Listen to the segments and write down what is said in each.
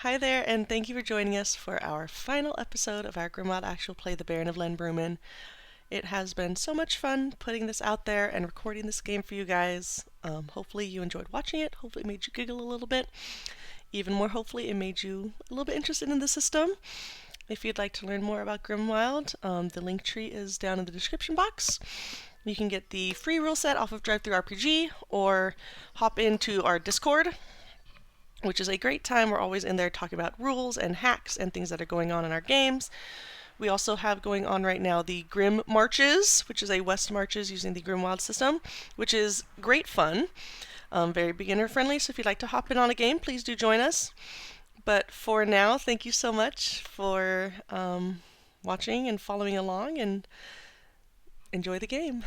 Hi there, and thank you for joining us for our final episode of our Grimwild actual play, The Baron of Len Brumenn. It has been so much fun putting this out there and recording this game for you guys. Hopefully you enjoyed watching it. Hopefully it made you giggle a little bit. Even more, hopefully it made you a little bit interested in the system. If you'd like to learn more about Grimwild, the link tree is down in the description box. You can get the free rule set off of ttrpg or hop into our Discord, which is a great time. We're always in there talking about rules and hacks and things that are going on in our games. We also have going on right now the Grim Marches, which is a West Marches using the Grimwild system, which is great fun. Very beginner friendly, so if you'd like to hop in on a game, please do join us. But for now, thank you so much for watching and following along, and enjoy the game.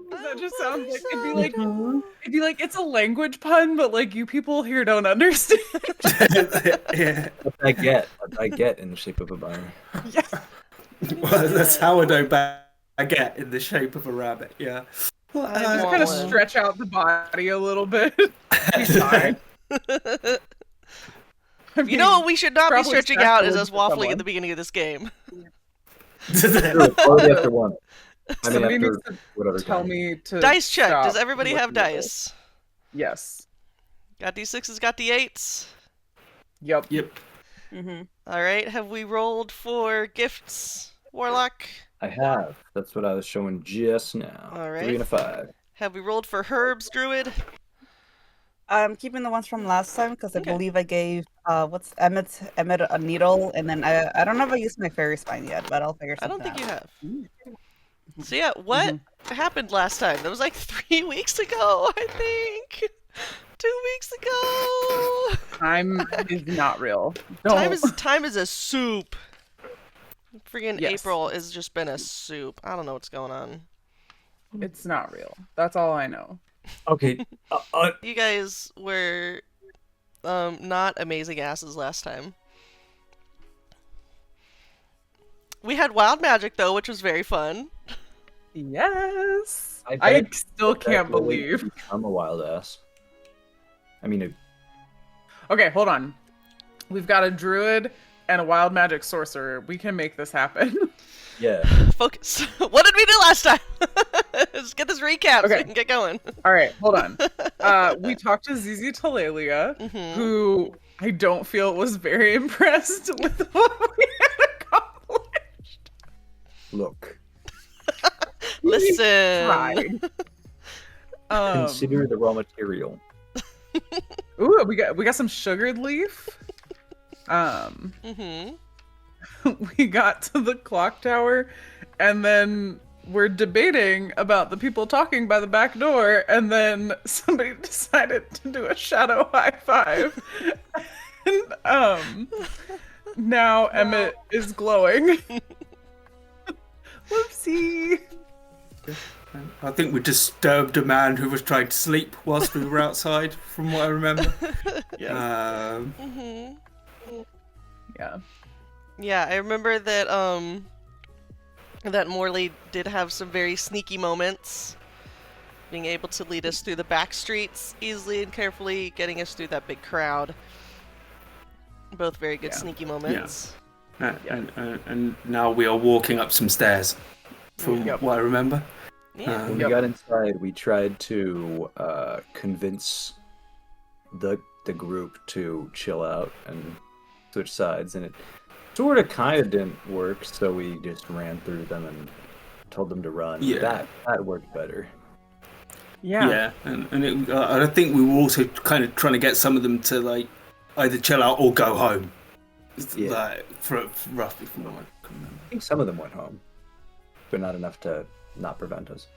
That just sounds like it'd be like it's a language pun, but like you people here don't understand. Yeah. What I get in the shape of a barn. Yeah. Well, that's sourdough baguette in the shape of a rabbit. Yeah. Well, Just kind of stretch out the body a little bit. He's fine. You know what we should not be probably stretching out is sacrilegious us for waffling someone. at the beginning of this game. Already after one. Somebody needs after to whatever tell time. me to Dice check. stop Does everybody have looking at it. dice? Yes. Got D6s, got D8s. Yep. Yep. All right, have we rolled for gifts, Warlock? I have. That's what I was showing just now. All right. 3 and a 5. Have we rolled for herbs, Druid? I'm keeping the ones from last time because Okay. I believe I gave Emmett a needle, and then I don't know if I used my fairy spine yet, but I'll figure I something don't think out. you have. So yeah, what happened last time? That was like 3 weeks ago, I think. 2 weeks ago. Time is not real. Don't. Time is a soup. Friggin' Yes. April has just been a soup. I don't know what's going on. It's not real. That's all I know. Okay. You guys were not amazing asses last time. We had wild magic though, which was very fun. Yes. I I bet still that can't Lily believe. can become a wild ass. I mean, Okay, hold on. We've got a druid and a wild magic sorcerer. We can make this happen. yeah. Focus. What did we do last time? Let's get this recap so Okay. we can get going. All right, hold on. We talked to Zizi Talalia, who I don't feel was very impressed with what we had accomplished. Look. Listen. Tried. Consider the raw material. Ooh, we got some sugared leaf. We got to the clock tower, and then we're debating about the people talking by the back door, and then somebody decided to do a shadow high five. And now Emmett is glowing. Whoopsie. I think we disturbed a man who was trying to sleep whilst we were outside, from what I remember. Yeah. Yeah, I remember that that Morley did have some very sneaky moments, being able to lead us through the back streets easily and carefully, getting us through that big crowd. Both very good Yeah. sneaky moments. And now we are walking up some stairs, from Yep. what I remember. Yeah. When Yep. we got inside, we tried to convince the group to chill out and switch sides, and it sort of kind of didn't work, so we just ran through them and told them to run. Yeah. That worked better. Yeah. And I think we were also kind of trying to get some of them to like either chill out or go home. Yeah. Like, roughly from what I can remember. I think some of them went home, but not enough to not prevent us.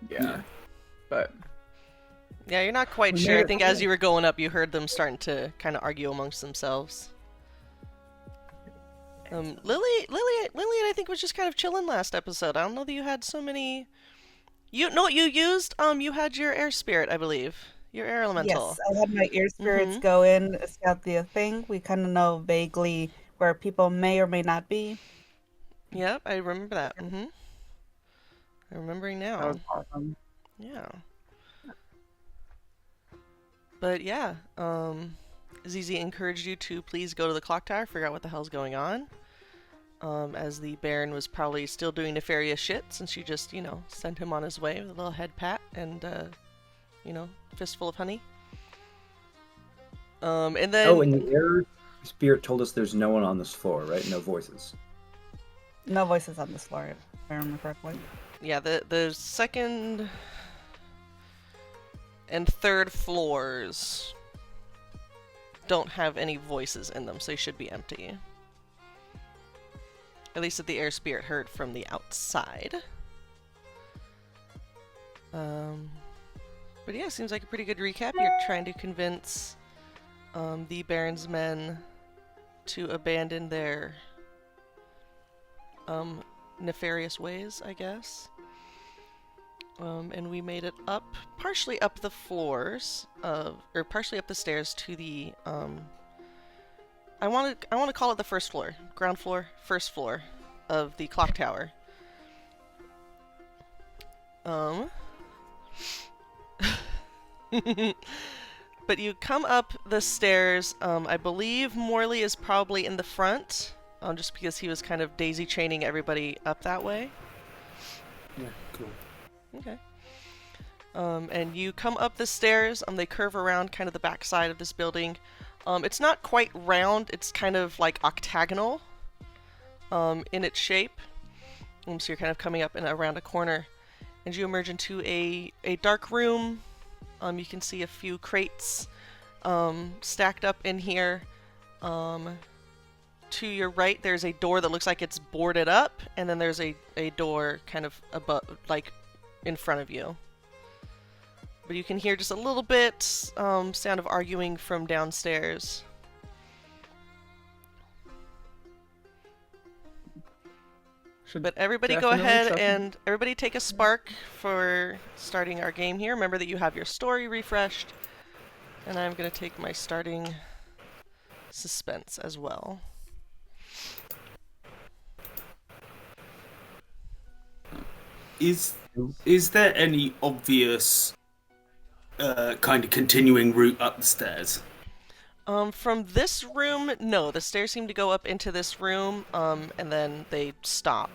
Yeah. But Yeah, you're not quite We sure. made I it think as you were going up, you heard them starting to kind of argue amongst themselves. Lillian, I think was just kind of chilling last episode. I don't know that you had so many. You know what you used? You had your air spirit, I believe. Your air elemental. Yes, I had my ear spirits go in, scout the thing. We kind of know vaguely where people may or may not be. Yep, I remember that. I'm remembering now. that was awesome. Yeah. But yeah, Zizi encouraged you to please go to the clock tower, figure out what the hell's going on. As the Baron was probably still doing nefarious shit, since she just, sent him on his way with a little head pat and, fistful of honey. And then... Oh, and the air spirit told us there's no one on this floor, right? No voices. No voices on this floor, if I remember correctly. Yeah, the second and third floors don't have any voices in them, so they should be empty. At least that the air spirit heard from the outside. But yeah, seems like a pretty good recap. You're trying to convince the Baron's men to abandon their nefarious ways, I guess. And we made it partially up the floors or partially up the stairs to the I want to call it the first floor, ground floor, first floor of the clock tower. But you come up the stairs. I believe Morley is probably in the front, just because he was kind of daisy chaining everybody up that way. Yeah, cool. Okay. And you come up the stairs. They curve around kind of the back side of this building. It's not quite round. It's kind of like octagonal in its shape. So you're kind of coming up and around a corner. And you emerge into a dark room. You can see a few crates stacked up in here. To your right, there's a door that looks like it's boarded up. And then there's a door kind of above, like in front of you. But you can hear just a little bit sound of arguing from downstairs. But everybody go ahead and everybody take a spark for starting our game here. Remember that you have your story refreshed. And I'm going to take my starting suspense as well. Is there any obvious kind of continuing route up the stairs? From this room, no. The stairs seem to go up into this room, and then they stop.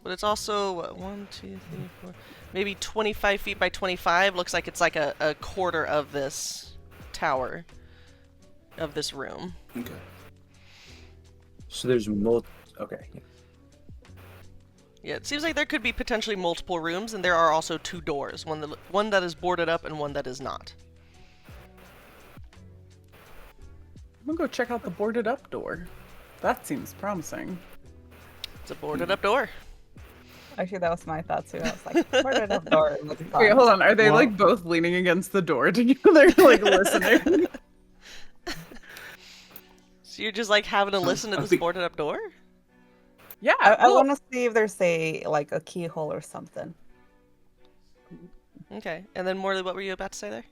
But it's also, 1, 2, 3, 4, maybe 25 feet by 25. Looks like it's like a quarter of this tower, of this room. Okay. So there's okay. Yeah, it seems like there could be potentially multiple rooms, and there are also 2 doors. One that is boarded up and one that is not. I'm gonna go check out the boarded up door. That seems promising. It's a boarded up door. Actually, that was my thought too. I was like, boarded up door. Wait, hold on. Are they like both leaning against the door together, like listening? So you're just like having to listen to this boarded up door? Yeah. I want to see if there's a keyhole or something. Okay. And then Morley, what were you about to say there?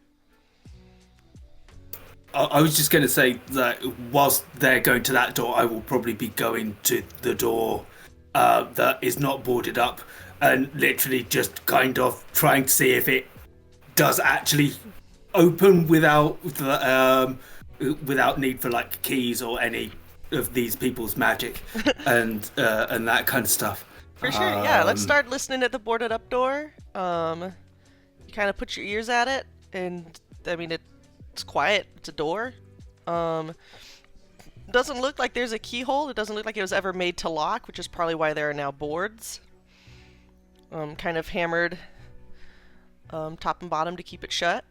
I was just going to say that whilst they're going to that door, I will probably be going to the door that is not boarded up and literally just kind of trying to see if it does actually open without need for like keys or any of these people's magic and that kind of stuff. For sure, yeah. Let's start listening at the boarded up door. You kind of put your ears at it, and I mean it's quiet. It's a door. Doesn't look like there's a keyhole. It doesn't look like it was ever made to lock, which is probably why there are now boards. Kind of hammered top and bottom to keep it shut.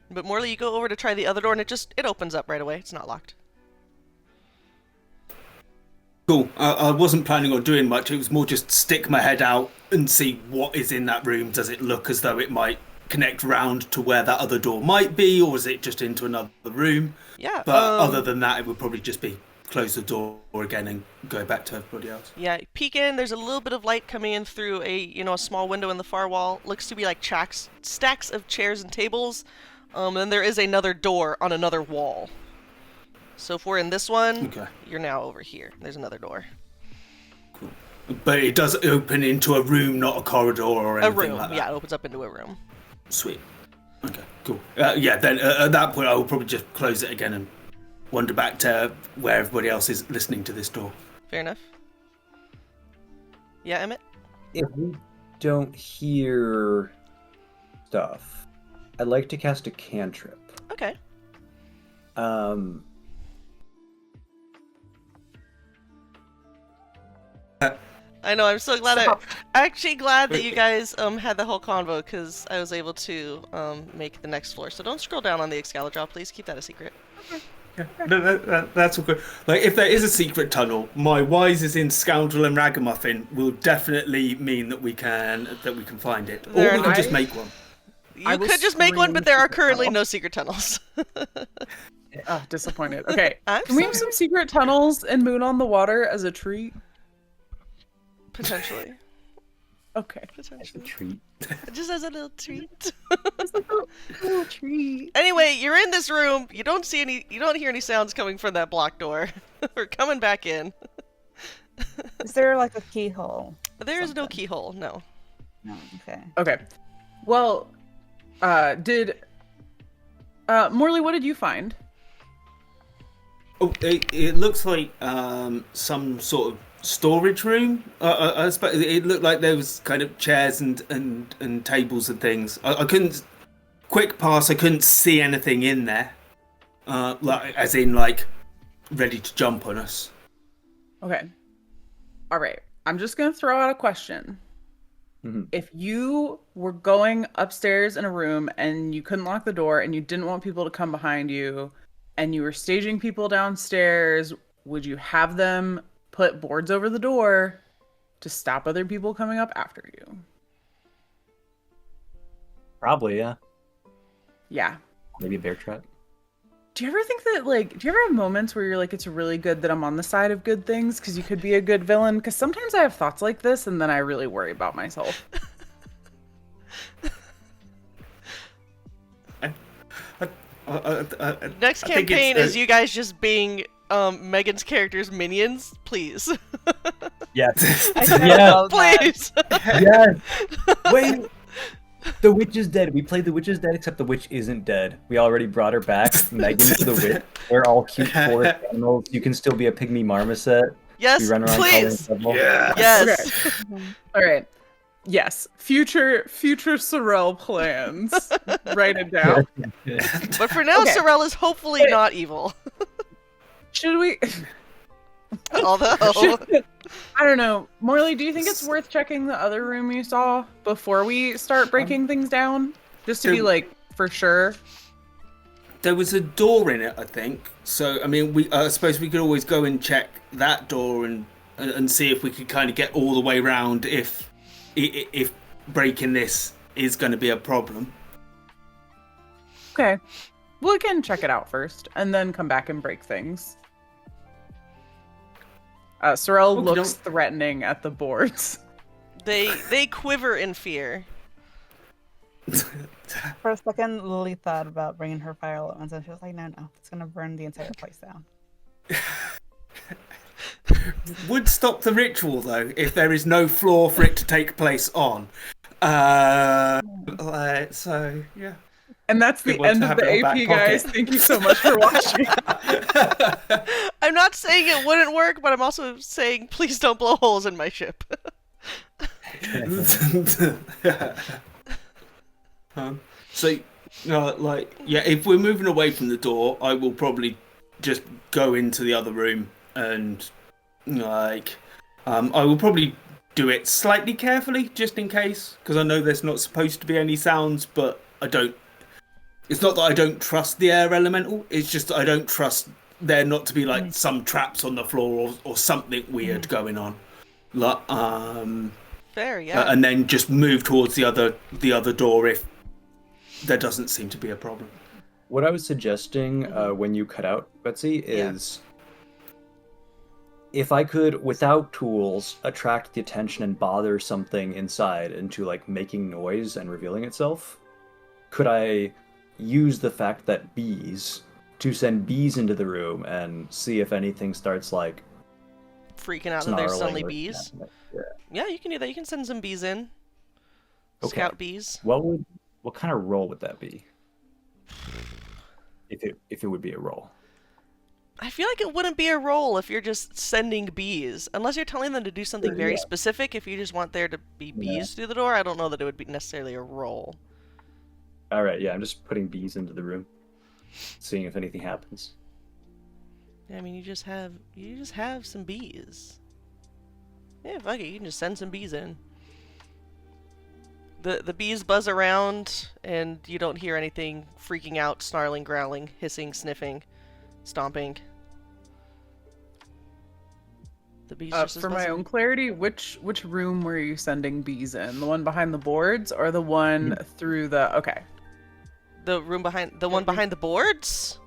But Morley, you go over to try the other door, and it opens up right away. It's not locked. Cool. I wasn't planning on doing much. It was more just stick my head out and see what is in that room. Does it look as though it might connect round to where that other door might be, or is it just into another room? Yeah. But other than that, it would probably just be close the door again and go back to everybody else. Yeah, peek in. There's a little bit of light coming in through a small window in the far wall. Looks to be like stacks of chairs and tables. And there is another door on another wall. So if we're in this one, You're now over here. There's another door. Cool. But it does open into a room, not a corridor or anything like that. Yeah, it opens up into a room. Sweet. Okay, cool. Yeah, then at that point I will probably just close it again and wander back to where everybody else is listening to this door. Fair enough. Yeah, Emmett? If we don't hear stuff, I'd like to cast a cantrip. Okay. I know, I'm so glad actually glad that you guys had the whole convo, because I was able to make the next floor. So don't scroll down on the Excalibur, please. Keep that a secret. Yeah, that's all good. Like, if there is a secret tunnel, my Wises in Scoundrel and Ragamuffin will definitely mean that we can find it. Or we can just make one. You could just make one, but there are currently no secret tunnels. Disappointed. Okay, I'm can we have some secret tunnels and Moon on the Water as a treat? Potentially. Okay. Potentially. Treat. Just as a little treat. Little treat. Anyway, you're in this room. You don't hear any sounds coming from that block door. We're coming back in. Is there like a keyhole? There is no keyhole, no. No. Okay. Okay. Well, Morley, what did you find? Oh, it looks like some sort of storage room. I suppose it looked like there was kind of chairs and tables and things. I couldn't quick pass. I couldn't see anything in there, as in like ready to jump on us. Okay. All right. I'm just gonna throw out a question. Mm-hmm. If you were going upstairs in a room and you couldn't lock the door and you didn't want people to come behind you, and you were staging people downstairs, would you have them put boards over the door to stop other people coming up after you? Probably, yeah. Yeah. Maybe a bear trap. Do you ever think that, like, do you ever have moments where you're like, it's really good that I'm on the side of good things because you could be a good villain? Because sometimes I have thoughts like this and then I really worry about myself. Next campaign is you guys just being Megan's character's minions, please. Yes. Yeah. Please. Yes. Wait. The witch is dead. We played the witch is dead, except the witch isn't dead. We already brought her back. Megan's the witch. We're all cute forest animals. You can still be a pigmy marmoset. Yes, We run around please. calling people. Yes. Okay. All right. Yes. Future Sarelle plans. Write it down. But for now, Okay. Sarelle is hopefully not evil. Should we? Although, I don't know. Morley, do you think it's worth checking the other room you saw before we start breaking things down? Just to be like, for sure. There was a door in it, I think. So, I mean, I suppose we could always go and check that door and see if we could kind of get all the way around if breaking this is going to be a problem. Okay. We can check it out first, and then come back and break things. Sarelle looks threatening at the boards. they quiver in fear. For a second, Lily thought about bringing her fire elements, and she was like, no, it's going to burn the entire place down. Would stop the ritual, though, if there is no floor for it to take place on. So, yeah. And that's the end of the AP, guys. Thank you so much for watching. I'm not saying it wouldn't work, but I'm also saying please don't blow holes in my ship. So, if we're moving away from the door, I will probably just go into the other room and, I will probably do it slightly carefully, just in case, because I know there's not supposed to be any sounds, but I don't. It's not that I don't trust the air elemental, it's just that I don't trust there not to be, like, some traps on the floor or something weird going on. Fair, yeah. And then just move towards the other door if there doesn't seem to be a problem. What I was suggesting when you cut out, Betsy, is if I could, without tools, attract the attention and bother something inside into, like, making noise and revealing itself, could I use the fact that bees to send bees into the room and see if anything starts, like, freaking out that there's snarling suddenly or bees. Yeah. Yeah, you can do that. You can send some bees in. Okay. Scout bees. What kind of roll would that be? If it would be a roll. I feel like it wouldn't be a roll if you're just sending bees. Unless you're telling them to do something very specific. If you just want there to be bees through the door, I don't know that it would be necessarily a roll. All right, yeah, I'm just putting bees into the room, seeing if anything happens. I mean, you just have some bees. Yeah, fuck it, you can just send some bees in. The bees buzz around, and you don't hear anything freaking out, snarling, growling, hissing, sniffing, stomping. The bees just for my own clarity, which room were you sending bees in? The one behind the boards or the one through the... Okay. The one behind the boards?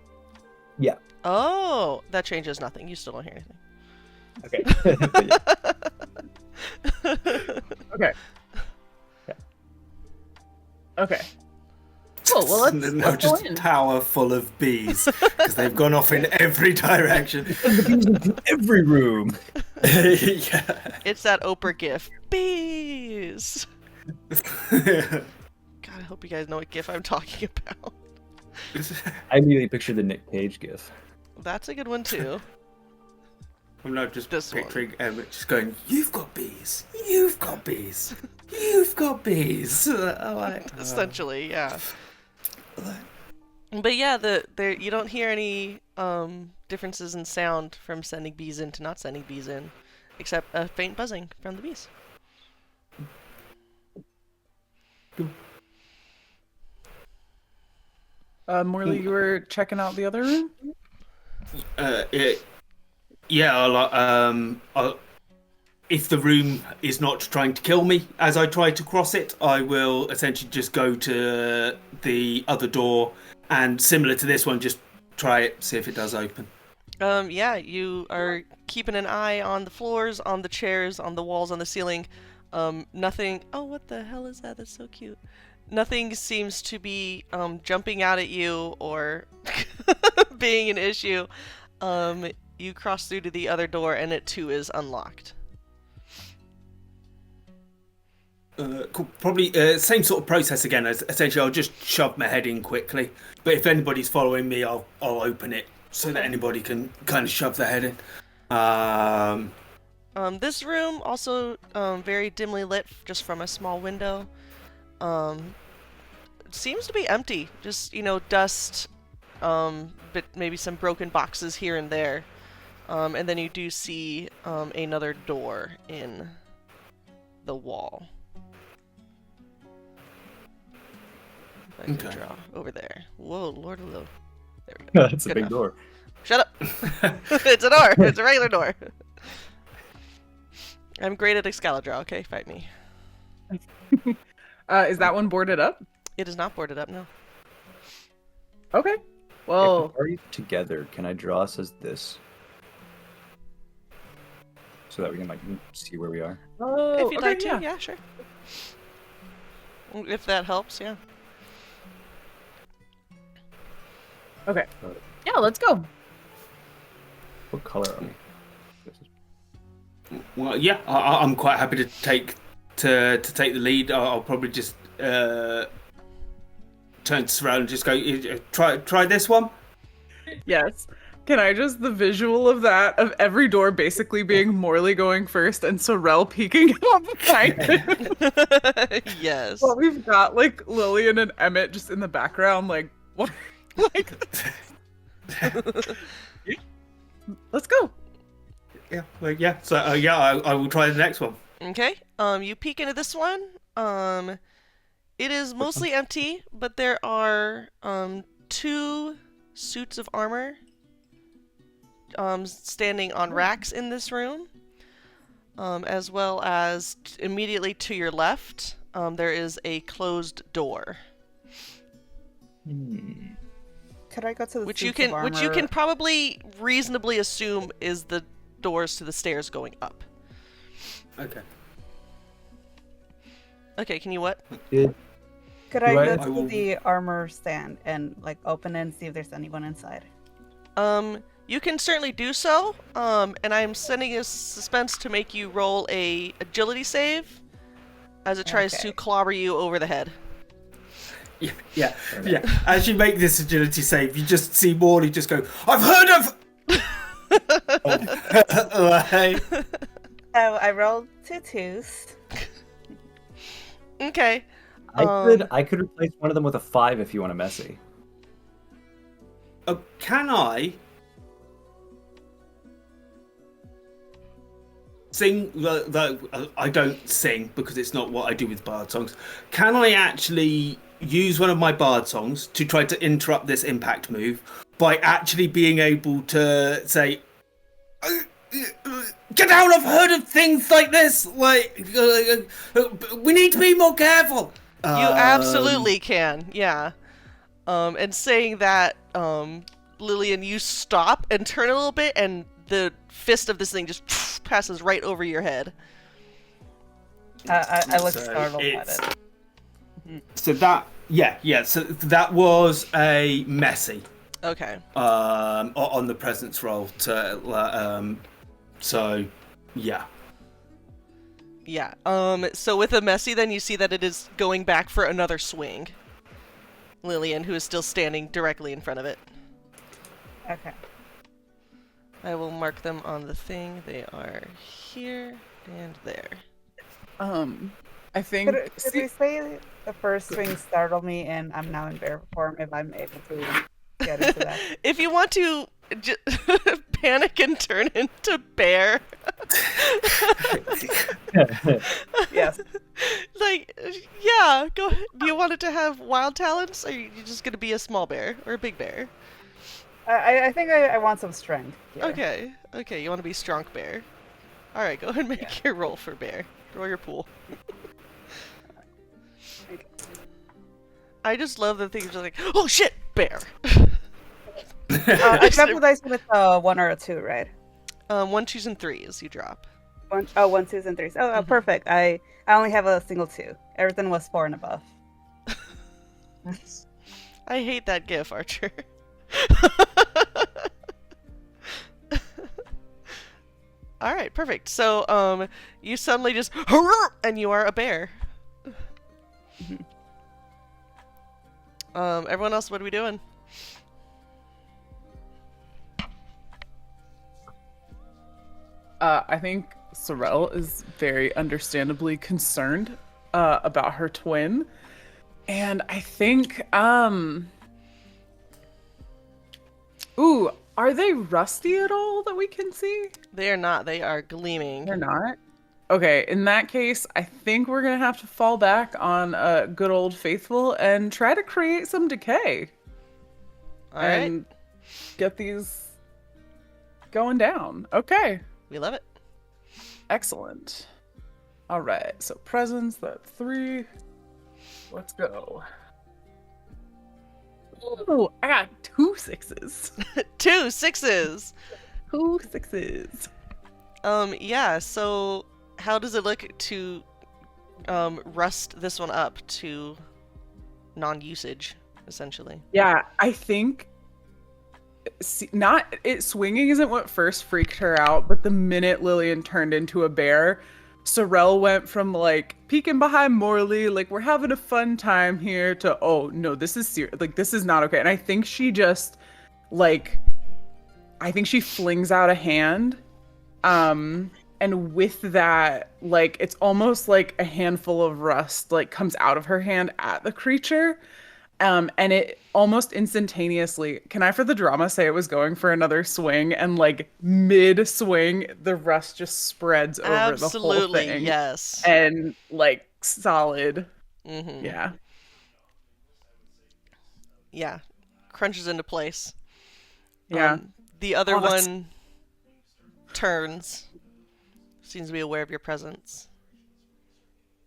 Yeah. Oh, that changes nothing. You still don't hear Okay. anything. Okay. Okay. Cool. Well, let's just a tower full of bees because they've gone off in every direction. Every room. Yeah. It's that Oprah gif. Bees. God, I hope you guys know what gif I'm talking about. I immediately picture the Nick Cage gif. That's a good one too. I'm not just This picturing Emmett just going, "You've got bees. You've got bees. You've got bees." Essentially, yeah. But yeah, you don't hear any differences in sound from sending bees in to not sending bees in, except a faint buzzing from the bees. Morley, you were checking out the other room? If the room is not trying to kill me as I try to cross it, I will essentially just go to the other door and, similar to this one, just try it, see if it does open. Yeah, you are keeping an eye on the floors, on the chairs, on the walls, on the ceiling. Nothing... Oh, what the hell is that? That's so cute. Nothing seems to be jumping out at you or being an issue. You cross through to the other door and it too is unlocked. Cool. Probably same sort of process again. Essentially, I'll just shove my head in quickly. But if anybody's following me, I'll open it so that anybody can kind of shove their head in. This room also very dimly lit, just from a small window. It seems to be empty. Just dust, but maybe some broken boxes here and there. And then you do see another door in the wall. I can draw over there. Whoa, Lord of Lo. There we go. That's a big door. Shut up! It's a door! It's a regular door! I'm great at Excalibur, okay? Fight me. Is that one boarded up? It is not boarded up, no. Okay. Well... If we are together, can I draw us as this? So that we can see where we are? Oh, if you'd like to, yeah, sure. If that helps, yeah. Okay. Yeah, let's go. What color are we? Well, yeah, I'm quite happy to take the lead. I'll probably just turn to Sarelle and just go, try this one. Yes. Can I just, the visual of that, of every door basically being Morley going first and Sarelle peeking up behind him? Yes. Well, we've got Lillian and Emmett just in the background, what? Yeah. Let's go. Yeah, yeah. So I will try the next one. Okay. You peek into this one. It is mostly empty, but there are 2 suits of armor standing on racks in this room, as well as immediately to your left, there is a closed door. Could I go to the which suits you of armor? can probably reasonably assume is the doors to the stairs going up. Okay. Okay, can you what? Could I go to the armor stand and open it and see if there's anyone inside? You can certainly do so. And I'm sending a suspense to make you roll a agility save as it tries to clobber you over the head. Yeah. As you make this agility save, you just see Morley just go, I've heard of... Like, So I rolled 2 2s. Okay. I could replace one of them with a 5 if you want a messy. can I sing? I don't sing because it's not what I do with bard songs. Can I actually use one of my bard songs to try to interrupt this impact move by actually being able to say, get out, I've heard of things like this, like we need to be more careful. You absolutely can, yeah. And saying that, Lillian, you stop and turn a little bit, and the fist of this thing just passes right over your head. I look startled at it. So that, so that was a messy. Okay. On the presence roll to, so, yeah. Yeah. So with a messy, then you see that it is going back for another swing. Lillian, who is still standing directly in front of it. Okay. I will mark them on the thing. They are here and there. I think. Could we say the first swing startled me, and I'm now in bear form? If I'm able to get into that. If you want to panic and turn into bear. Yes. Like, yeah, go ahead. Do you want it to have wild talents, or are you just going to be a small bear or a big bear? I think I want some strength. Here. Okay, you want to be strong bear. Alright, go ahead and make your roll for bear. Roll your pool. I just love the things just like, oh shit, bear! I drop the dice with a 1 or a 2, right? 1, 2s, and 3s you drop. 1, 2s, and 3s. Oh, perfect. I only have a single 2. Everything was 4 and above. I hate that gif, Archer. Alright, perfect. So, you suddenly just, and you are a bear. Everyone else, what are we doing? I think Sarelle is very understandably concerned about her twin. And I think, ooh, are they rusty at all that we can see? They are not. They are gleaming. They're not? Okay, in that case, I think we're going to have to fall back on good old faithful and try to create some decay. All right. And get these going down. Okay. We love it. Excellent. All right, so presents, that 3. Let's go. Oh, I got 2 6s. 2 6s. 2 6s. Yeah, so how does it look to rust this one up to non-usage, essentially? Yeah, I think not it swinging isn't what first freaked her out, but the minute Lillian turned into a bear, Sarelle went from like peeking behind Morley, like we're having a fun time here, to oh no, this is serious, like this is not okay. And I think she just she flings out a hand, and with that, like it's almost like a handful of rust like comes out of her hand at the creature. And it almost instantaneously, can I for the drama say it was going for another swing, and like mid-swing, the rust just spreads over the whole thing. Yes. And like solid. Mm-hmm. Yeah. Yeah. Crunches into place. Yeah. The other one turns. Seems to be aware of your presence.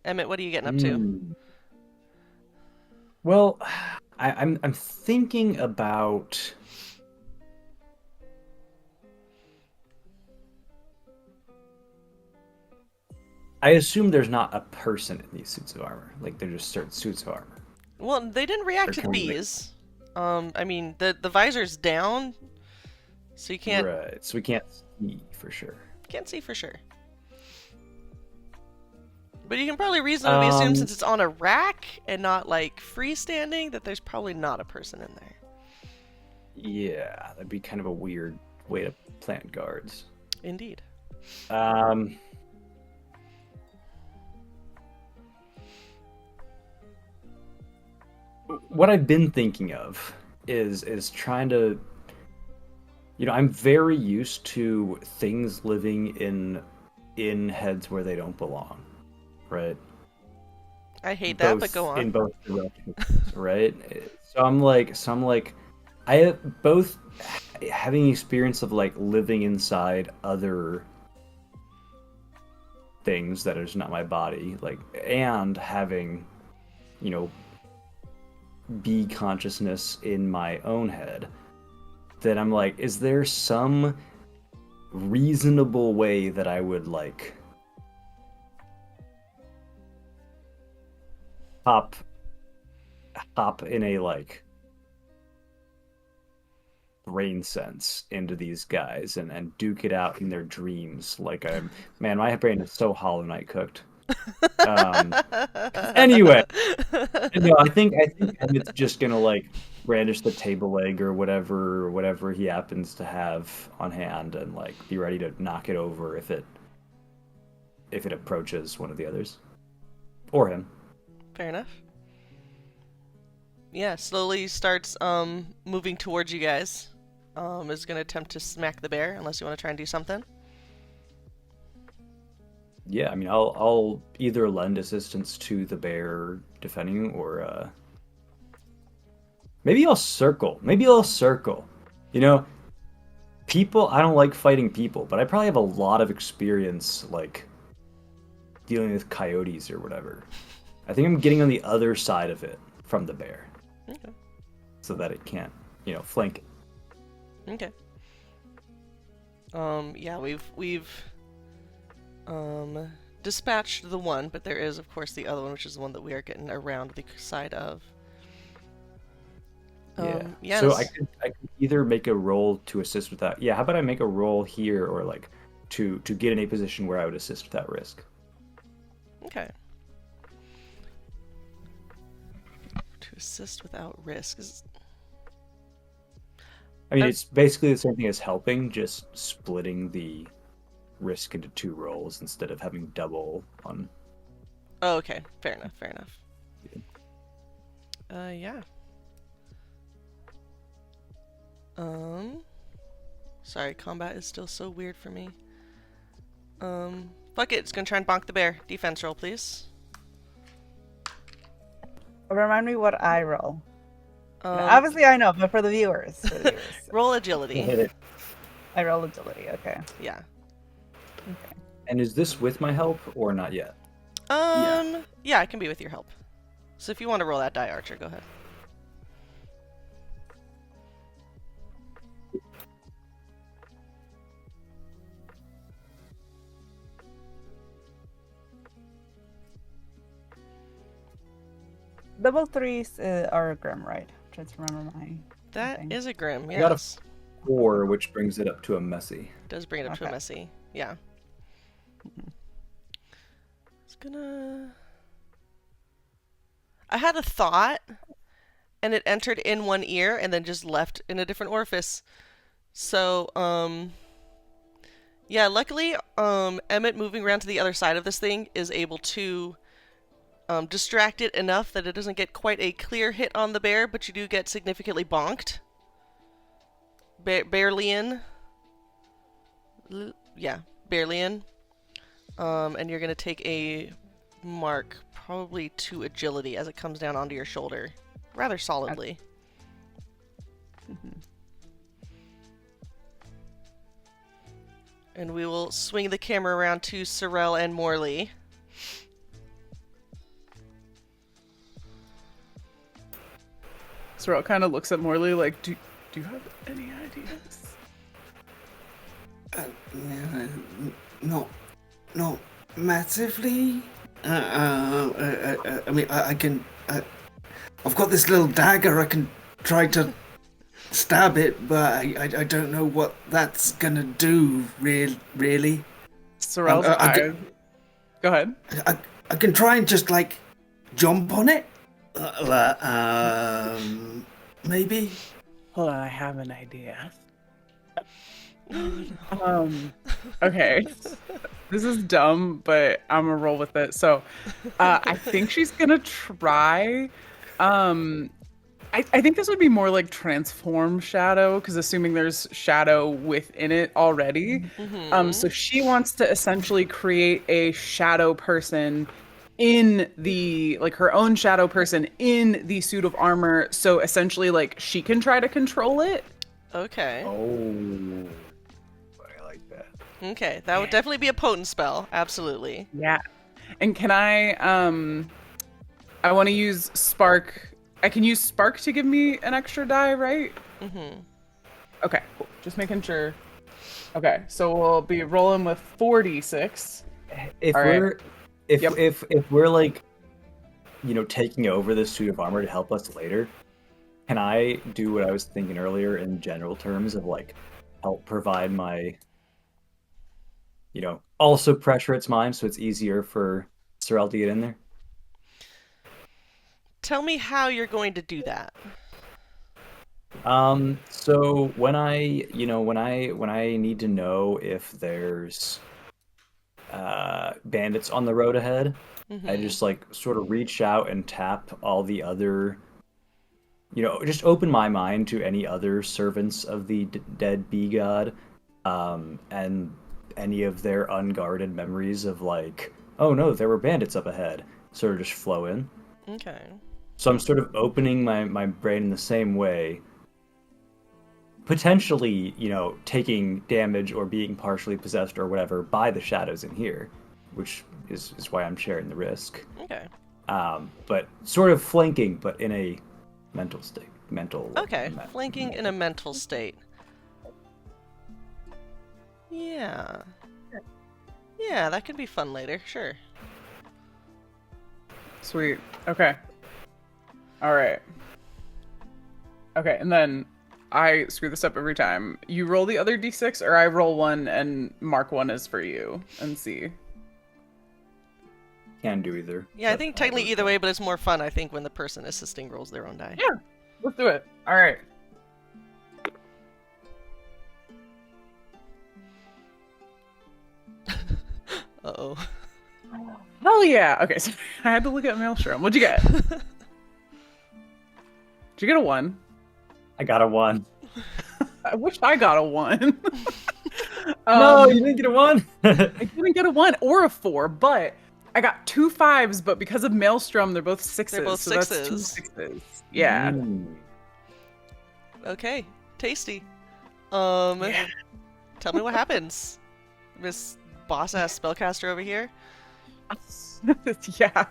Emmett, what are you getting up to? Well, I'm thinking about. I assume there's not a person in these suits of armor. Like they're just certain suits of armor. Well, they didn't react to the bees. I mean, the visor's down, so you can't. Right. So we can't see for sure. Can't see for sure. But you can probably reasonably assume, since it's on a rack and not like freestanding, that there's probably not a person in there. Yeah, that'd be kind of a weird way to plant guards. Indeed. What I've been thinking of is trying to, I'm very used to things living in heads where they don't belong, right? I hate that, but go on. In both directions, right? So I'm like, I have both having experience of like living inside other things that is not my body, like, and having, bee consciousness in my own head. That I'm like, is there some reasonable way that I would like hop in a like brain sense into these guys and duke it out in their dreams? Like, my brain is so Hollow Knight cooked. Anyway, I think Emmett's just gonna like brandish the table leg or whatever he happens to have on hand and like be ready to knock it over if it approaches one of the others or him. Fair enough. Yeah, slowly starts moving towards you guys. Is gonna attempt to smack the bear, unless you want to try and do something. Yeah, I mean, I'll either lend assistance to the bear defending, or maybe I'll circle. People, I don't like fighting people, but I probably have a lot of experience, like, dealing with coyotes or whatever. I think I'm getting on the other side of it from the bear. Okay. So that it can't, flank it. Okay. Yeah, we've dispatched the one, but there is, of course, the other one, which is the one that we are getting around the side of. Yeah. So I could either make a roll to assist with that. Yeah, how about I make a roll here, or like to get in a position where I would assist without risk. Okay. To assist without risk is... I mean, it's basically the same thing as helping, just splitting the risk into two rolls instead of having double on. Oh, okay. Fair enough. Yeah. Sorry, combat is still so weird for me. Fuck it, it's gonna try and bonk the bear. Defense roll, please. Remind me what I roll. Obviously I know, but for the viewers. Roll agility. I roll agility, okay. Yeah. Okay. And is this with my help or not yet? Yeah, I can be with your help. So if you want to roll that die, Archer, go ahead. Double threes are grim, right? Trying to remember my. That thing. is a grim, I got a yes. 4, which brings it up to a messy. Does bring it up to a Okay. messy. Yeah. It's gonna... I had a thought, and it entered in one ear and then just left in a different orifice. So, yeah, luckily, Emmett moving around to the other side of this thing is able to distract it enough that it doesn't get quite a clear hit on the bear, but you do get significantly bonked. Barely in. Yeah, barely in. And you're gonna take a mark, probably 2 agility, as it comes down onto your shoulder, rather solidly. And we will swing the camera around to Sarelle and Morley. Sarelle kind of looks at Morley like, do you have any ideas? Not massively. I mean, I can. I've got this little dagger. I can try to stab it, but I don't know what that's gonna do. Really. Sarelle's eyes. Go ahead. I can try and just like jump on it. Maybe. Hold on, I have an idea. Okay. This is dumb, but I'm gonna roll with it. So, I think she's gonna try. I think this would be more like transform shadow, because assuming there's shadow within it already. So she wants to essentially create a shadow person in the, like her own shadow person in the suit of armor. So essentially like she can try to control it. Okay. Oh, I like that. Okay, that would definitely be a potent spell. Absolutely. Yeah. And can I want to use spark. I can use spark to give me an extra die, right? Okay, cool. Just making sure. Okay, so we'll be rolling with 4d6. If we're like, taking over this suit of armor to help us later, can I do what I was thinking earlier in general terms of like help provide my, also pressure its mind so it's easier for Sarelle to get in there? Tell me how you're going to do that. So when I need to know if there's bandits on the road ahead, I just like sort of reach out and tap all the other, just open my mind to any other servants of the dead bee god, and any of their unguarded memories of like, oh no, there were bandits up ahead, sort of just flow in. Okay. So I'm sort of opening my brain in the same way, potentially, taking damage or being partially possessed or whatever by the shadows in here, which is why I'm sharing the risk. Okay. But sort of flanking, but in a mental state. Okay, flanking in a mental state. Yeah. Yeah, that could be fun later, sure. Sweet. Okay. All right. Okay, and then I screw this up every time. You roll the other d6, or I roll one and mark one as for you and see. Can do either. Yeah, I think technically either way, but it's more fun, I think, when the person assisting rolls their own die. Yeah, let's do it. All right. Uh-oh. Hell yeah. Okay, so I had to look at Maelstrom. What'd you get? Did you get a 1? I got a 1. I wish I got a 1. No, you didn't get a 1. I didn't get a 1 or a 4, but I got 2 5s, but because of Maelstrom, they're both 6s. They're both so 6s. That's 2 6s. Yeah. Okay, tasty. Tell me what happens, Miss boss-ass spellcaster over here. Yeah.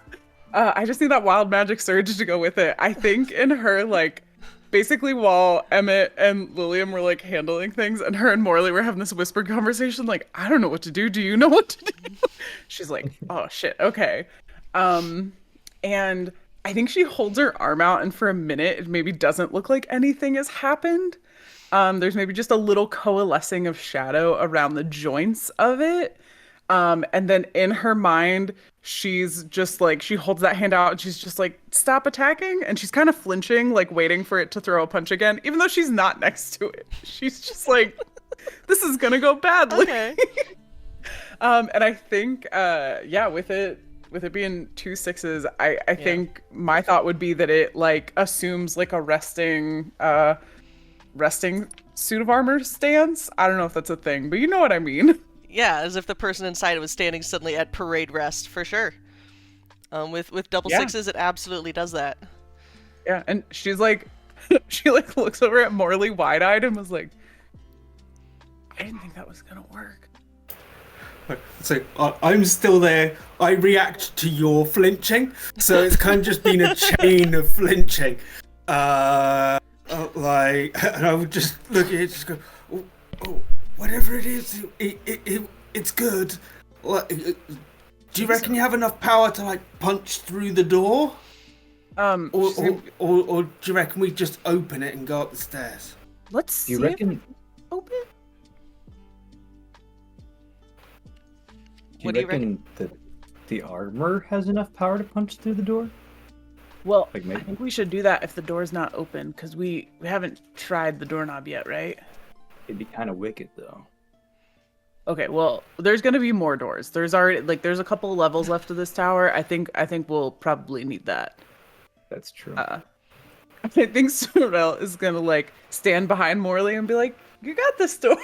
I just need that wild magic surge to go with it. I think in her, like, basically while Emmett and Lillian were, like, handling things, and her and Morley were having this whispered conversation, like, I don't know what to do. Do you know what to do? She's like, oh, shit, okay. And I think she holds her arm out, and for a minute, it maybe doesn't look like anything has happened. There's maybe just a little coalescing of shadow around the joints of it. And then in her mind, she's just like, she holds that hand out and she's just like, stop attacking. And she's kind of flinching, like waiting for it to throw a punch again, even though she's not next to it. She's just like, this is going to go badly. Okay. And I think, with it being 2 6s, I think my thought would be that it like assumes like a resting suit of armor stance. I don't know if that's a thing, but you know what I mean. Yeah, as if the person inside was standing suddenly at parade rest, for sure. With double 6s, it absolutely does that. Yeah, and she's like, she like looks over at Morley wide-eyed and was like, I didn't think that was gonna work. So I'm still there. I react to your flinching, so it's kind of just been a chain of flinching. And I would just look at it, just go, oh. Whatever it is, it's good. Do you reckon you have enough power to like punch through the door? Or do you reckon we just open it and go up the stairs? Let's see. Do you reckon? Open. What do you reckon? the armor has enough power to punch through the door? Well, Like, maybe- I think we should do that if the door's not open, because we haven't tried the doorknob yet, right? It'd be kind of wicked, though. Okay, well, there's gonna be more doors. There's already there's a couple levels left of this tower. I think we'll probably need that. That's true. I think Sarelle is gonna stand behind Morley and be like, "You got this door."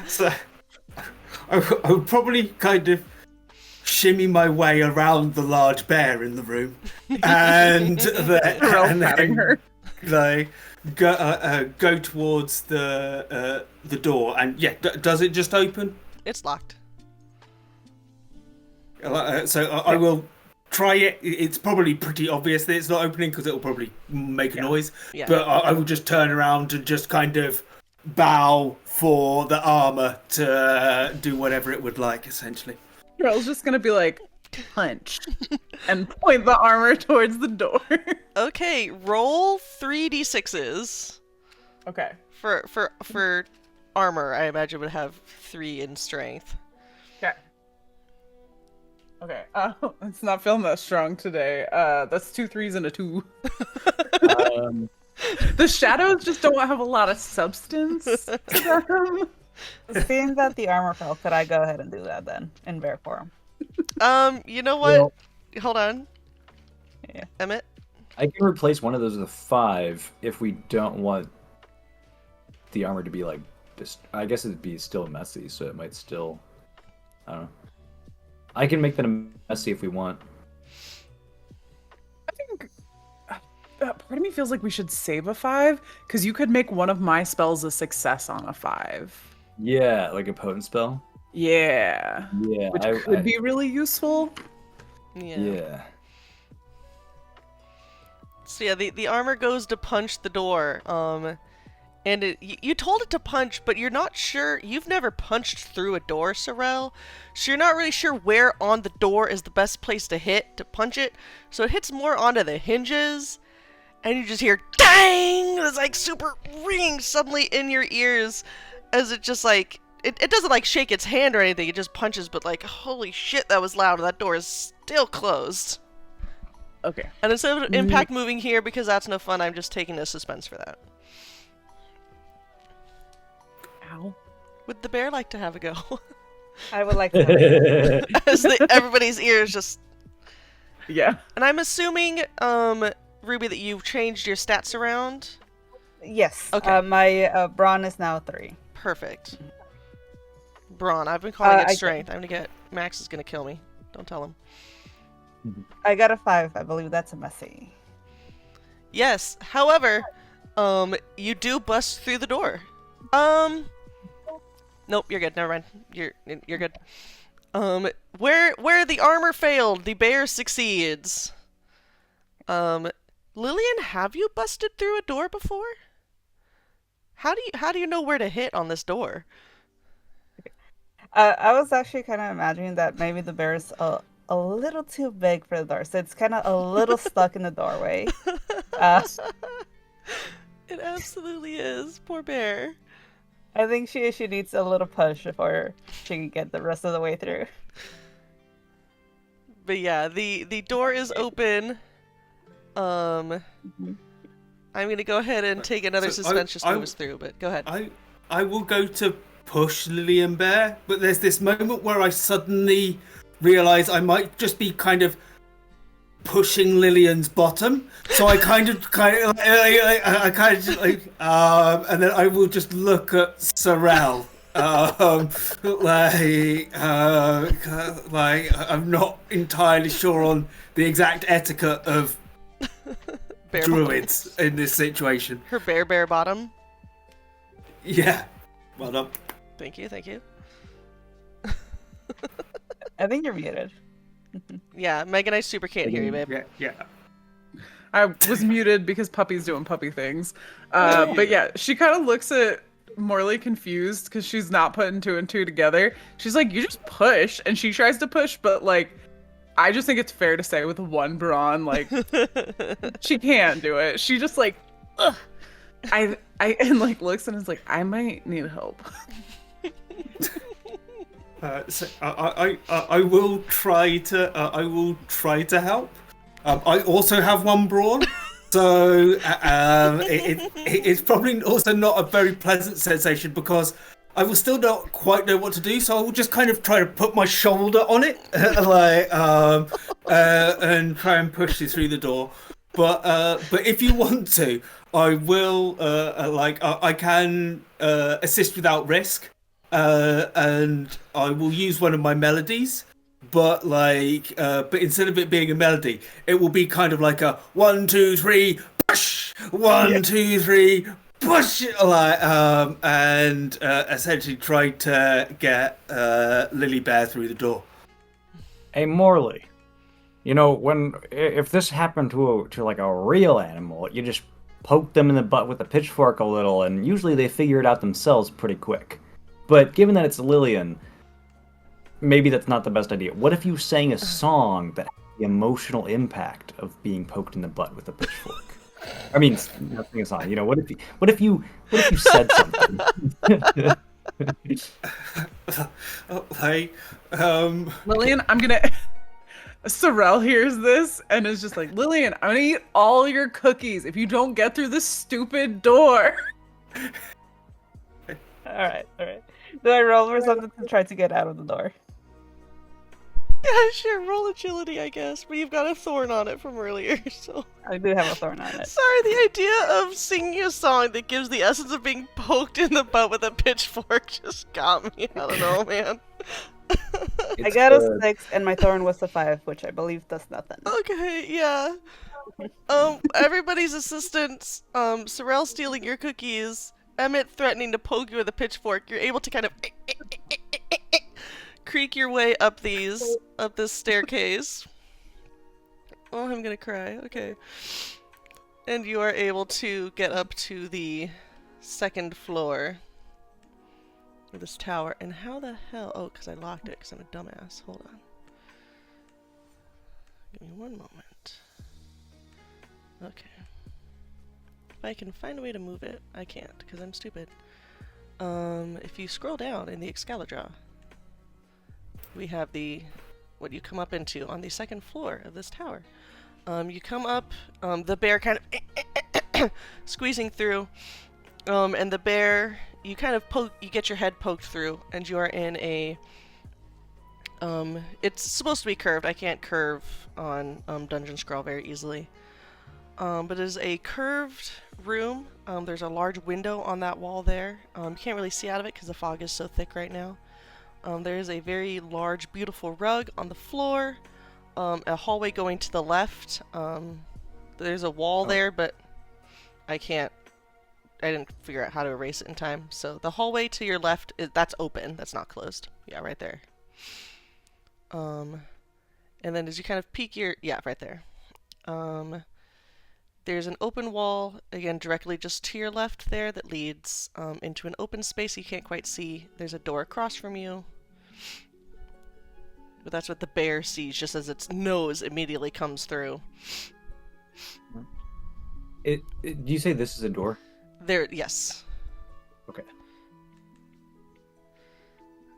So I would probably kind of shimmy my way around the large bear in the room, and patting her. Go towards the door. And yeah, does it just open? It's locked. So I will try it. It's probably pretty obvious that it's not opening because it'll probably make a noise. Yeah. But I will just turn around and just kind of bow for the armor to do whatever it would like, essentially. Sarelle's just gonna be like, punch, and point the armor towards the door. Okay, roll 3d6s. Okay. For armor, I imagine would have 3 in strength. Okay. It's not feeling that strong today. That's 2 3s and a 2. The shadows just don't have a lot of substance to them. Seeing that the armor fell, could I go ahead and do that then in bear form? You know what? Well- Hold on. Yeah. Emmett? I can replace one of those with a 5 if we don't want the armor to be like this. I guess it'd be still messy, so it might still. I don't know. I can make that messy if we want. I think part of me feels like we should save a 5, because you could make one of my spells a success on a 5. Yeah, like a potent spell. Yeah. Yeah, Which could be really useful. Yeah. So yeah, the armor goes to punch the door. And you told it to punch, but you're not sure. You've never punched through a door, Sarelle, so you're not really sure where on the door is the best place to hit to punch it. So it hits more onto the hinges, and you just hear dang! It's super ringing suddenly in your ears, as it just it doesn't shake its hand or anything. It just punches, but holy shit, that was loud. That door is still closed. Okay. And instead of impact moving here, because that's no fun, I'm just taking the suspense for that. Ow. Would the bear like to have a go? I would like to. As everybody's ears just... Yeah. And I'm assuming, Ruby, that you've changed your stats around? Yes. Okay. My brawn is now 3. Perfect. Brawn. I've been calling it I- strength. I'm gonna get... Max is gonna kill me. Don't tell him. I got a 5. I believe that's a messy. Yes. However, you do bust through the door. Nope, you're good. Never mind. You're good. Where the armor failed, the bear succeeds. Lillian, have you busted through a door before? How do you know where to hit on this door? I was actually kind of imagining that maybe the bear is a little too big for the door, so it's kind of a little stuck in the doorway. It absolutely is. Poor bear. I think she needs a little push before she can get the rest of the way through. But yeah, the door is open. I'm gonna go ahead and take another suspense just to move us through, but go ahead. I will go to push Lillian Bear, but there's this moment where I suddenly realise I might just be kind of pushing Lillian's bottom, so I kind of and then I will just look at Sarelle, I'm not entirely sure on the exact etiquette of Bear druids bottom. in this situation. Her bear bottom. Yeah, well done. Thank you. I think you're muted. Yeah, Megan, I super can't hear you, babe. Yeah. I was muted because Puppy's doing puppy things. But yeah, she kind of looks at Morley confused because she's not putting 2 and 2 together. She's like, you just push. And she tries to push, but I just think it's fair to say with 1 brawn, she can't do it. She just ugh. And looks and is like, I might need help. So I will try to help. I also have one brawn, so it's probably also not a very pleasant sensation because I will still not quite know what to do. So I will just kind of try to put my shoulder on it, and try and push you through the door. But if you want to, I will I can assist without risk. And I will use one of my melodies, but but instead of it being a melody, it will be kind of like a 1, 2, 3, push, 1, 2, 3, push, and essentially try to get Lily Bear through the door. Hey, Morley, if this happened to like a real animal, you just poke them in the butt with a pitchfork a little, and usually they figure it out themselves pretty quick. But given that it's Lillian, maybe that's not the best idea. What if you sang a song that had the emotional impact of being poked in the butt with a pitchfork? I mean, not sing a song. What if you said something? Lillian, I'm gonna. Sarelle hears this and is just like, Lillian, I'm gonna eat all your cookies if you don't get through this stupid door. All right. Do I roll for something to try to get out of the door? Yeah, sure. Roll agility, I guess. But you've got a thorn on it from earlier, so. I do have a thorn on it. Sorry, the idea of singing a song that gives the essence of being poked in the butt with a pitchfork just got me. I don't know, man. I got a 6, and my thorn was a 5, which I believe does nothing. Okay, yeah. Everybody's assistance, Sarelle stealing your cookies, Emmett threatening to poke you with a pitchfork. You're able to kind of creak your way up this staircase. Oh, I'm gonna cry. Okay. And you are able to get up to the second floor of this tower. And how the hell? Oh, because I locked it because I'm a dumbass. Hold on. Give me one moment. Okay. If I can find a way to move it, I can't because I'm stupid. If you scroll down in the Excalibur, we have what you come up into on the second floor of this tower. You come up, the bear kind of squeezing through, and the bear, you kind of you get your head poked through, and you are in a, it's supposed to be curved. I can't curve on Dungeon Scrawl very easily. But it is a curved room. There's a large window on that wall there. You can't really see out of it because the fog is so thick right now. There is a very large, beautiful rug on the floor. A hallway going to the left. There's a wall there, but I didn't figure out how to erase it in time. So the hallway to your left, that's open. That's not closed. Yeah, right there. And then as you kind of peek yeah, right there. There's an open wall, again, directly just to your left there that leads into an open space you can't quite see. There's a door across from you. But that's what the bear sees, just as its nose immediately comes through. Do you say this is a door? Yes. Okay.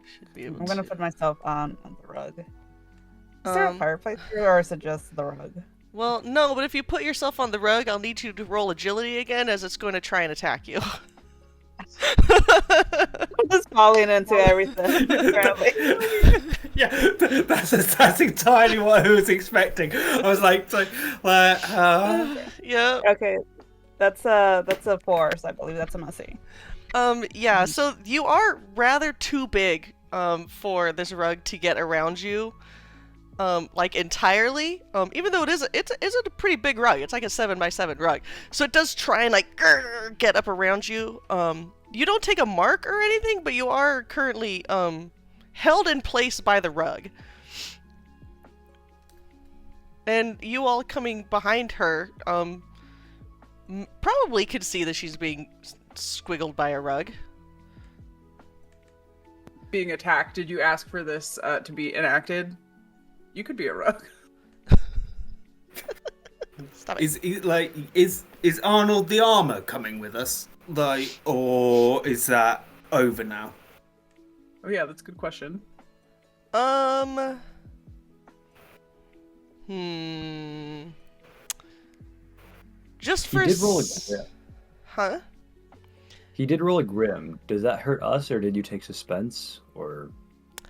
Should be able I'm gonna to. put myself on the rug. Is there a fireplace here, or is it just the rug? Well, no, but if you put yourself on the rug, I'll need you to roll agility again, as it's going to try and attack you. I'm just falling into everything, apparently. Yeah, that's entirely what I was expecting. I was like, Yeah. Okay, that's a 4, so I believe that's a moxie. Yeah, so you are rather too big for this rug to get around you. Like entirely, even though it's a pretty big rug. It's like a 7x7 rug, so it does try and like get up around you. You don't take a mark or anything, but you are currently held in place by the rug. And you all coming behind her probably could see that she's being squiggled by a rug. Being attacked, did you ask for this to be enacted? You could be a rug. Stop it. Is Arnold the armor coming with us? Or is that over now? Oh yeah, that's a good question. Um. Hmm. Just He for. did roll a Huh? He did roll a grim. Does that hurt us, or did you take suspense, or?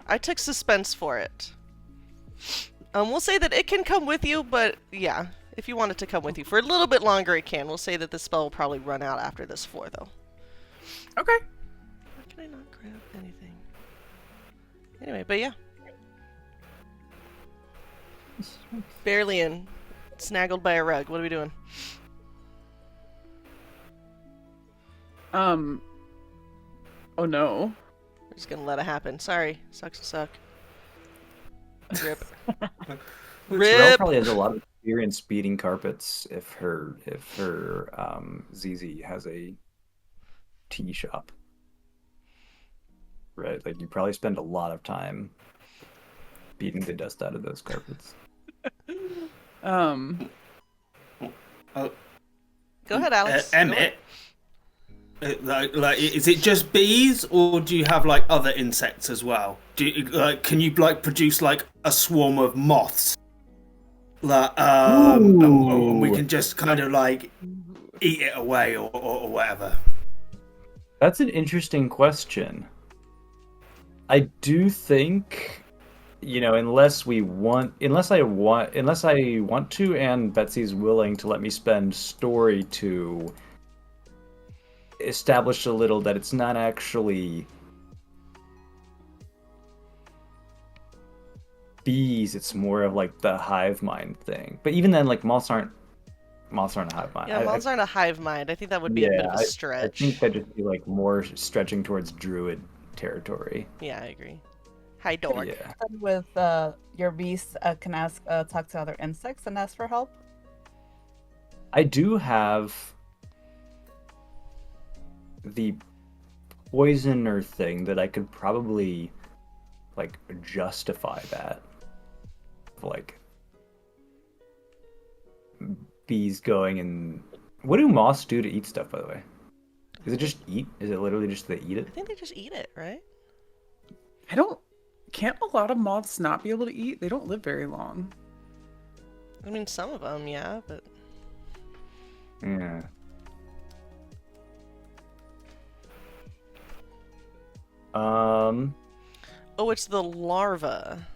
I took suspense for it. We'll say that it can come with you, but yeah, if you want it to come with you for a little bit longer, it can. We'll say that the spell will probably run out after this 4, though. Okay. Why can I not grab anything? Anyway, but yeah. Barely in. Snaggled by a rug. What are we doing? Oh no. We're just gonna let it happen. Sorry. Sucks to suck. Rip. Sarelle Rip! probably has a lot of experience beating carpets if her ZZ has a tea shop. Right? Like, you probably spend a lot of time beating the dust out of those carpets. Go ahead, Alex. Go Emmett, ahead. like, is it just bees, or do you have like other insects as well? Do you, like, can you like produce like a swarm of moths? Like, and we can just kind of like eat it away or whatever. That's an interesting question. I do think, unless I want to, and Betsy's willing to let me spend story to establish a little that it's not actually bees, it's more of like the hive mind thing. But even then, like, moths aren't a hive mind. Yeah, moths aren't a hive mind. I think that would be a bit of a stretch. I think that'd just be like more stretching towards druid territory. Yeah, I agree. Hi, dork. Yeah. With your beast can ask talk to other insects and ask for help. I do have the poisoner thing that I could probably like justify that. Like bees going and what do moths do to eat stuff, by the way? Is it just eat? Is it literally just they eat it? I think they just eat it, right? Can't a lot of moths not be able to eat? They don't live very long. I mean, some of them, yeah, but... Yeah. Oh, it's the larva.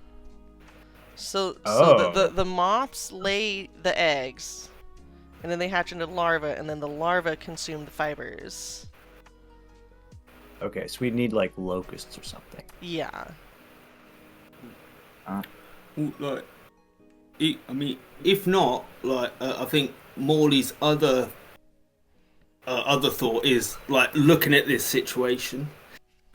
So Oh. the moths lay the eggs, and then they hatch into larvae, and then the larvae consume the fibers. Okay, so we'd need like locusts or something. Yeah. Like, I mean, if not, like, I think Morley's other thought is like looking at this situation.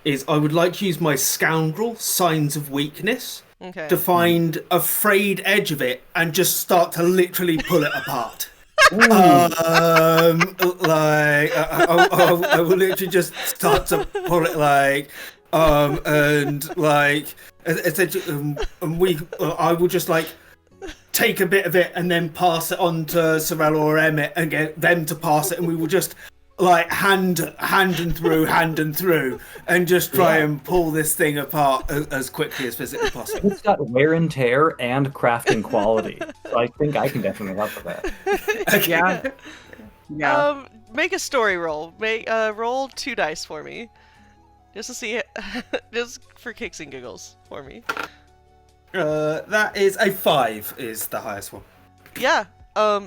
Is I would like to use my scoundrel signs of weakness Okay. to find a frayed edge of it and just start to literally pull it apart. Like I will literally just start to pull it like, and like, essentially, I will just like take a bit of it and then pass it on to Sarelle or Emmett and get them to pass it, and we will just like hand and through and just try and pull this thing apart as quickly as physically possible. It's got wear and tear and crafting quality, so I think I can definitely help with that. Yeah. Yeah. Make a story roll. Roll 2 dice for me, just to see it, just for kicks and giggles for me. That is a 5. Is the highest one. Yeah.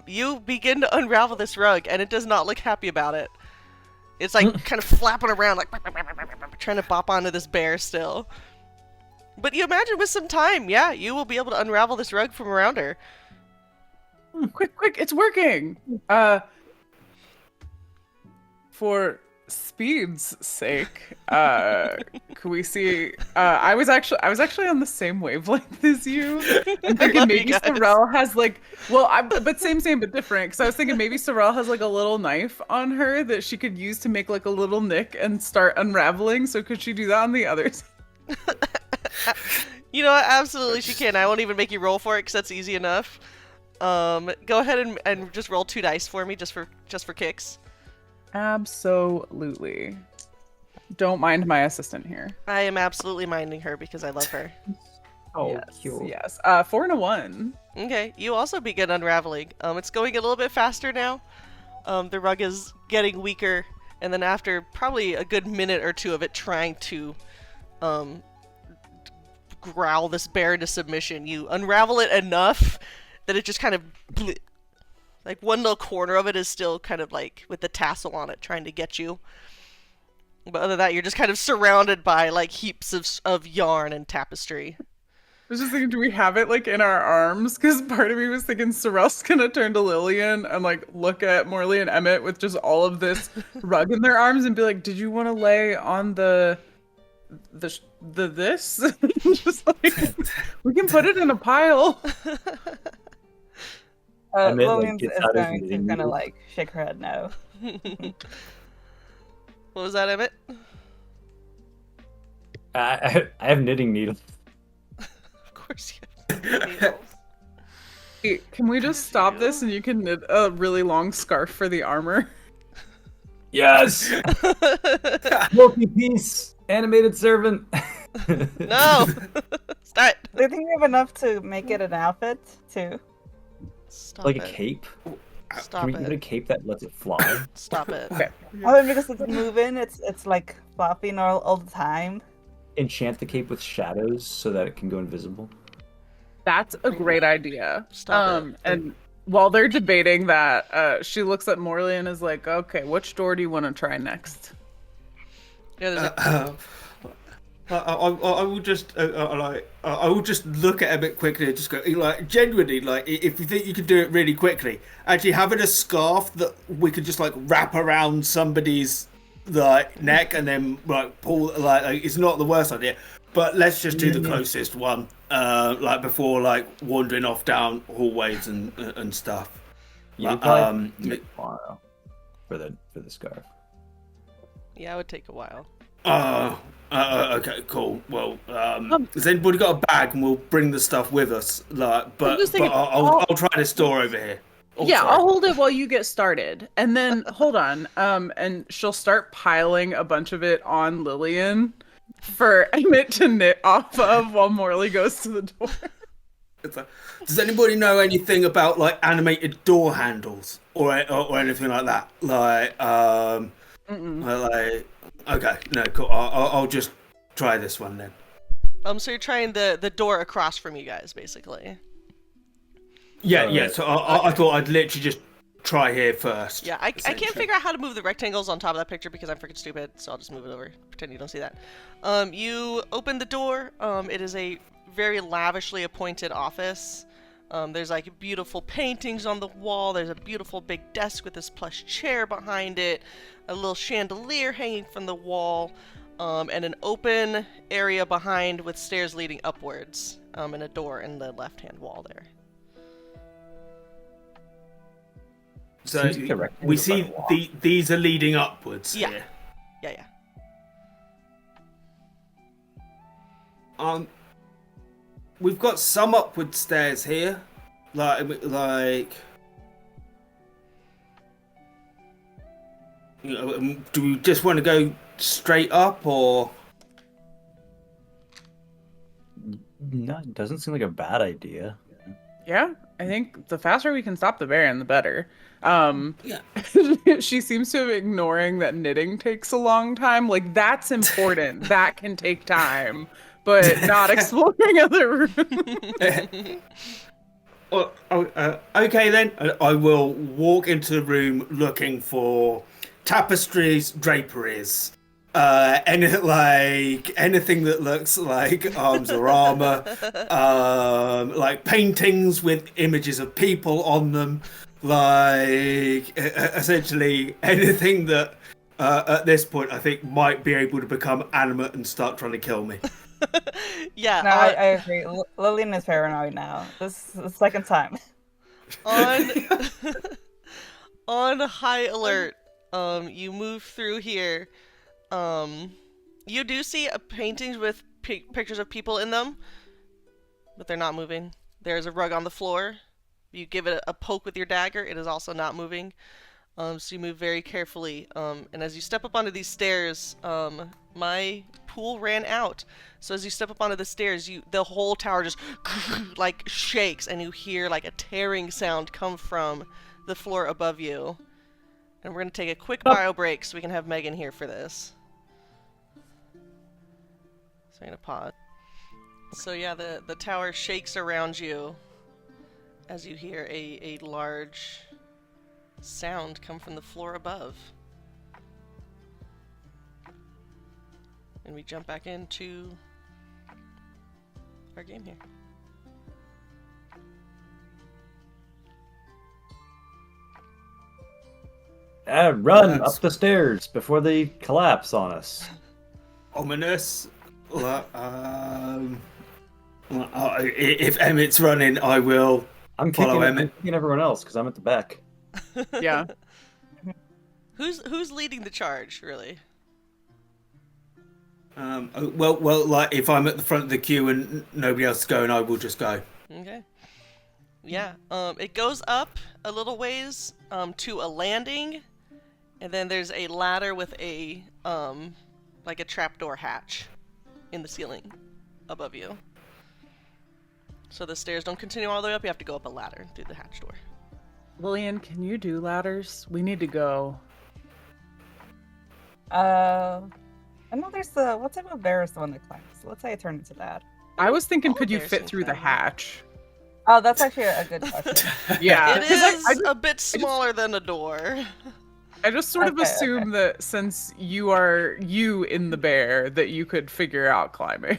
You begin to unravel this rug, and it does not look happy about it. It's like kind of flapping around, like trying to bop onto this bear still. But you imagine with some time, yeah, you will be able to unravel this rug from around her. Quick, it's working. For speed's sake, could we see? I was actually on the same wavelength as you. I'm thinking maybe Sarelle has like, but same but different. Because I was thinking maybe Sarelle has like a little knife on her that she could use to make like a little nick and start unraveling. So could she do that on the others? You know what? Absolutely, she can. I won't even make you roll for it because that's easy enough. Go ahead and just roll 2 dice for me, just for kicks. Absolutely. Don't mind my assistant here. I am absolutely minding her because I love her. Oh, yes, cute. yes. 4 and a 1. Okay, you also begin unraveling. It's going a little bit faster now. The rug is getting weaker, and then after probably a good minute or two of it trying to growl this bear into submission, you unravel it enough that it just kind of like one little corner of it is still kind of like with the tassel on it trying to get you. But other than that, you're just kind of surrounded by like heaps of yarn and tapestry. I was just thinking, do we have it like in our arms? Because part of me was thinking Sarelle's gonna turn to Lillian and like look at Morley and Emmett with just all of this rug in their arms and be like, "Did you want to lay on the this?" Just like we can put it in a pile. Emmett, like, Lillian gets is out his going to knitting kind of needle. like shake her head no. What was that, Emmett? I have knitting needles. Of course you have needles. Hey, can we just stop this and you can knit a really long scarf for the armor? Yes! Multi-piece animated servant. No! Stop it! Do you think we have enough to make it an outfit too? Stop Like it. a cape? Stop Can we give it a it. cape that lets it fly? Stop it. Okay. Oh, and because it's moving, it's like flopping all the time. Enchant the cape with shadows so that it can go invisible. That's a great idea. Stop it. And while they're debating that, she looks at Morley and is like, "Okay, which door do you want to try next?" Yeah, there's a... I will just I will just look at Emmett quickly and just go like genuinely like if you think you can do it really quickly, actually having a scarf that we could just like wrap around somebody's like neck and then like pull like it's not the worst idea, but let's just do the closest one like before like wandering off down hallways and stuff. You probably take tomorrow for the scarf. Yeah, it would take a while. Okay, cool. Well, has anybody got a bag and we'll bring the stuff with us? Like, but just thinking, I'll try this door over here. Oh, Yeah, sorry. I'll hold it while you get started. And then hold on. And she'll start piling a bunch of it on Lillian for Emmett to knit off of while Morley goes to the door. It's like, does anybody know anything about like animated door handles or anything like that? Like, like, okay, no, cool. I'll just try this one then. So you're trying the door across from you guys, basically. Yeah. So I thought I'd literally just try here first. Yeah, I can't figure out how to move the rectangles on top of that picture because I'm freaking stupid, so I'll just move it over. Pretend you don't see that. You open the door. It is a very lavishly appointed office. There's like beautiful paintings on the wall. There's a beautiful big desk with this plush chair behind it. A little chandelier hanging from the wall. And an open area behind with stairs leading upwards. And a door in the left-hand wall there. So Seems like a rectangle we see by the wall. these are leading upwards. Yeah. Here. Yeah. We've got some upward stairs here, like. You know, do we just want to go straight up, or? No, it doesn't seem like a bad idea. Yeah, I think the faster we can stop the Baron, the better. Yeah. She seems to be ignoring that knitting takes a long time. Like, that's important. That can take time. But not exploring other rooms. Okay then. I will walk into the room looking for tapestries, draperies, anything that looks like arms or armor, like paintings with images of people on them, like essentially anything that at this point I think might be able to become animate and start trying to kill me. Yeah. No, I agree. Lillian is paranoid now. This is the second time. on on high alert, you move through here. You do see paintings with pictures of people in them, but they're not moving. There's a rug on the floor. You give it a poke with your dagger, it is also not moving. So you move very carefully. And as you step up onto these stairs, my pool ran out. So as you step up onto the stairs, the whole tower just like shakes, and you hear like a tearing sound come from the floor above you. And we're gonna take a quick bio break so we can have Megan here for this. So I'm gonna pause. So yeah, the tower shakes around you as you hear a large sound come from the floor above. And we jump back into our game here. Run up the stairs before they collapse on us. Ominous. If Emmett's running, I will I'm follow kicking, Emmett. I'm kicking everyone else because I'm at the back. Yeah. Who's leading the charge, really? Well, like if I'm at the front of the queue and nobody else is going, I will just go. Okay. Yeah. It goes up a little ways to a landing, and then there's a ladder with a like a trapdoor hatch in the ceiling above you. So the stairs don't continue all the way up. You have to go up a ladder through the hatch door. Lillian, can you do ladders? We need to go. I know there's the what type of bear is the one that climbs? So let's say I turn into that. I was thinking, All could you bears fit can through the climb. hatch? Oh, that's actually a good question. Yeah. It 'cause is a bit smaller than a door. I just sort of Okay, assume that since you are you in the bear, that you could figure out climbing.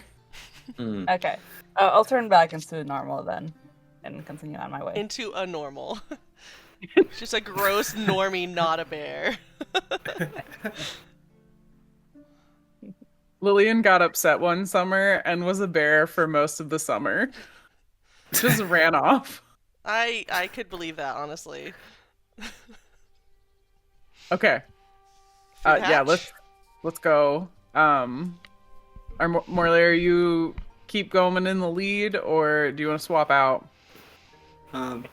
Mm. Okay. I'll turn back into normal then and continue on my way. Into a normal. Just a gross normie, not a bear. Lillian got upset one summer and was a bear for most of the summer. Just ran off. I could believe that, honestly. Okay. Food Yeah, hatch? let's go. Morley, are you keep going in the lead, or do you want to swap out? I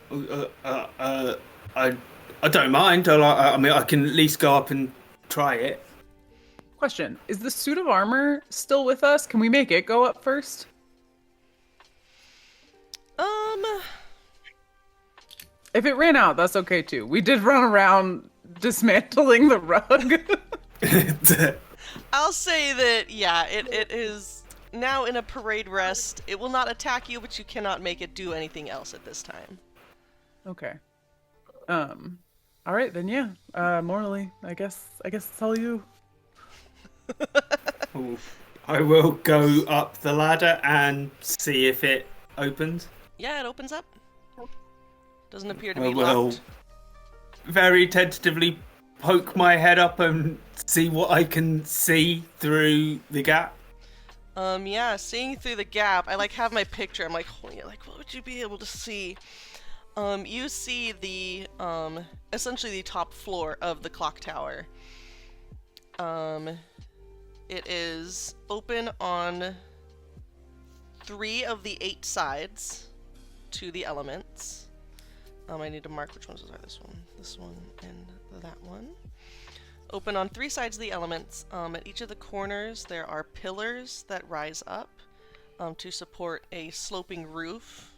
don't mind. I mean, I can at least go up and try it. Question: is the suit of armor still with us? Can we make it go up first? If it ran out, that's okay too. We did run around dismantling the rug. I'll say that, yeah, it is now in a parade rest. It will not attack you, but you cannot make it do anything else at this time. Okay. All right then. Yeah. Morley, I guess it's all you. I will go up the ladder and see if it opens. Yeah, it opens up. Doesn't appear to I be will locked. very tentatively poke my head up and see what I can see through the gap. Yeah, seeing through the gap, I have my picture. I'm like, holy, what would you be able to see? You see the, essentially the top floor of the clock tower. It is open on 3 of the 8 sides to the elements. I need to mark which ones are this one, and that one. Open on 3 sides of the elements. At each of the corners there are pillars that rise up to support a sloping roof.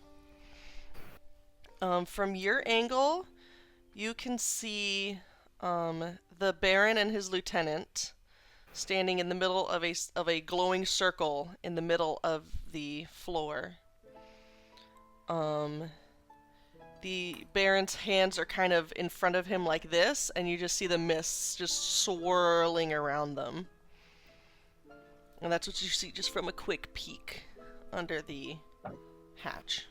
From your angle, you can see the Baron and his lieutenant standing in the middle of a glowing circle in the middle of the floor. The Baron's hands are kind of in front of him like this, and you just see the mists just swirling around them. And that's what you see just from a quick peek under the hatch.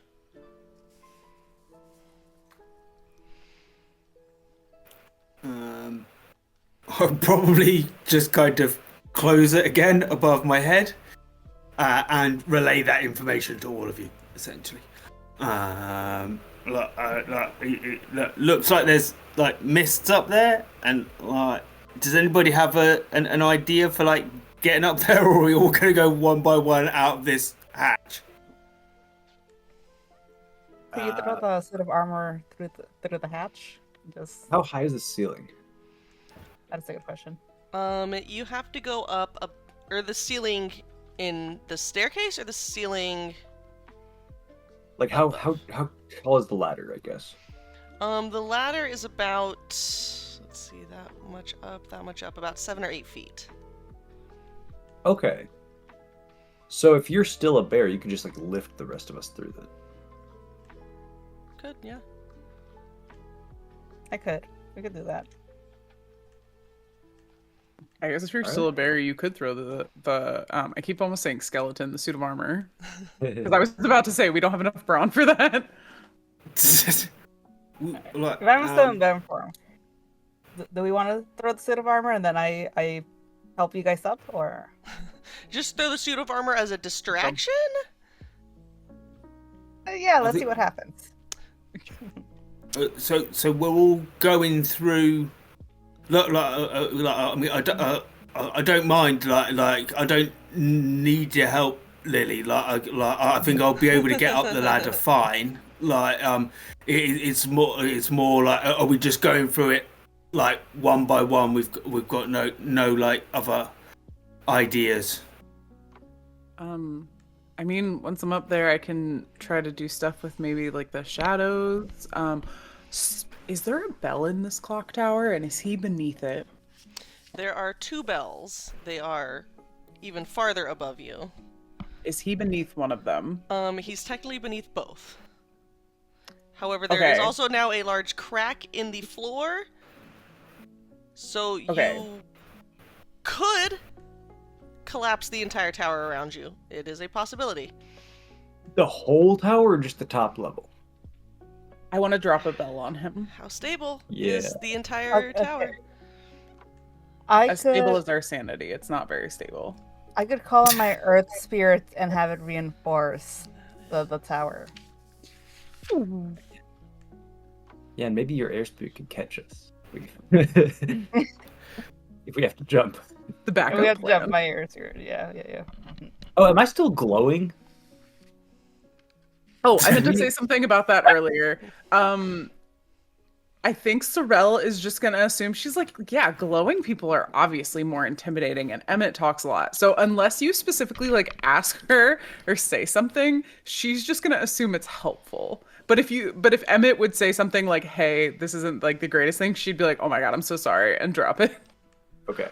I'll probably just kind of close it again above my head and relay that information to all of you, essentially. Looks like there's mists up there, and does anybody have an idea for getting up there, or are we all gonna go one by one out of this hatch? Can you throw the suit of armor through the hatch? Just How high is the ceiling? that's a good question. You have to go up, or the ceiling in the staircase, or the ceiling. Like how tall is the ladder? I guess. The ladder is about, let's see, that much up, about 7 or 8 feet. Okay. So if you're still a bear, you can just like lift the rest of us through that. Good, yeah. We could do that. I guess if you're still a bear, you could throw the I keep almost saying skeleton, the suit of armor. Because I was about to say we don't have enough brawn for that. Look, If I'm still in bear form, do we want to throw the suit of armor and then I help you guys up, or Just throw the suit of armor as a distraction? yeah, let's see what happens. so we're all going through. I mean, I don't mind. Like I don't need your help, Lily. I think I'll be able to get up the ladder fine. It's more like, are we just going through it like one by one? We've got no like other ideas. I mean, once I'm up there, I can try to do stuff with maybe like the shadows. Is there a bell in this clock tower, and is he beneath it? There are 2 bells. They are even farther above you. Is he beneath one of them? He's technically beneath both. However, there is Okay. also now a large crack in the floor. So Okay. you could collapse the entire tower around you. It is a possibility. The whole tower or just the top level? I want to drop a bell on him. How stable Yeah. is the entire Okay. tower? As stable as our sanity. It's not very stable. I could call on my earth spirit and have it reinforce the tower. Yeah, and maybe your airspeed could catch us. If we have to jump. The backup We have to plan. jump my earth spirit. Yeah. Oh, am I still glowing? Oh, I meant to say something about that earlier. I think Sarelle is just gonna assume she's like, yeah, glowing people are obviously more intimidating, and Emmett talks a lot. So unless you specifically like ask her or say something, she's just gonna assume it's helpful. But if Emmett would say something like, "Hey, this isn't like the greatest thing," she'd be like, "Oh my god, I'm so sorry," and drop it. Okay.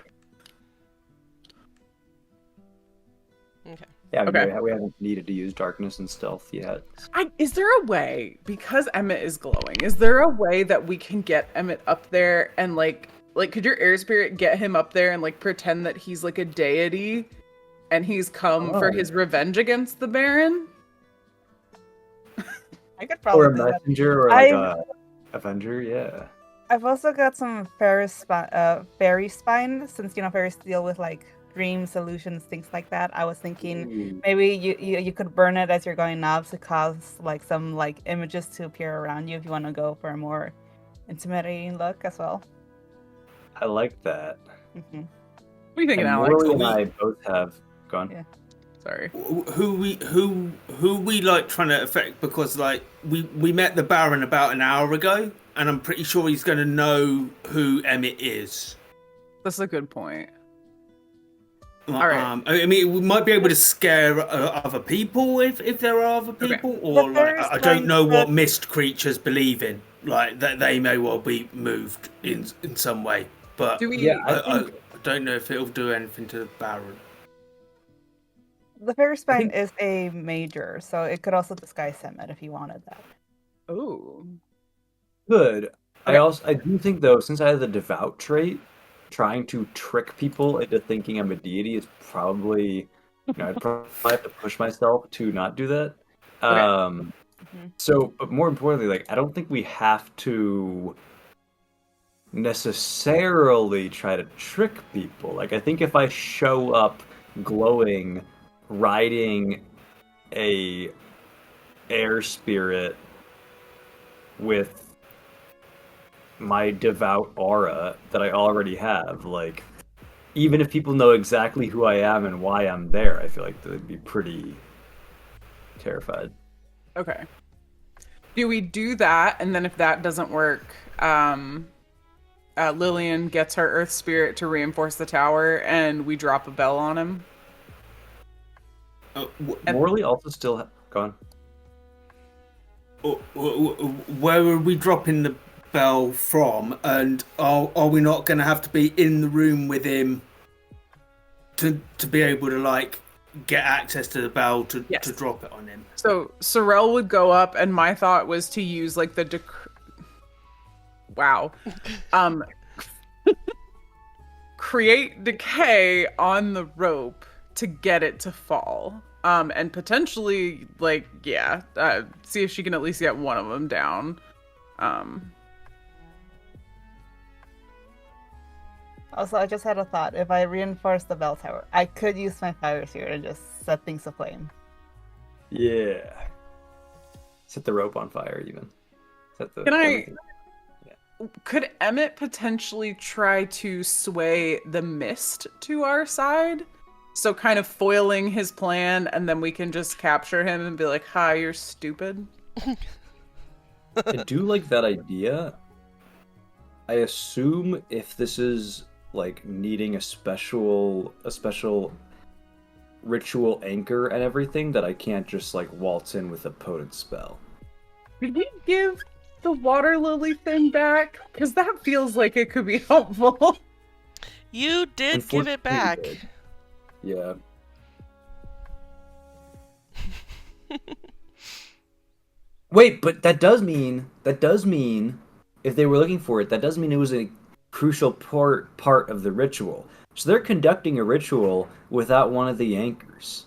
Okay. Yeah, Okay. we haven't needed to use darkness and stealth yet. Is there a way, because Emmett is glowing, is there a way that we can get Emmett up there and like could your air spirit get him up there and like pretend that he's like a deity and he's come for his revenge against the Baron? I could Or probably a do that. messenger or like a avenger, yeah. I've also got some fairy spine, since fairies deal with like dreams, illusions, things like that. I was thinking maybe you could burn it as you're going up to cause like some like images to appear around you if you want to go for a more intimidating look as well. I like that. What are you thinking, And Alex? Morley and I both have gone. Yeah. Sorry. Who we like trying to affect, because like we met the Baron about an hour ago, and I'm pretty sure he's going to know who Emmett is. That's a good point. All right. I mean, we might be able to scare other people if there are other Okay. people, or But like, there's I don't know what like- mist creatures believe in. Like that, they may well be moved in some way, but Do we? Yeah, I don't know if it'll do anything to the Baron. The fairy spine is a major, so it could also disguise Emmett if you wanted that. Oh. Good. Okay. I do think though, since I have the devout trait, trying to trick people into thinking I'm a deity is probably, I'd probably have to push myself to not do that. Okay. So, but more importantly, like I don't think we have to necessarily try to trick people. Like I think if I show up glowing, riding a air spirit with my devout aura that I already have, like even if people know exactly who I am and why I'm there, I feel like they'd be pretty terrified. Okay. Do we do that, and then if that doesn't work, Lillian gets her earth spirit to reinforce the tower, and we drop a bell on him. Morley also still gone. Where are we dropping the bell from? And are we not going to have to be in the room with him to be able to like get access to the bell to drop it on him? So Sarelle would go up, and my thought was to use like the create decay on the rope to get it to fall. And potentially, like, see if she can at least get one of them down. Also, I just had a thought. If I reinforce the bell tower, I could use my fire sphere and just set things aflame. Yeah. Set the rope on fire, even. Set the. Could Emmett potentially try to sway the mist to our side? So kind of foiling his plan, and then we can just capture him and be like, "Hi, you're stupid." I do like that idea. I assume if this is like needing a special ritual anchor and everything, that I can't just like waltz in with a potent spell. Did we give the water lily thing back? Because that feels like it could be helpful. You did give it back. Yeah. Wait, but that does mean if they were looking for it, that does mean it was a crucial part of the ritual. So they're conducting a ritual without one of the anchors.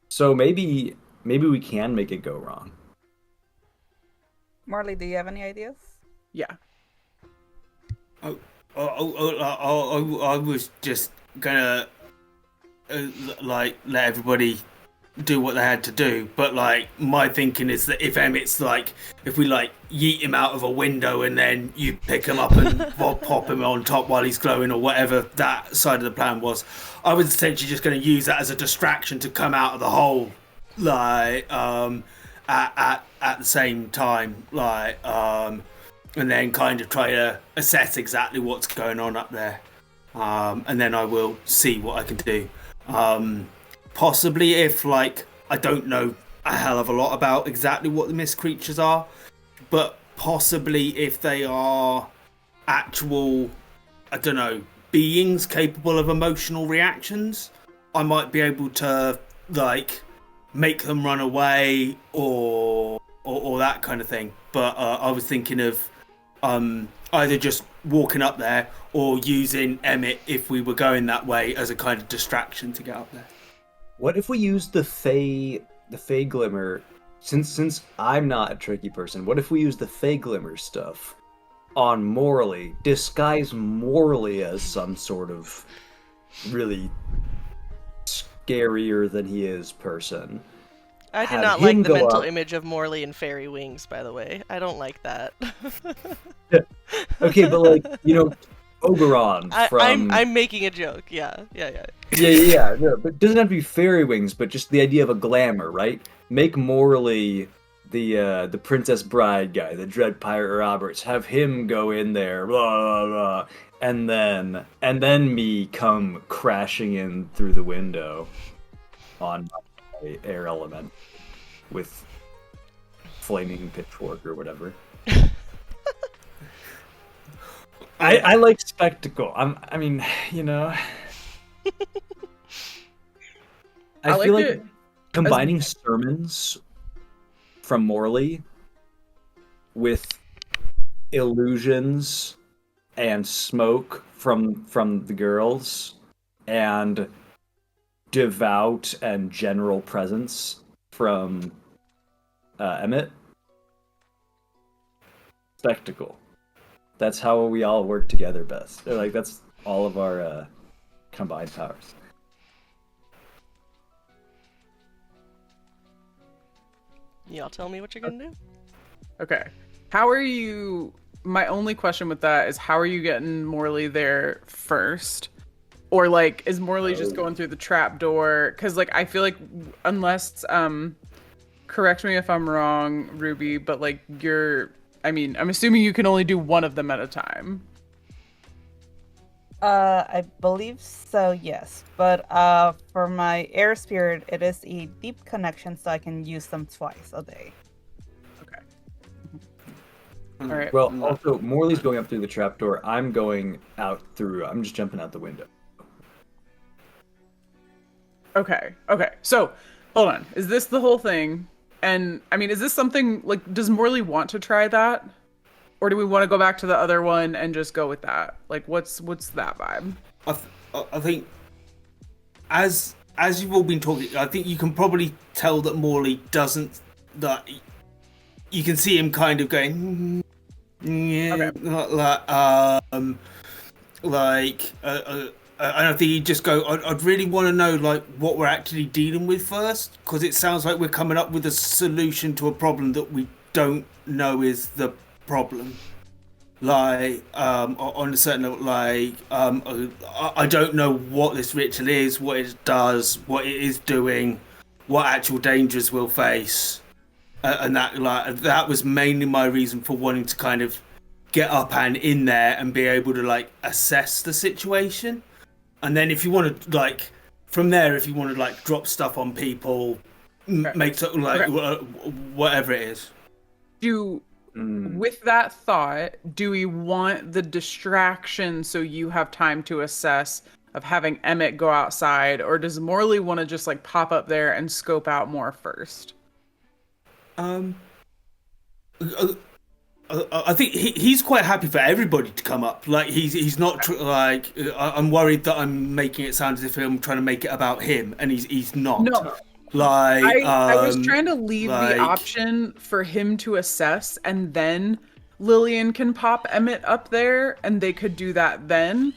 So maybe we can make it go wrong. Morley, do you have any ideas? Yeah. I was just gonna like let everybody do what they had to do, but like my thinking is that if Emmett's like, if we like yeet him out of a window and then you pick him up and pop him on top while he's glowing or whatever that side of the plan was, I was essentially just going to use that as a distraction to come out of the hole, like at the same time, like and then kind of try to assess exactly what's going on up there, and then I will see what I can do. Possibly if, like, I don't know a hell of a lot about exactly what the mist creatures are, but possibly if they are actual, I don't know, beings capable of emotional reactions, I might be able to, like, make them run away or that kind of thing. But I was thinking of either just walking up there or using Emmett if we were going that way as a kind of distraction to get up there. What if we use the Fey Glimmer? Since I'm not a tricky person, what if we use the Fey Glimmer stuff on Morley, disguise Morley as some sort of really scarier than he is person? I do not like the mental image of Morley and fairy wings, by the way. I don't like that. Okay, but like, you know, Oberon from... I'm making a joke, yeah. Yeah, but it doesn't have to be fairy wings, but just the idea of a glamour, right? Make Morley the Princess Bride guy, the Dread Pirate Roberts, have him go in there, blah, blah, blah, and then me come crashing in through the window on my air element with flaming pitchfork or whatever. I like spectacle. I mean, you know. I feel like combining sermons from Morley with illusions and smoke from the girls and devout and general presence from Emmett. Spectacle. That's how we all work together best. Like, that's all of our combined powers. Y'all tell me what you're gonna do? Okay. How are you... My only question with that is, how are you getting Morley there first? Or, like, is Morley just going through the trap door? Because, like, I feel like unless... correct me if I'm wrong, Ruby, but, like, your I mean, I'm assuming you can only do one of them at a time. I believe so, yes. But for my air spirit, it is a deep connection, so I can use them twice a day. Okay. All right. Well, also, Morley's going up through the trapdoor. I'm going out through. I'm just jumping out the window. Okay. So, hold on. Is this the whole thing? And I mean, is this something like? Does Morley want to try that, or do we want to go back to the other one and just go with that? Like, what's that vibe? I think as you've all been talking, I think you can probably tell that Morley doesn't. That you can see him kind of going, yeah, and I think he'd just go, I'd really want to know like what we're actually dealing with first, because it sounds like we're coming up with a solution to a problem that we don't know is the problem. Like, on a certain level, like, I don't know what this ritual is, what it does, what it is doing, what actual dangers we'll face. And that was mainly my reason for wanting to kind of get up and in there and be able to like assess the situation. And then if you want to like from there, if you want to like drop stuff on people, make something like whatever it is. With that thought, do we want the distraction so you have time to assess of having Emmett go outside, or does Morley want to just like pop up there and scope out more first? I think he's quite happy for everybody to come up. Like he's not like I'm worried that I'm making it sound as if I'm trying to make it about him, and he's not. No. Like I was trying to leave the option for him to assess, and then Lillian can pop Emmett up there, and they could do that then.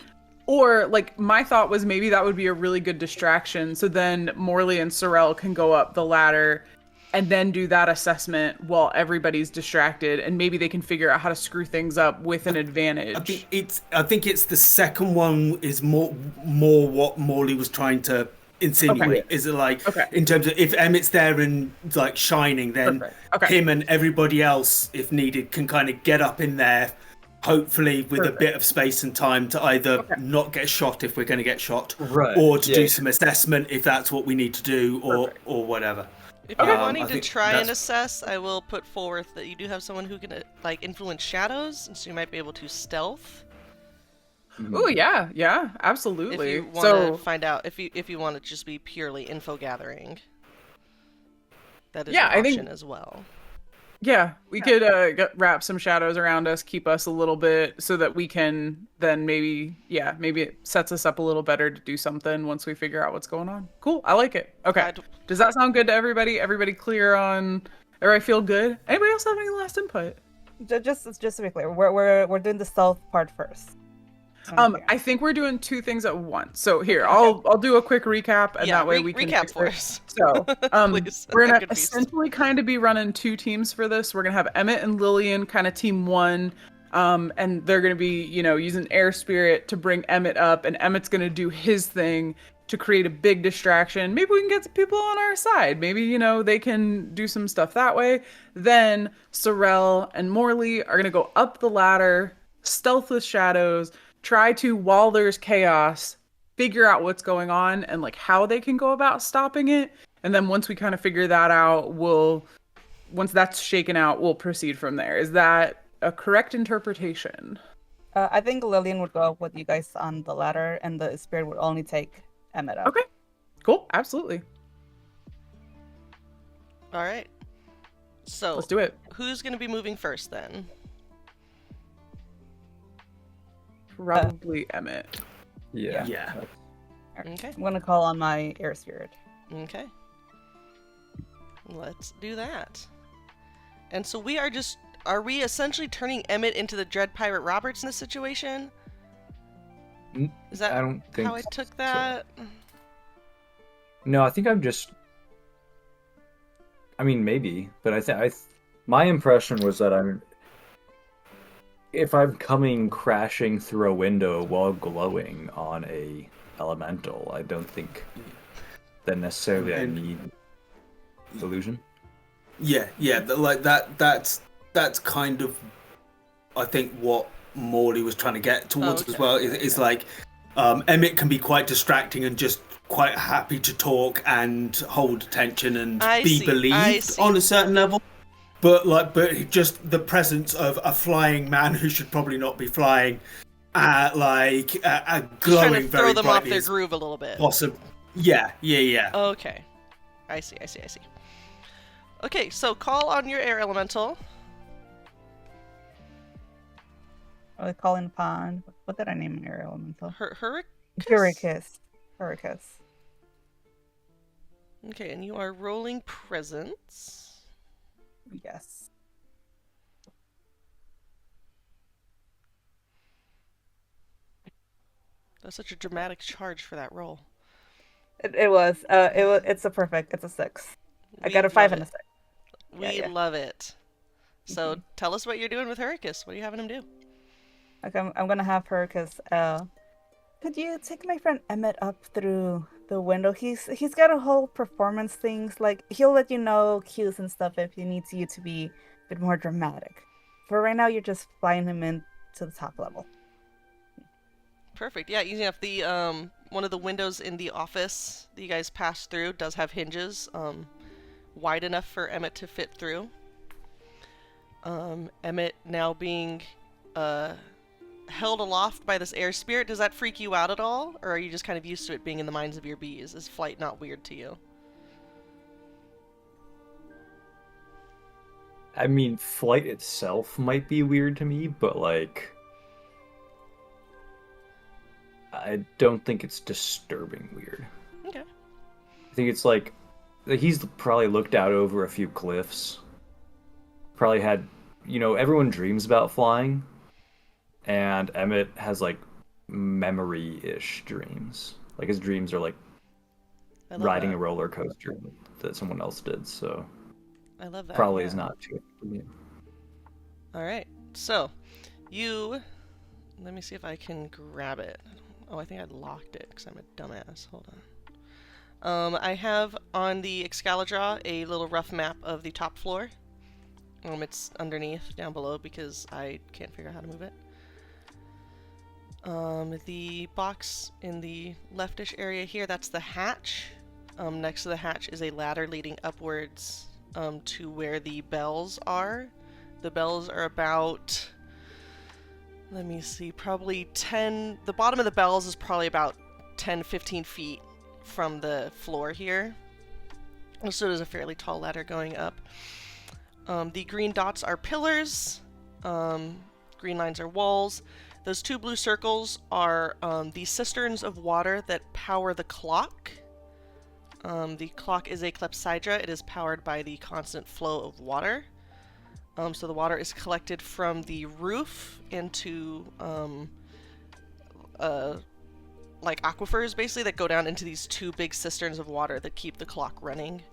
Or like my thought was maybe that would be a really good distraction. So then Morley and Sarelle can go up the ladder and then do that assessment while everybody's distracted, and maybe they can figure out how to screw things up with an advantage. I think it's the second one is more what Morley was trying to insinuate. Is it like in terms of if Emmett's there and like shining, then him and everybody else, if needed, can kind of get up in there, hopefully with a bit of space and time to either not get shot if we're going to get shot, or to do some assessment if that's what we need to do, or whatever. If you're wanting to try and assess, I will put forth that you do have someone who can like influence shadows, so you might be able to stealth. Oh yeah, absolutely. If you want to find out, if you want to just be purely info gathering, that is an option as well. Yeah, we could wrap some shadows around us, keep us a little bit, so that we can then maybe it sets us up a little better to do something once we figure out what's going on. Cool, I like it. Okay, does that sound good to everybody? Everybody clear on? Everybody feel good? Anybody else have any last input? Just to be clear, we're doing the stealth part first. I think we're doing two things at once. So here, I'll do a quick recap, and that way we can recap for us. So, we're gonna essentially kind of be running two teams for this. We're gonna have Emmett and Lillian kind of team one, and they're gonna be, using air spirit to bring Emmett up, and Emmett's gonna do his thing to create a big distraction. Maybe we can get some people on our side. Maybe, they can do some stuff that way. Then Sarelle and Morley are gonna go up the ladder, stealth with shadows, try to, while there's chaos, figure out what's going on and like how they can go about stopping it. And then once we kind of figure that out, once that's shaken out, we'll proceed from there. Is that a correct interpretation? I think Lillian would go up with you guys on the ladder, and the spirit would only take Emmett up. Okay, cool, absolutely. All right. So let's do it. Who's going to be moving first then? Probably Emmett. Yeah. Okay. I'm gonna call on my air spirit. Okay. Let's do that. And so are we essentially turning Emmett into the Dread Pirate Roberts in this situation? Is that I don't think how I took that? So. No, I think maybe, but my impression was that if I'm coming crashing through a window while glowing on a elemental, I don't think that necessarily I need illusion. Yeah, like that's that's kind of, I think, what Morley was trying to get towards as well. Is like, Emmett can be quite distracting and just quite happy to talk and hold attention and be believed on a certain level. But just the presence of a flying man who should probably not be flying, glowing trying to throw very them brightly off their is groove a little bit. possible. Yeah. Okay. I see. Okay, so call on your air elemental. I call in upon. What did I name my air elemental? Hurricus? Hurricus. Okay, and you are rolling presence. Yes. That's such a dramatic charge for that roll. It was. It's a perfect. It's a 6. I got a 5 and a 6. We love it. So tell us what you're doing with Hurricus. What are you having him do? Okay, I'm gonna have Hurricus. Could you take my friend Emmett up through the window? He's got a whole performance things. Like, he'll let you know cues and stuff if he needs you to be a bit more dramatic. For right now, you're just flying him in to the top level. Perfect. Yeah, easy enough. The one of the windows in the office that you guys passed through does have hinges, wide enough for Emmett to fit through. Emmett now being held aloft by this air spirit, does that freak you out at all? Or are you just kind of used to it being in the minds of your bees? Is flight not weird to you? I mean, flight itself might be weird to me, but, like, I don't think it's disturbing weird. Okay. I think it's like, he's probably looked out over a few cliffs. Probably had, everyone dreams about flying. And Emmett has, like, memory-ish dreams. Like, his dreams are, like, riding a roller coaster that someone else did, so... I love that. Probably is not too for me. Alright, so, let me see if I can grab it. Oh, I think I locked it, because I'm a dumbass. Hold on. I have on the Excalibur a little rough map of the top floor. It's underneath, down below, because I can't figure out how to move it. The box in the leftish area here, that's the hatch. Next to the hatch is a ladder leading upwards to where the bells are. The bells are about, let me see, probably 10, the bottom of the bells is probably about 10-15 feet from the floor here. So there's a fairly tall ladder going up. The green dots are pillars. Green lines are walls. Those 2 blue circles are the cisterns of water that power the clock. The clock is a clepsydra. It is powered by the constant flow of water. So the water is collected from the roof into like aquifers, basically, that go down into these 2 big cisterns of water that keep the clock running.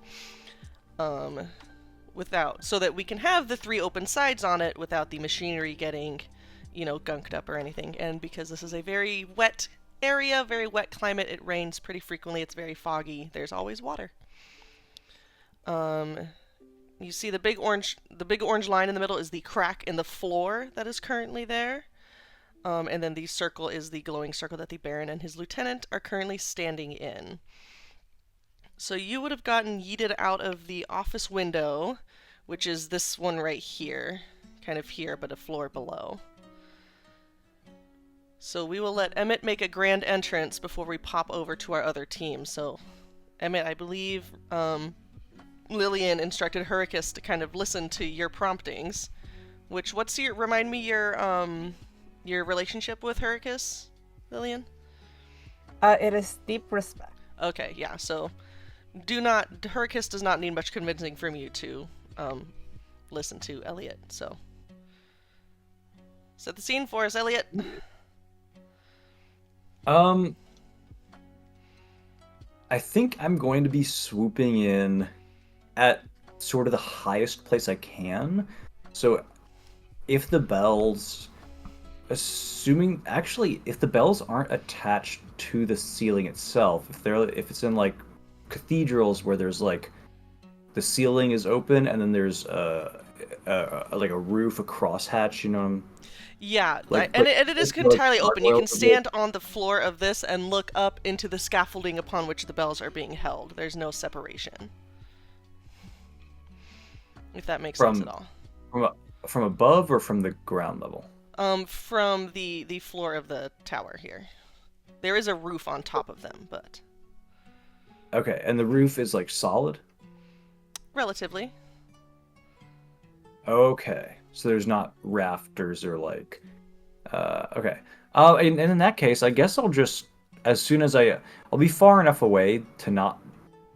So that we can have the 3 open sides on it without the machinery getting, gunked up or anything. And because this is a very wet area, very wet climate, it rains pretty frequently, it's very foggy, there's always water. You see the big orange line in the middle is the crack in the floor that is currently there. And then the circle is the glowing circle that the Baron and his lieutenant are currently standing in. So you would have gotten yeeted out of the office window, which is this one right here. Kind of here, but a floor below. So we will let Emmett make a grand entrance before we pop over to our other team. So, Emmett, I believe Lillian instructed Hurricus to kind of listen to your promptings. Remind me your relationship with Hurricus, Lillian? It is deep respect. Okay, yeah, so Hurricus does not need much convincing from you to listen to Elliott, so. Set the scene for us, Elliott. I think I'm going to be swooping in at sort of the highest place I can. So if the bells, if the bells aren't attached to the ceiling itself, if it's in like cathedrals where there's like the ceiling is open and then there's a like a roof, a crosshatch, you know? Yeah, Like, and it is like entirely open. You can gargoyles a bit. stand on the floor of this and look up into the scaffolding upon which the bells are being held. There's no separation. If that makes sense at all. From above or from the ground level? From the floor of the tower here. There is a roof on top of them, but Okay, and the roof is like solid? relatively. Okay, so there's not rafters or like, okay. And in that case, I guess I'll just, as soon as I'll be far enough away to not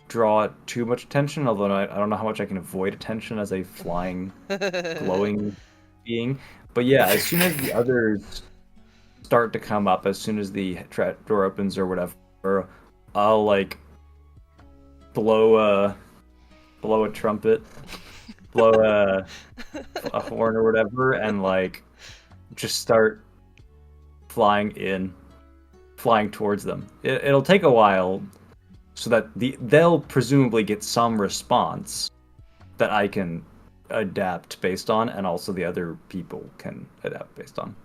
draw too much attention, although I don't know how much I can avoid attention as a flying, glowing being. But yeah, as soon as the others start to come up, as soon as the door opens or whatever, I'll like blow a trumpet, blow a horn or whatever, and like just start flying towards them. It'll take a while, so that they'll presumably get some response that I can adapt based on, and also the other people can adapt based on.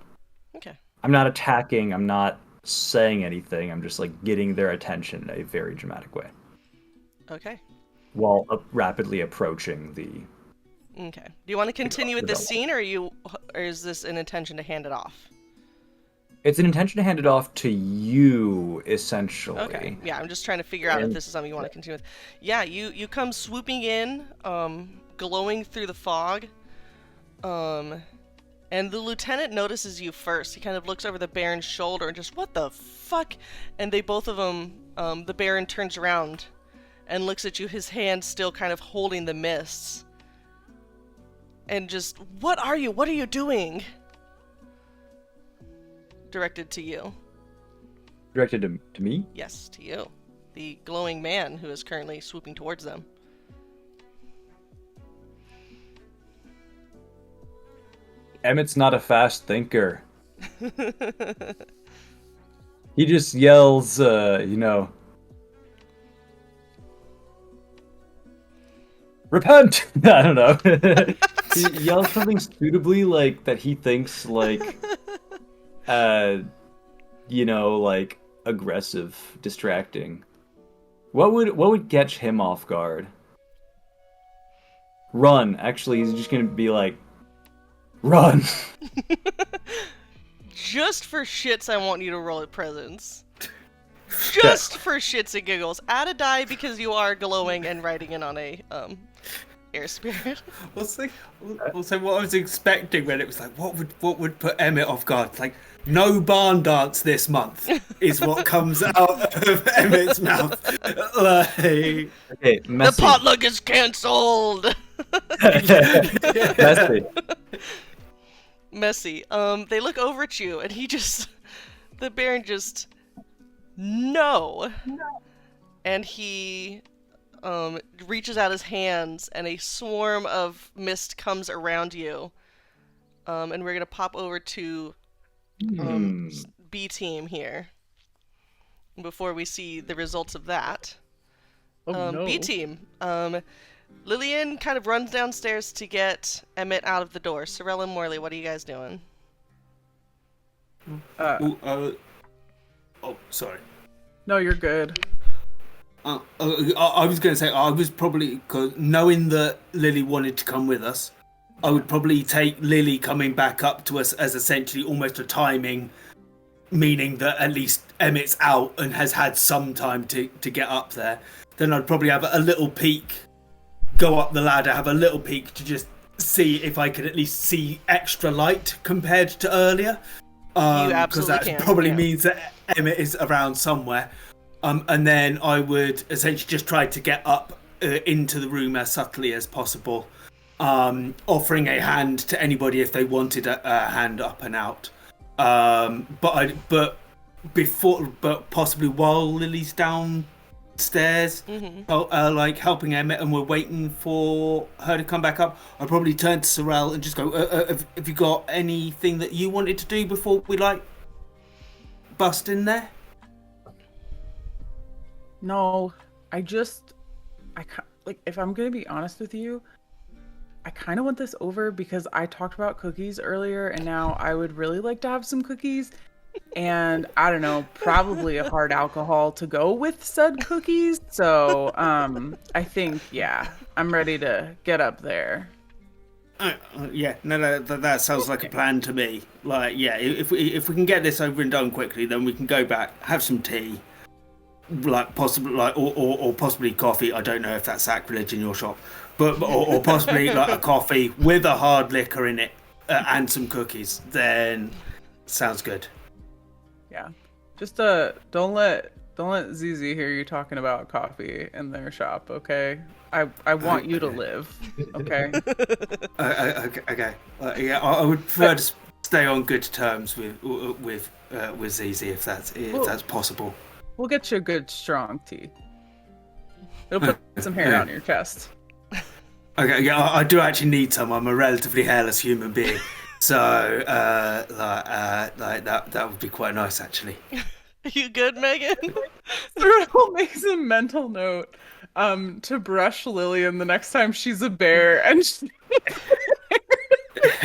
Okay. I'm not attacking, I'm not saying anything, I'm just like getting their attention in a very dramatic way. Okay. While rapidly approaching the... Okay. Do you want to continue with this scene, or is this an intention to hand it off? It's an intention to hand it off to you, essentially. Okay. Yeah, I'm just trying to figure out if this is something you want to continue with. Yeah, you come swooping in, glowing through the fog, and the lieutenant notices you first. He kind of looks over the Baron's shoulder and just, what the fuck? And they both of them, the Baron turns around and looks at you, his hand still kind of holding the mists. And just, what are you? What are you doing? Directed to you. Directed to me? Yes, to you. The glowing man who is currently swooping towards them. Emmett's not a fast thinker. He just yells, repent! I don't know. He yells something suitably like that he thinks like, like aggressive, distracting. What would catch him off guard? Run. Actually, he's just gonna be like, run. Just for shits, I want you to roll at presence. Just for shits and giggles. Add a die because you are glowing and riding in on a air spirit. Also, what I was expecting when it was like, what would put Emmett off guard? It's like, no barn dance this month is what comes out of Emmett's mouth. Like, Okay, The potluck is cancelled. Messy. They look over at you, and the Baron just, no. And he reaches out his hands, and a swarm of mist comes around you. And we're gonna pop over to B team here before we see the results of that. No. B team. Lillian kind of runs downstairs to get Emmett out of the door. Sarelle and Morley, what are you guys doing? oh, sorry. No, you're good. I was going to say, I was probably, cause knowing that Lily wanted to come with us, I would probably take Lily coming back up to us as essentially almost a timing, meaning that at least Emmett's out and has had some time to get up there. Then I'd probably have a little peek, go up the ladder, have a little peek to just see if I could at least see extra light compared to earlier. You absolutely because that can. probably Yeah. means that Emmett is around somewhere. And then I would essentially just try to get up into the room as subtly as possible, offering a hand to anybody if they wanted a hand up and out. But possibly while Lily's downstairs, like helping Emmett, and we're waiting for her to come back up, I'd probably turn to Sarelle and just go, have you got anything that you wanted to do before we like bust in there? No, I can't, like, if I'm gonna be honest with you, I kind of want this over because I talked about cookies earlier, and now I would really like to have some cookies. And I don't know, probably a hard alcohol to go with said cookies. So I think, yeah, I'm ready to get up there. Yeah, no, that sounds like a plan to me. Like, yeah, if we can get this over and done quickly, then we can go back, have some tea, like possibly, like or possibly coffee. I don't know if that's sacrilege in your shop, but or possibly like a coffee with a hard liquor in it and some cookies. Then sounds good. Yeah, just don't let Zizi hear you talking about coffee in their shop, okay? I want you to live, okay? Okay. Yeah, I would prefer to stay on good terms with Zizi if that's possible. We'll get you a good strong tea. It'll put some hair on your chest. Okay, yeah, I do actually need some. I'm a relatively hairless human being, so like that would be quite nice actually. You good, Megan? Sarelle makes a mental note to brush Lillian the next time she's a bear and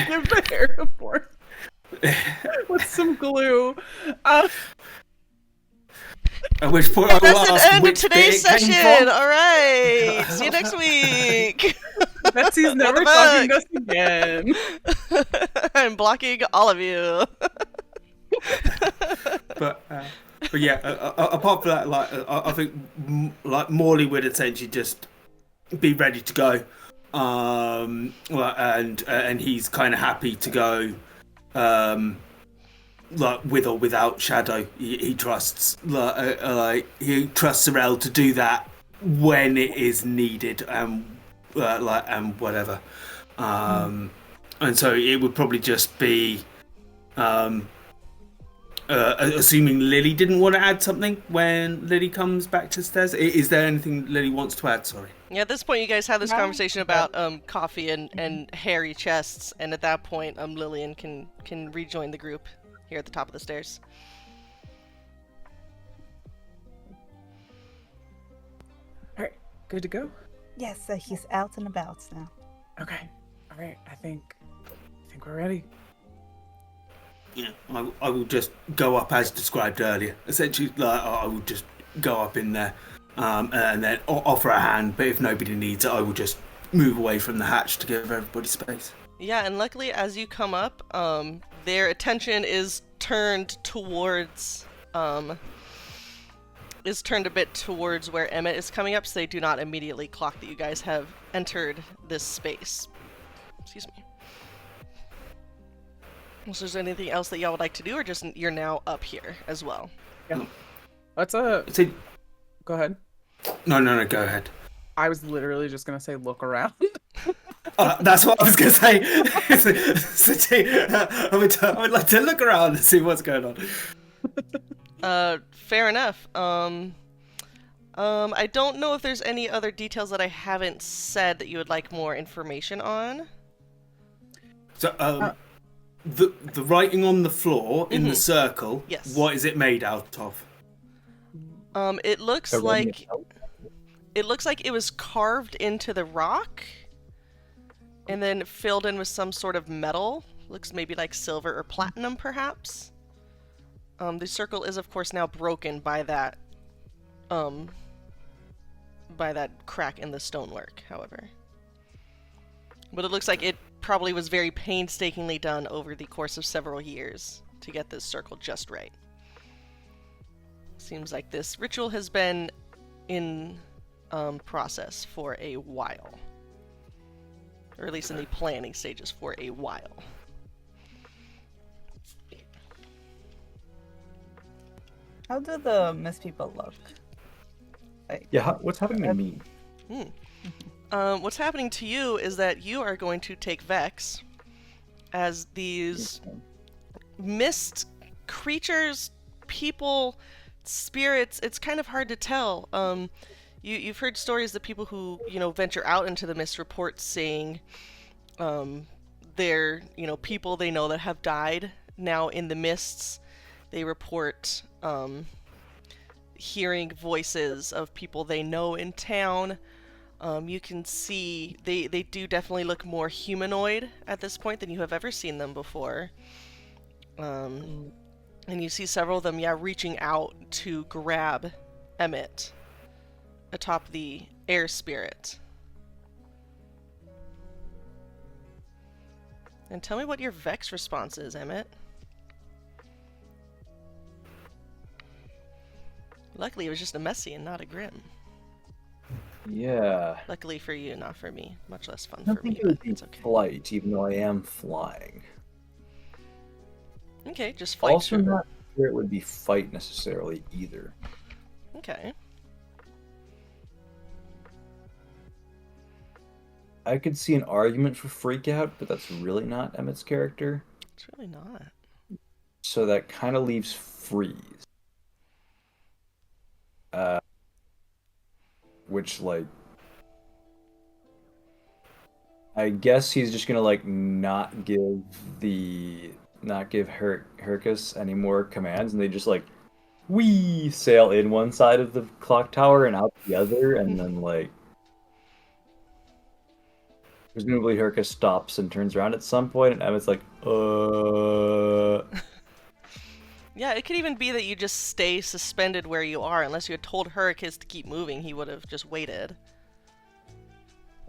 give the hair a force with some glue. At which point That's the end of today's session. All right. See you next week. Betsy's never talking to us again. I'm blocking all of you. But yeah, apart from that, like I think like Morley would essentially just be ready to go, and he's kind of happy to go, like with or without Shadow. He trusts like he trusts Sarelle to do that when it is needed, and whatever, and so it would probably just be. Assuming Lily didn't want to add something when Lily comes back to stairs. Is there anything Lily wants to add? Sorry. Yeah, at this point, you guys have this conversation about coffee and hairy chests, and at that point, Lillian can rejoin the group here at the top of the stairs. All right, good to go. Yes, so he's out and about now. Okay, all right. I think we're ready. Yeah, I will just go up as described earlier. Essentially, like I will just go up in there, and then offer a hand. But if nobody needs it, I will just move away from the hatch to give everybody space. Yeah, and luckily, as you come up, their attention is turned towards, is turned a bit towards where Emmett is coming up, so they do not immediately clock that you guys have entered this space. Excuse me. So is there anything else that y'all would like to do, or just you're now up here as well? Yeah. Let's So, go ahead. No, go ahead. I was literally just gonna say look around. That's what I was gonna say. I would like to look around and see what's going on. Fair enough. I don't know if there's any other details that I haven't said that you would like more information on. So, the writing on the floor in the circle. Yes. What is it made out of? It looks like it was carved into the rock and then filled in with some sort of metal. Looks maybe like silver or platinum, perhaps. The circle is, of course, now broken by that crack in the stonework, however. But it looks like it probably was very painstakingly done over the course of several years to get this circle just right. Seems like this ritual has been in process for a while. Or at least in the planning stages for a while. How do the mist people look? Like, Yeah, what's happening to me? What's happening to you is that you are going to take Vex as these mist creatures, people, spirits. It's kind of hard to tell. You've heard stories that people who, venture out into the mist report seeing their, people they know that have died now in the mists. They report hearing voices of people they know in town. You can see they do definitely look more humanoid at this point than you have ever seen them before. And you see several of them, reaching out to grab Emmett atop the air spirit. And tell me what your Vex response is, Emmett. Luckily, it was just a messy and not a grim. Yeah. Luckily for you, not for me. Much less fun I don't for me, think it would but be it's okay. flight, even though I am flying. Okay, just flight. Also, not sure it would be fight necessarily either. Okay. I could see an argument for freak out, but that's really not Emmett's character. It's really not. So that kind of leaves freeze. Which, like, I guess he's just gonna, like, not give Hercus any more commands, and they just, like, sail in one side of the clock tower and out the other, and then, like, presumably Hercus stops and turns around at some point, and Emmett's like, Yeah, it could even be that you just stay suspended where you are. Unless you had told Hercus to keep moving, he would have just waited.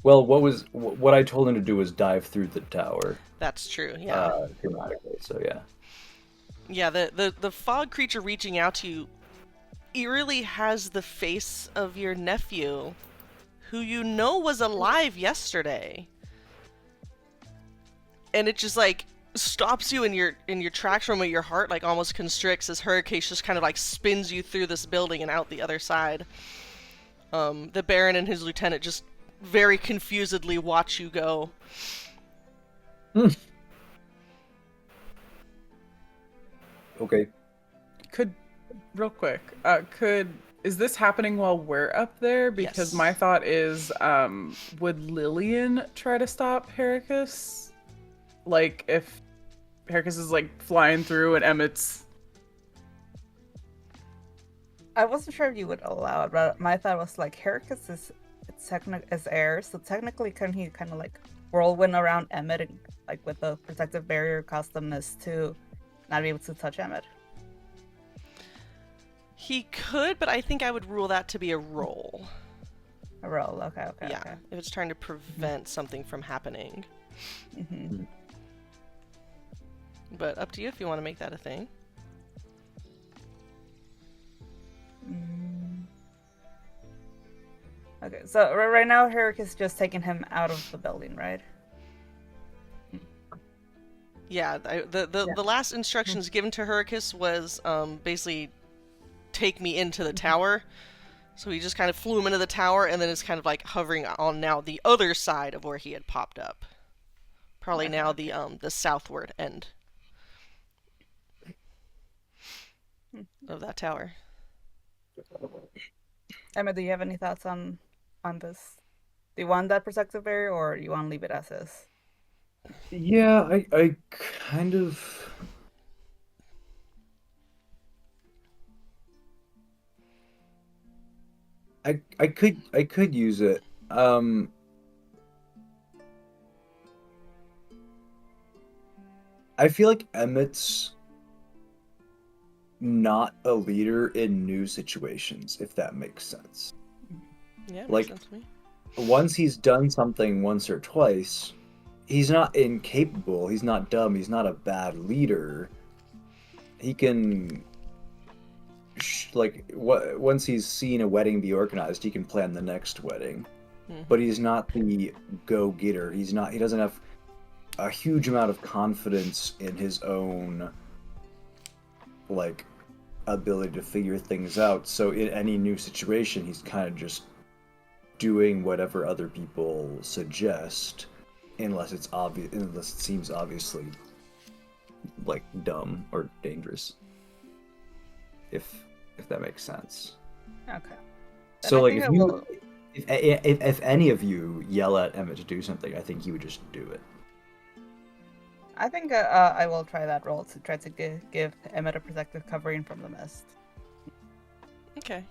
Well, what I told him to do was dive through the tower. That's true, yeah. Dramatically, so yeah. Yeah, the fog creature reaching out to you eerily has the face of your nephew, who you know was alive yesterday. And it just, like, stops you in your tracks from where your heart, like, almost constricts as Hercus just kind of, like, spins you through this building and out the other side. The Baron and his lieutenant just very confusedly watch you go. Okay. Real quick, is this happening while we're up there? Because Yes. my thought is, would Lillian try to stop Hercus? Like, if Hercus is, like, flying through and Emmett's... I wasn't sure if you would allow it, but my thought was, like, Hercus is air, so technically couldn't he kind of, like, whirlwind around Emmett and, like, with the protective barrier customness to not be able to touch Emmett? He could, but I think I would rule that to be a roll. A roll, okay. Yeah, if it's trying to prevent something from happening. Mm-hmm. But up to you if you want to make that a thing. Okay, so right now Hercus is just taking him out of the building, right? Yeah, the last instructions given to Hercus was basically take me into the tower. So he just kind of flew him into the tower, and then is kind of like hovering on now the other side of where he had popped up. Probably now the southward end of that tower. Emma, do you have any thoughts on this? Do you want that protective barrier, or do you want to leave it as is? Yeah, I kind of... I could use it. I feel like Emmett's not a leader in new situations, if that makes sense. Yeah, makes Like, sense to me. Once he's done something once or twice, he's not incapable, he's not dumb, he's not a bad leader. He can... once he's seen a wedding be organized, he can plan the next wedding. But he's not the go-getter. He doesn't have a huge amount of confidence in his own, like, ability to figure things out. So in any new situation, he's kind of just doing whatever other people suggest, unless it seems obviously, like, dumb or dangerous. If that makes sense. Okay. So, like, if any of you yell at Emmett to do something, I think he would just do it. I think I will try that roll to try to give Emmett a protective covering from the mist. Okay.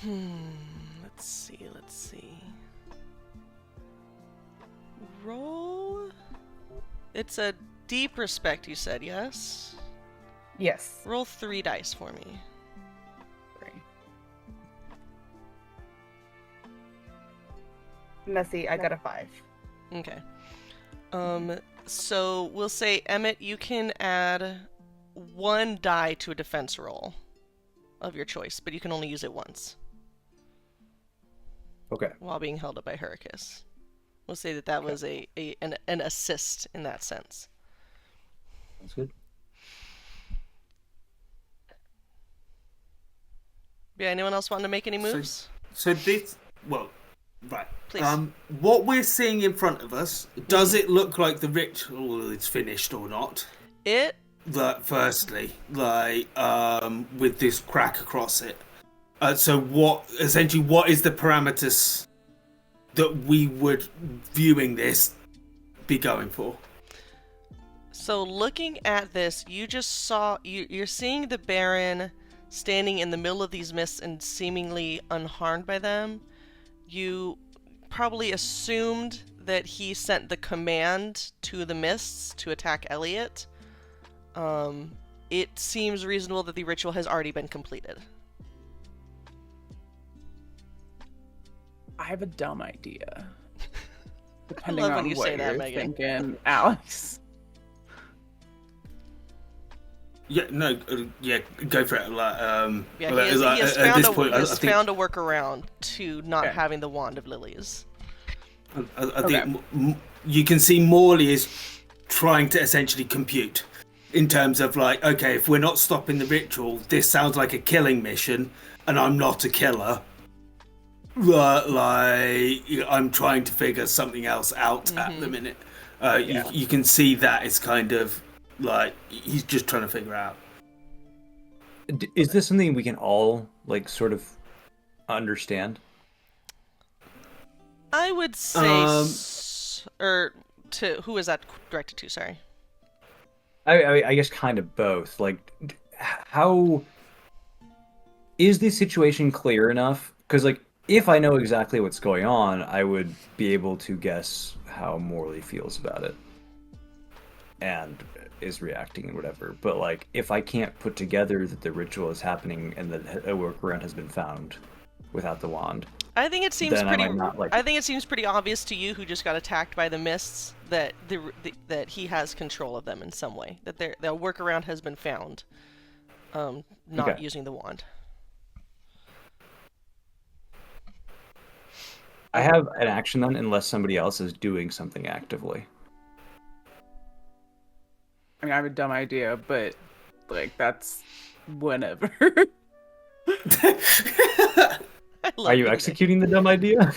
Let's see. Roll. It's a deep respect, you said, yes? Yes. Roll 3 dice for me. Messy, I got a 5. Okay. So we'll say, Emmett, you can add 1 die to a defense roll of your choice, but you can only use it once Okay. while being held up by Hurricus. We'll say that was an assist in that sense. That's good. Yeah, anyone else want to make any moves? So this, well, right. Please. What we're seeing in front of us, does it look like the ritual is finished or not? It Firstly, like, with this crack across it. So what is the parameters that we would, viewing this, be going for? So looking at this, you just saw, you're seeing the Baron standing in the middle of these mists and seemingly unharmed by them. You probably assumed that he sent the command to the mists to attack Elliott. It seems reasonable that the ritual has already been completed. I have a dumb idea. Depending love on when you what say that, you're Megan. thinking, Alex. Yeah, no, yeah, go for it. Yeah, Like, he has at found this point, I think- found a workaround to not Okay. having the Wand of Lilies. I think you can see Morley is trying to essentially compute in terms of like, okay, if we're not stopping the ritual, this sounds like a killing mission, and I'm not a killer. Like, I'm trying to figure something else out at the minute. You can see that it's kind of like he's just trying to figure out. Is this something we can all like sort of understand? I would say, who is that directed to? Sorry. I guess kind of both. Like, how is this situation clear enough? Because like, if I know exactly what's going on, I would be able to guess how Morley feels about it and is reacting and whatever. But like, if I can't put together that the ritual is happening and that a workaround has been found without the wand, I think it seems then pretty. I might not like. I think it seems pretty obvious to you, who just got attacked by the mists, that that he has control of them in some way. That the workaround has been found. Not Okay. using the wand. I have an action then, unless somebody else is doing something actively. I mean, I have a dumb idea, but like that's whenever. love Are you it. executing the dumb idea?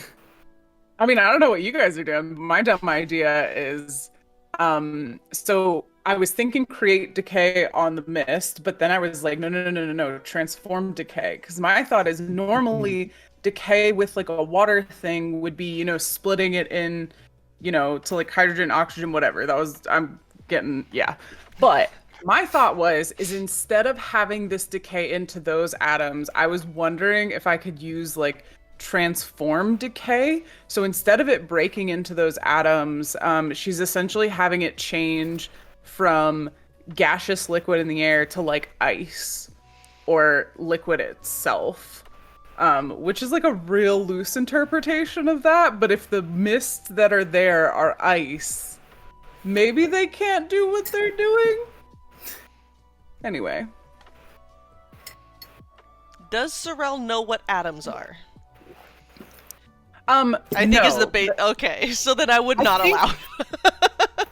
I mean, I don't know what you guys are doing. My dumb idea is, so I was thinking create decay on the mist, but then I was like, no, transform decay. Because my thought is normally decay with like a water thing would be, splitting it in, to like hydrogen, oxygen, whatever. But my thought is instead of having this decay into those atoms, I was wondering if I could use like transform decay. So instead of it breaking into those atoms, she's essentially having it change from gaseous liquid in the air to like ice or liquid itself, which is like a real loose interpretation of that. But if the mists that are there are ice, maybe they can't do what they're doing. Anyway. Does Sarelle know what atoms are? I I think is the bait. Okay, so then I would not think- allow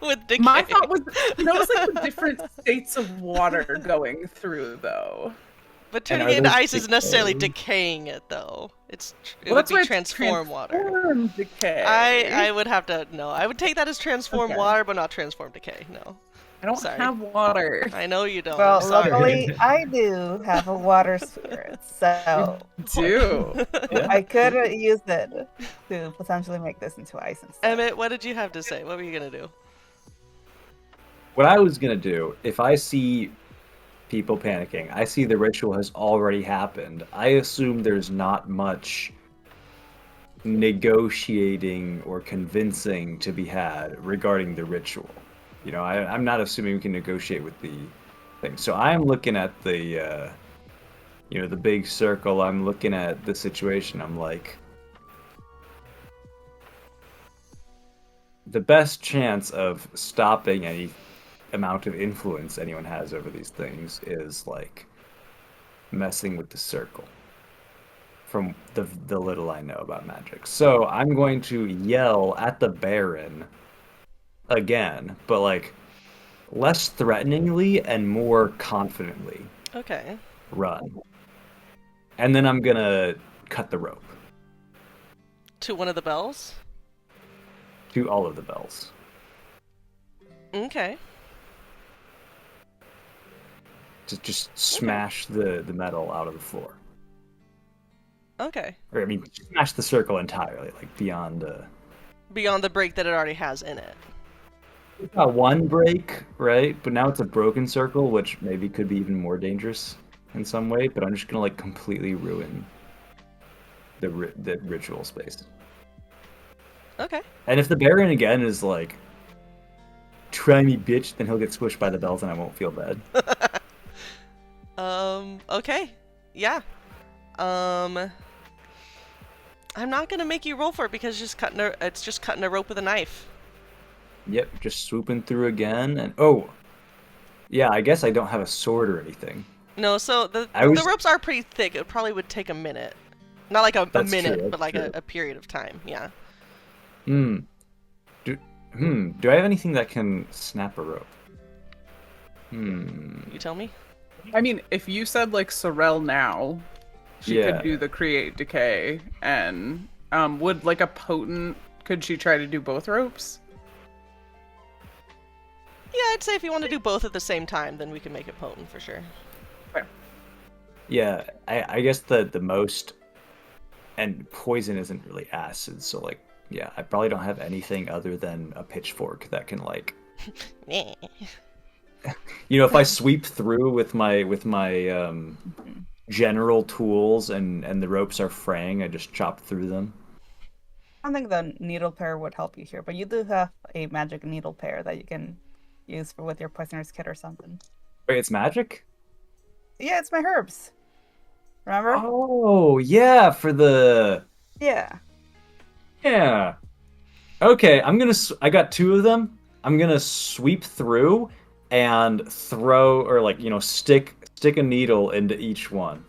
with decay. My thought was, it's like the different states of water going through, though. But turning are it into those ice isn't necessarily decay? decaying it, though. It Well, would that's why be it's transform water. transform decay. I would have to no. I would take that as transform Okay. water, but not transform decay. No, I don't sorry. have water. I know you don't. Well, I'm sorry. luckily I do have a water spirit, so Do. I could use it to potentially make this into ice instead. Emmett, what did you have to say? What were you gonna do? What I was gonna do, if I see people panicking. I see the ritual has already happened. I assume there's not much negotiating or convincing to be had regarding the ritual. You know, I'm not assuming we can negotiate with the thing. So I'm looking at the, the big circle. I'm looking at the situation. I'm like, the best chance of stopping any amount of influence anyone has over these things is like messing with the circle. From the little I know about magic. So I'm going to yell at the Baron again, but like less threateningly and more confidently. Okay. Run. And then I'm gonna cut the rope. To one of the bells? To all of the bells. Okay. Just smash the metal out of the floor. Okay. Or, I mean, smash the circle entirely, like beyond... Beyond the break that it already has in it. It's got one break, right? But now it's a broken circle, which maybe could be even more dangerous in some way, but I'm just gonna, like, completely ruin the ritual space. Okay. And if the Baron, again, is like, try me, bitch, then he'll get squished by the bells and I won't feel bad. Okay. Yeah. I'm not gonna make you roll for it because it's just cutting a rope with a knife. Yep, just swooping through again, and oh, yeah, I guess I don't have a sword or anything. No, so the ropes are pretty thick. It probably would take a minute, not like a minute, true, but like true. a period of time. Yeah. Do I have anything that can snap a rope? You tell me. I mean, if you said like Sarelle now, she Yeah. could do the create decay, and would like a potent? Could she try to do both ropes? Yeah, I'd say if you want to do both at the same time, then we can make it potent for sure. Yeah, I guess the most, and poison isn't really acid, so like, yeah, I probably don't have anything other than a pitchfork that can like, if I sweep through with my general tools and the ropes are fraying, I just chop through them. I don't think the needle pair would help you here, but you do have a magic needle pair that you can use with your poisoner's kit or something. Wait, it's magic? Yeah, it's my herbs. Remember? Oh, yeah, for the... Yeah. Yeah. Okay, I got 2 of them. I'm gonna sweep through and throw, or like, stick a needle into each one.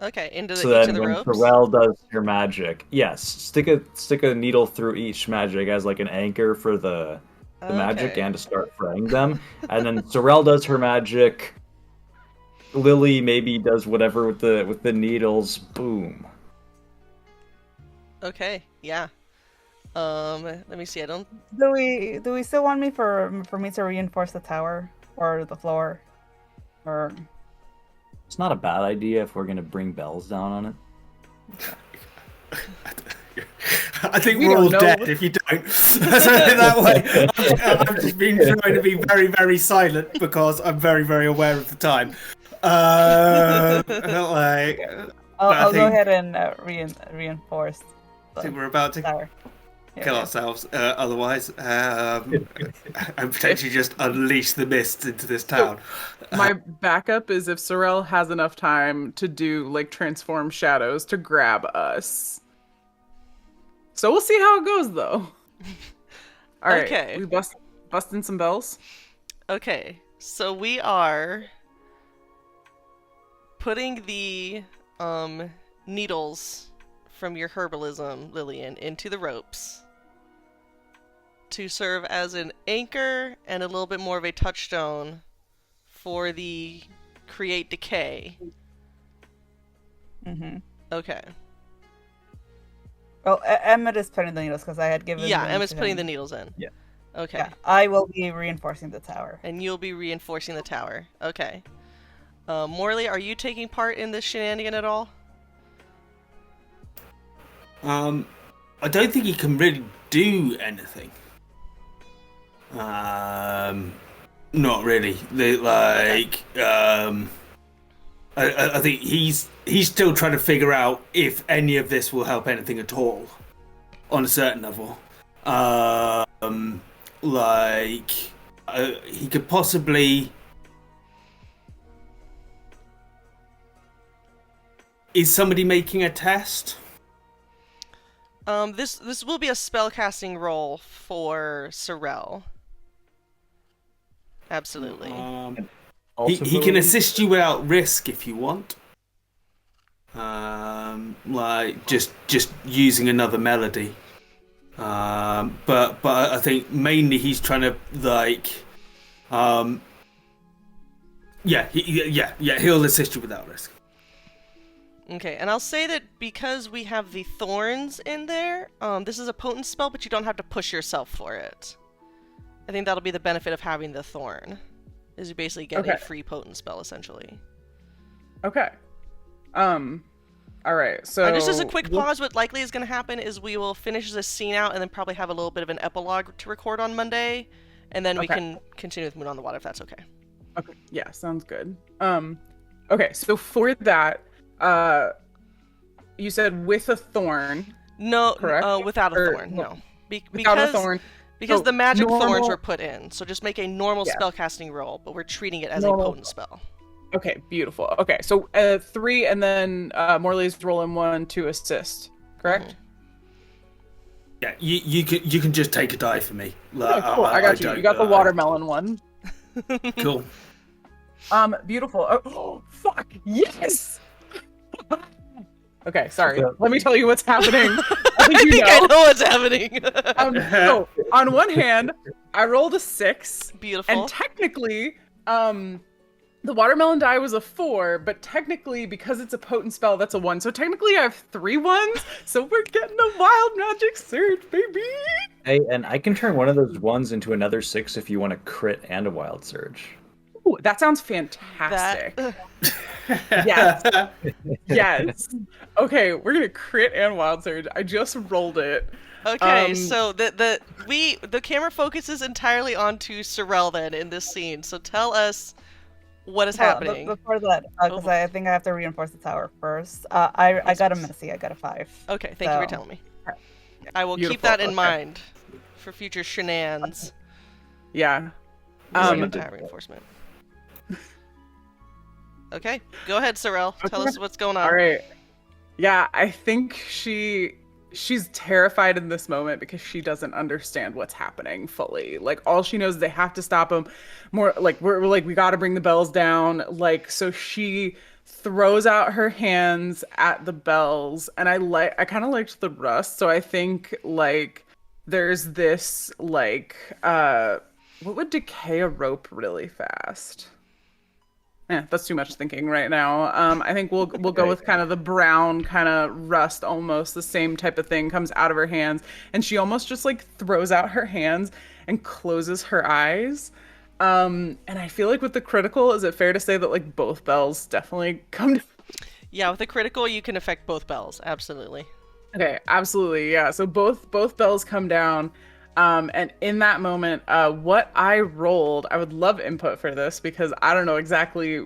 Okay, into So each then of the when ropes. Sarelle does her magic, yes, stick a needle through each magic as like an anchor for the magic Okay. and to start fraying them. And then Sarelle does her magic. Lily maybe does whatever with the needles. Boom. Okay. Yeah. Let me see. I don't. Do we still want me for me to reinforce the tower or the floor, or? It's not a bad idea if we're gonna bring bells down on it. I think We we're all don't know. dead if you don't. So that way, I've just been trying to be very, very silent because I'm very, very aware of the time. I'll I go think- ahead and reinforce I think the we're about to tower. kill ourselves otherwise, and potentially just unleash the mists into this town. My backup is if Sarelle has enough time to do like transform shadows to grab us. So we'll see how it goes though. All right, Okay. we busting some bells. Okay, so we are putting the needles from your herbalism, Lillian, into the ropes to serve as an anchor and a little bit more of a touchstone for the create decay. Mm-hmm. Okay. Well, Emmett is putting the needles because I had given. Yeah, them Emma's to putting him. the needles in. Yeah. Okay. Yeah, I will be reinforcing the tower. And you'll be reinforcing the tower. Okay. Morley, are you taking part in this shenanigan at all? I don't think he can really do anything. Not really. I think he's still trying to figure out if any of this will help anything at all, on a certain level. He could possibly. Is somebody making a test? This will be a spellcasting roll for Sarelle. Absolutely. He can assist you without risk if you want. Just using another melody. But I think mainly he's trying to he'll assist you without risk. Okay, and I'll say that because we have the thorns in there, this is a potent spell, but you don't have to push yourself for it. I think that'll be the benefit of having the thorn, is you basically get a free potent spell, essentially. Okay. All right, so... just as a quick pause, what likely is going to happen is we will finish this scene out and then probably have a little bit of an epilogue to record on Monday, and then we can continue with Moon on the Water, if that's okay. Okay, yeah, sounds good. Okay, so for that... you said with a thorn. No, correct? without a thorn. No, without a thorn. Because the magic thorns were put in. So just make a normal spellcasting roll, but we're treating it as a potent spell. Okay, beautiful. Okay, so 3, and then Morley's rolling 1 to assist. Correct? Yeah, you can just take a die for me. Cool. I got you. You got the watermelon one. Cool. Beautiful. Oh, fuck! Yes. Okay, sorry. Let me tell you what's happening. I know what's happening. So, on one hand, I rolled a 6. Beautiful. And technically, the watermelon die was a 4, but technically, because it's a potent spell, that's a 1. So technically, I have 3 1s. So we're getting a wild magic surge, baby. Hey, and I can turn one of those 1s into another 6 if you want a crit and a wild surge. Ooh, that sounds fantastic. Yes. Yes. Okay, we're gonna crit and wild surge. I just rolled it. Okay, so the camera focuses entirely onto Sarelle then in this scene. So tell us what is happening. Before that, because I think I have to reinforce the tower first. I got a messy. I got a 5. Okay, thank you for telling me. I will keep that in mind for future shenanigans. Yeah. Reinforcement. Okay, go ahead, Sarelle. Tell us what's going on. All right. Yeah, I think she's terrified in this moment because she doesn't understand what's happening fully. Like, all she knows is they have to stop him. More like we're like, we got to bring the bells down. Like, so she throws out her hands at the bells, and I kind of liked the rust. So I think like there's this like what would decay a rope really fast? That's too much thinking right now. I think we'll go with kind of the brown kind of rust, almost the same type of thing comes out of her hands, and she almost just like throws out her hands and closes her eyes. And I feel like with the critical, is it fair to say that like both bells definitely come to... Yeah, with the critical, you can affect both bells. Absolutely. Okay, absolutely. Yeah. So both bells come down. And in that moment, what I rolled, I would love input for this because I don't know exactly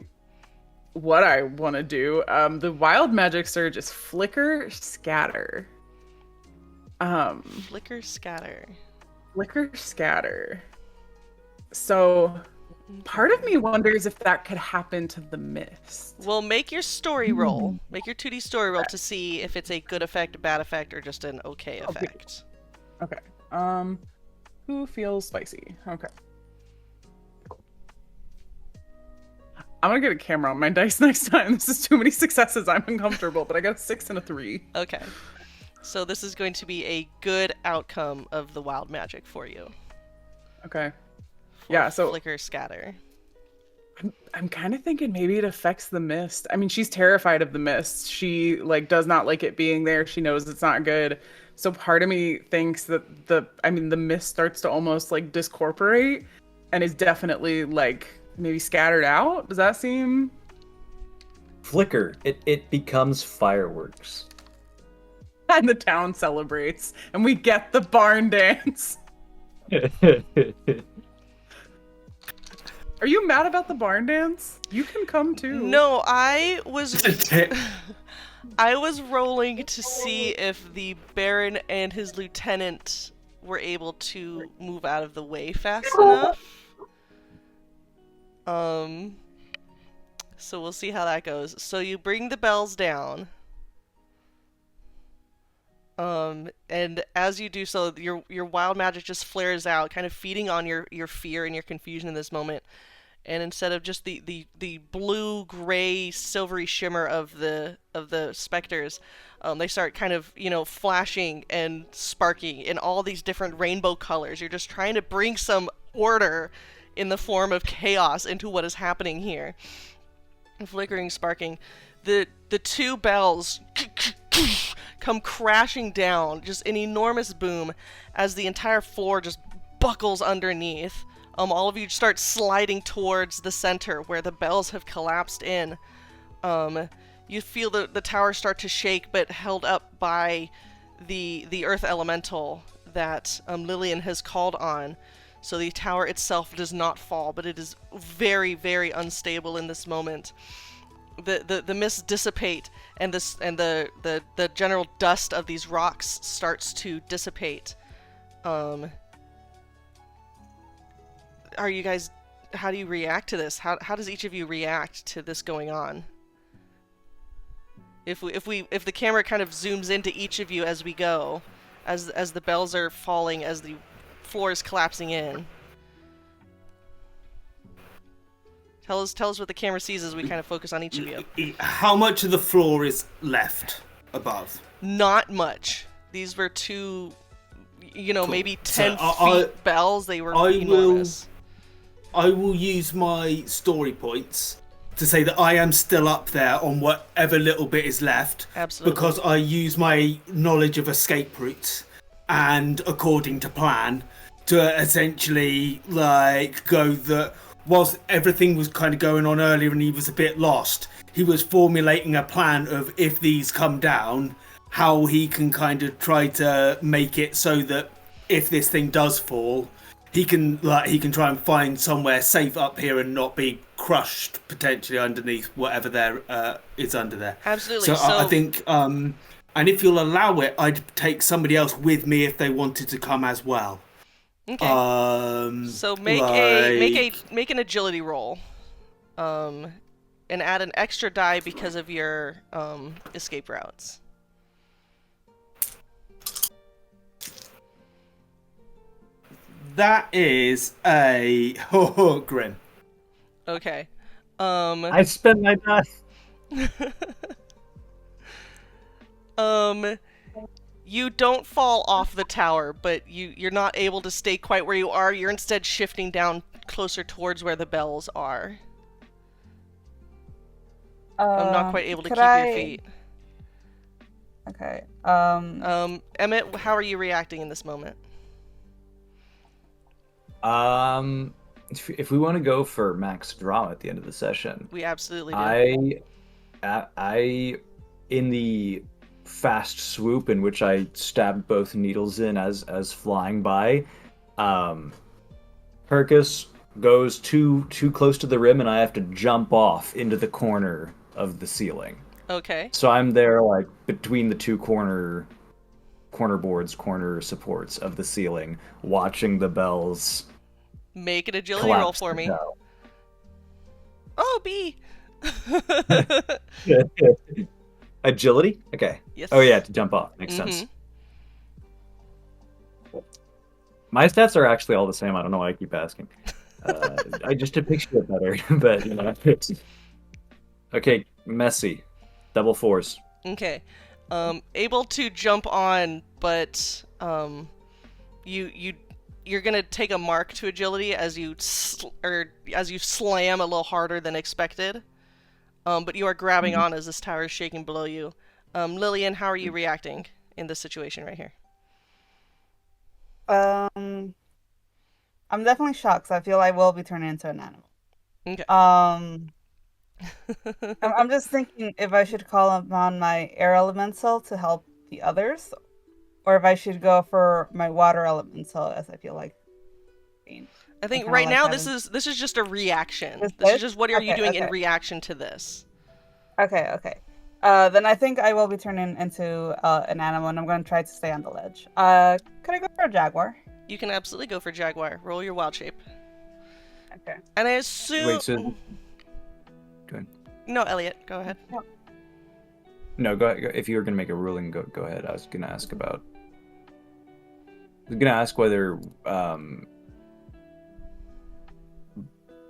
what I want to do. The wild magic surge is flicker, scatter. Flicker, scatter. Flicker, scatter. So part of me wonders if that could happen to the mist. Well, make your story roll. Make your 2D story roll to see if it's a good effect, a bad effect, or just an okay effect. Okay. Who feels spicy? Okay. I'm gonna get a camera on my dice next time. This is too many successes. I'm uncomfortable, but I got a 6 and a 3. Okay. So this is going to be a good outcome of the wild magic for you. Okay. Yeah, so... Flicker, scatter. I'm kind of thinking maybe it affects the mist. I mean, she's terrified of the mist. She, like, does not like it being there. She knows it's not good. So part of me thinks that the mist starts to almost like discorporate and is definitely like maybe scattered out. Does that seem? Flicker. It becomes fireworks. And the town celebrates and we get the barn dance. Are you mad about the barn dance? You can come too. No, I was rolling to see if the Baron and his lieutenant were able to move out of the way fast enough. So we'll see how that goes. So you bring the bells down. And as you do so, your wild magic just flares out, kind of feeding on your fear and your confusion in this moment. And instead of just the blue, gray, silvery shimmer of the specters, they start kind of, flashing and sparking in all these different rainbow colors. You're just trying to bring some order in the form of chaos into what is happening here. Flickering, sparking. The two bells come crashing down, just an enormous boom, as the entire floor just buckles underneath. All of you start sliding towards the center where the bells have collapsed in. You feel the tower start to shake, but held up by the earth elemental that Lillian has called on. So the tower itself does not fall, but it is very, very unstable in this moment. The mists dissipate, and the general dust of these rocks starts to dissipate. Are you guys? How do you react to this? How does each of you react to this going on? If the camera kind of zooms into each of you as we go, as the bells are falling, as the floor is collapsing in. Tell us what the camera sees as we kind of focus on each of you. How much of the floor is left above? Not much. These were two, Cool. maybe 10 So feet bells. They were enormous. I will use my story points to say that I am still up there on whatever little bit is left. Absolutely. Because I use my knowledge of escape routes and according to plan to essentially go that whilst everything was kind of going on earlier and he was a bit lost, he was formulating a plan of if these come down, how he can kind of try to make it so that if this thing does fall, he can try and find somewhere safe up here and not be crushed potentially underneath whatever there is under there. Absolutely. So I think, and if you'll allow it, I'd take somebody else with me if they wanted to come as well. Okay. So make an agility roll, and add an extra die because of your escape routes. That is a grim. Okay. I spent my die. You don't fall off the tower, but you're not able to stay quite where you are. You're instead shifting down closer towards where the bells are. I'm not quite able to keep your feet. Okay. Emmett, how are you reacting in this moment? If we want to go for max drama at the end of the session, We absolutely do. I in the fast swoop in which I stabbed both needles in as flying by, Perkus goes too close to the rim and I have to jump off into the corner of the ceiling. Okay. So I'm there between the two corner supports of the ceiling, watching the bells Make an agility roll for me. down. Oh, B! Agility? Okay. Yes. Oh yeah, to jump off. Makes sense. My stats are actually all the same. I don't know why I keep asking. I just to picture it better, but Okay, messy. Double force. Okay. Able to jump on, but you're gonna take a mark to agility as you slam a little harder than expected. But you are grabbing on as this tower is shaking below you. Lillian, how are you reacting in this situation right here? I'm definitely shocked. So I feel I will be turning into an animal. Okay. I'm just thinking if I should call upon my air elemental to help the others, or if I should go for my water elemental, as I feel like. I think kinda right like now having- this is just a reaction. Just This is this? just what are you Okay, doing in okay. reaction to this? Okay. Then I think I will be turning into an animal, and I'm going to try to stay on the ledge. Could I go for a jaguar? You can absolutely go for jaguar. Roll your wild shape. Okay. And I assume. Wait, so go ahead. No, Elliot, go ahead. No, go ahead. If you were gonna make a ruling, go ahead. I was gonna ask whether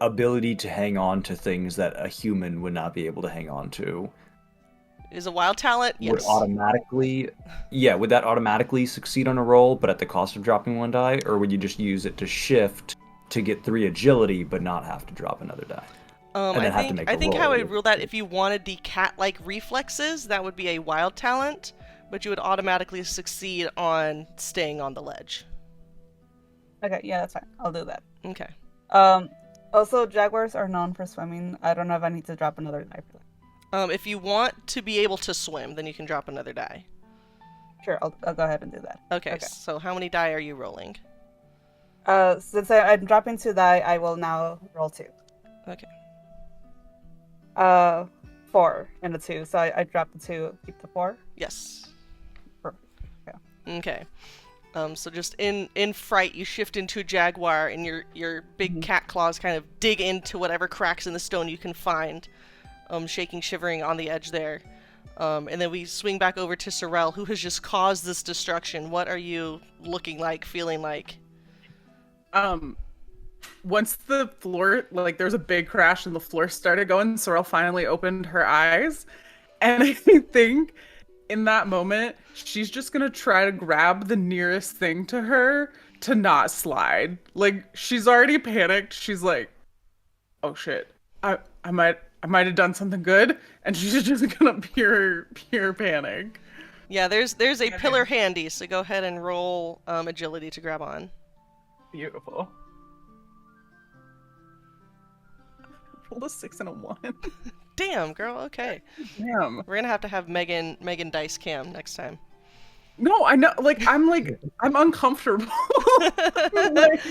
ability to hang on to things that a human would not be able to hang on to Is a wild talent? would Yes. would that automatically succeed on a roll, but at the cost of dropping one die, or would you just use it to shift to get 3 agility, but not have to drop another die? And then have to make a I think roll. how I would rule that if you wanted the cat-like reflexes, that would be a wild talent, but you would automatically succeed on staying on the ledge. Okay, yeah, that's fine. I'll do that. Okay. Also, jaguars are known for swimming. I don't know if I need to drop another die for that. If you want to be able to swim, then you can drop another die. Sure, I'll go ahead and do that. Okay, so how many die are you rolling? Since I'm dropping 2 die, I will now roll 2. Okay. 4 and a 2. So I dropped the 2, keep the 4. Yes. Perfect. Yeah. Okay. So just in fright, you shift into a jaguar, and your big cat claws kind of dig into whatever cracks in the stone you can find, shaking, shivering on the edge there. And then we swing back over to Sarelle, who has just caused this destruction. What are you looking like, feeling like? Once the floor, like, there's a big crash and the floor started going, Sarelle finally opened her eyes. And I think in that moment, she's just gonna try to grab the nearest thing to her to not slide. Like, she's already panicked. She's like, oh shit, I might have done something good. And she's just gonna pure panic. Yeah, there's a pillar handy, so go ahead and roll agility to grab on. Beautiful. Roll a 6 and a 1. Damn, girl. Okay, Damn. we're gonna have to have Megan dice cam next time. No, I know. I'm uncomfortable. Like,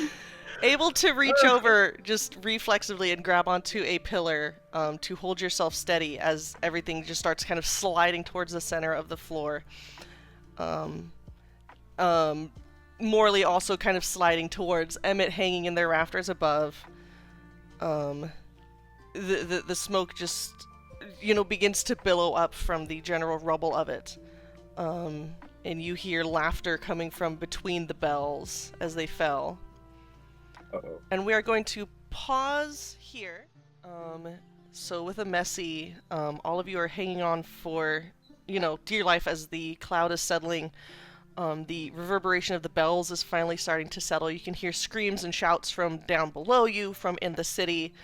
Able to reach over just reflexively and grab onto a pillar to hold yourself steady as everything just starts kind of sliding towards the center of the floor. Morley also kind of sliding towards Emmett, hanging in their rafters above. The smoke just, begins to billow up from the general rubble of it. And you hear laughter coming from between the bells as they fell. Uh-oh. And we are going to pause here. So with a messy, all of you are hanging on for, dear life as the cloud is settling. The reverberation of the bells is finally starting to settle. You can hear screams and shouts from down below you, from in the city.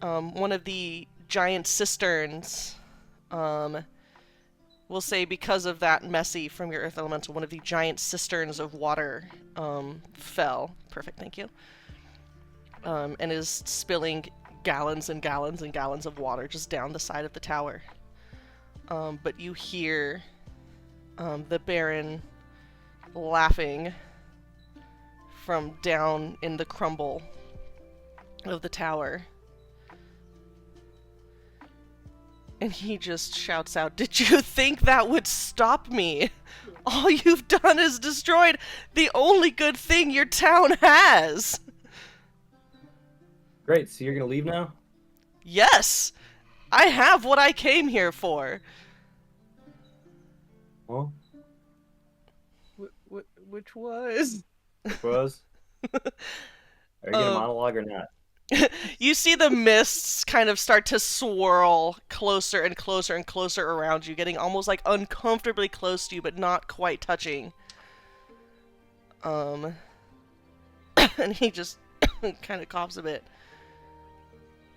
One of the giant cisterns, we'll say because of that messy from your earth elemental, one of the giant cisterns of water fell. Perfect, thank you. And is spilling gallons and gallons and gallons of water just down the side of the tower. But you hear the Baron laughing from down in the crumble of the tower. And he just shouts out, "Did you think that would stop me? All you've done is destroyed the only good thing your town has." Great, so you're gonna leave now? Yes! I have what I came here for. Well, which was? it was. Are you gonna monologue or not? You see the mists kind of start to swirl closer and closer and closer around you, getting almost like uncomfortably close to you, but not quite touching. And he just kind of coughs a bit.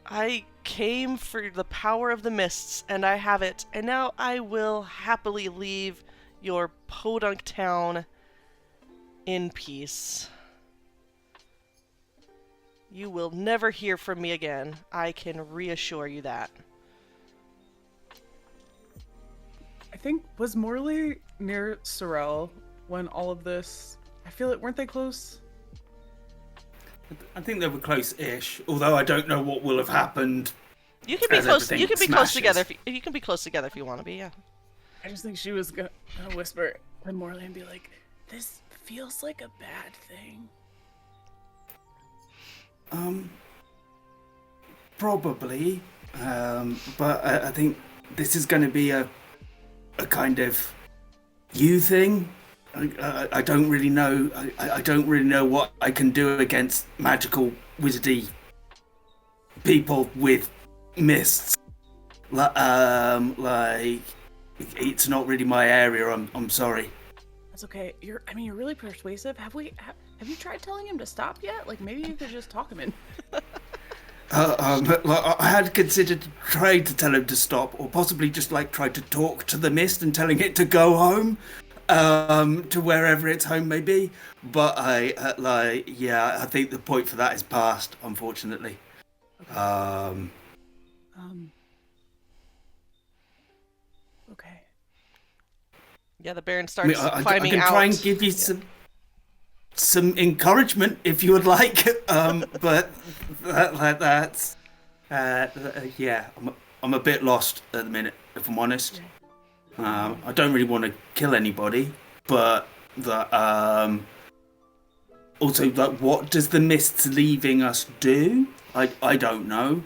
I came for the power of the mists, and I have it, and now I will happily leave your podunk town in peace. You will never hear from me again. I can reassure you that. I think, was Morley near Sarelle when all of this... I feel it, weren't they close? I think they were close-ish, although I don't know what will have happened. You can be as close. everything You can be close smashes. together. You can be close together if you want to be. Yeah. I just think she was gonna whisper to Morley and be like, "This feels like a bad thing." Probably, but I think this is going to be a kind of you thing. I don't really know. I don't really know what I can do against magical wizardy people with mists. Like it's not really my area. I'm sorry. That's okay. You're really persuasive. Have you tried telling him to stop yet? Like, maybe you could just talk him in. I had considered trying to tell him to stop, or possibly just like try to talk to the mist and telling it to go home, to wherever its home may be. But I think the point for that is past, unfortunately. Okay. Okay. Yeah. The Baron starts I climbing can out. try and give you some encouragement if you would like, but that's yeah. I'm a bit lost at the minute, if I'm honest. I don't really want to kill anybody, but also, like, what does the mists leaving us do? I don't know.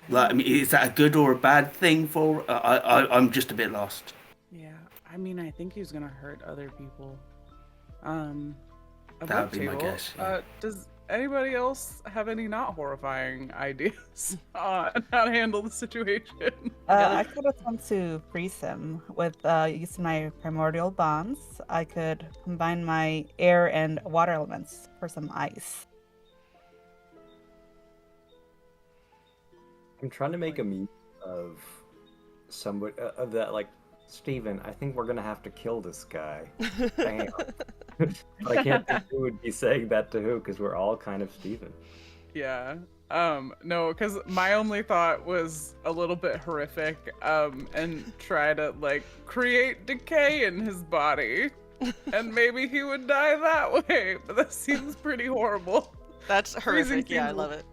Like, I mean, is that a good or a bad thing for? I'm just a bit lost. Yeah. I think he's gonna hurt other people. That would be my guess, yeah. Does anybody else have any not horrifying ideas on how to handle the situation? I could attempt to freeze him with using my primordial bonds. I could combine my air and water elements for some ice. I'm trying to make a meme of somebody of that, like, Steven, I think we're gonna have to kill this guy. Bam. But I can't think who would be saying that to who, because we're all kind of Steven. Yeah. No, because my only thought was a little bit horrific, and try to, like, create decay in his body. And maybe he would die that way, but that seems pretty horrible. That's horrific. Yeah, I seems- love it.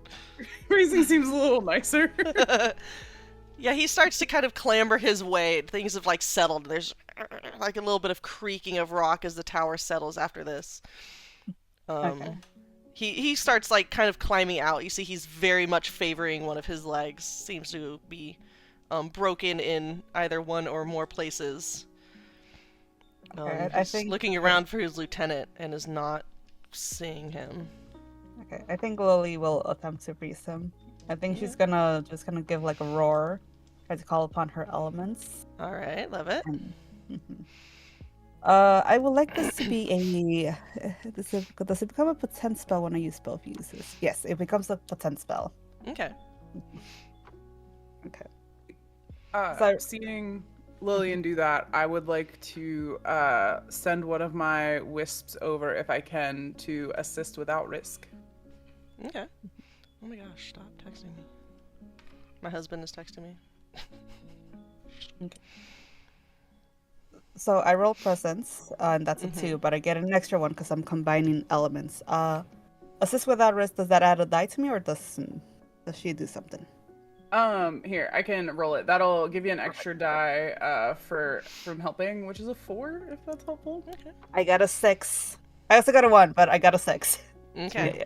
Freezing seems a little nicer. Yeah, he starts to kind of clamber his way. Things have like settled. There's like a little bit of creaking of rock as the tower settles after this. Okay. He starts like kind of climbing out. You see he's very much favoring one of his legs. Seems to be broken in either one or more places. Okay, I He's think looking around for his lieutenant and is not seeing him. Okay, I think Lily will attempt to freeze him. I think she's gonna give like a roar, try to call upon her elements. All right, love it. I would like this to be a. Does it become a potent spell when I use both uses? Yes, it becomes a potent spell. Okay. Okay. So- Seeing Lillian do that, I would like to send one of my wisps over, if I can, to assist without risk. Okay. Oh my gosh, stop texting me. My husband is texting me. So I roll presence, and that's a 2, but I get an extra one because I'm combining elements. Assist without risk, does that add a die to me, or does she do something? Here, I can roll it. That'll give you an extra die from helping, which is a 4, if that's helpful. Okay. I got a 6. I also got a 1, but I got a 6. Okay. Yeah.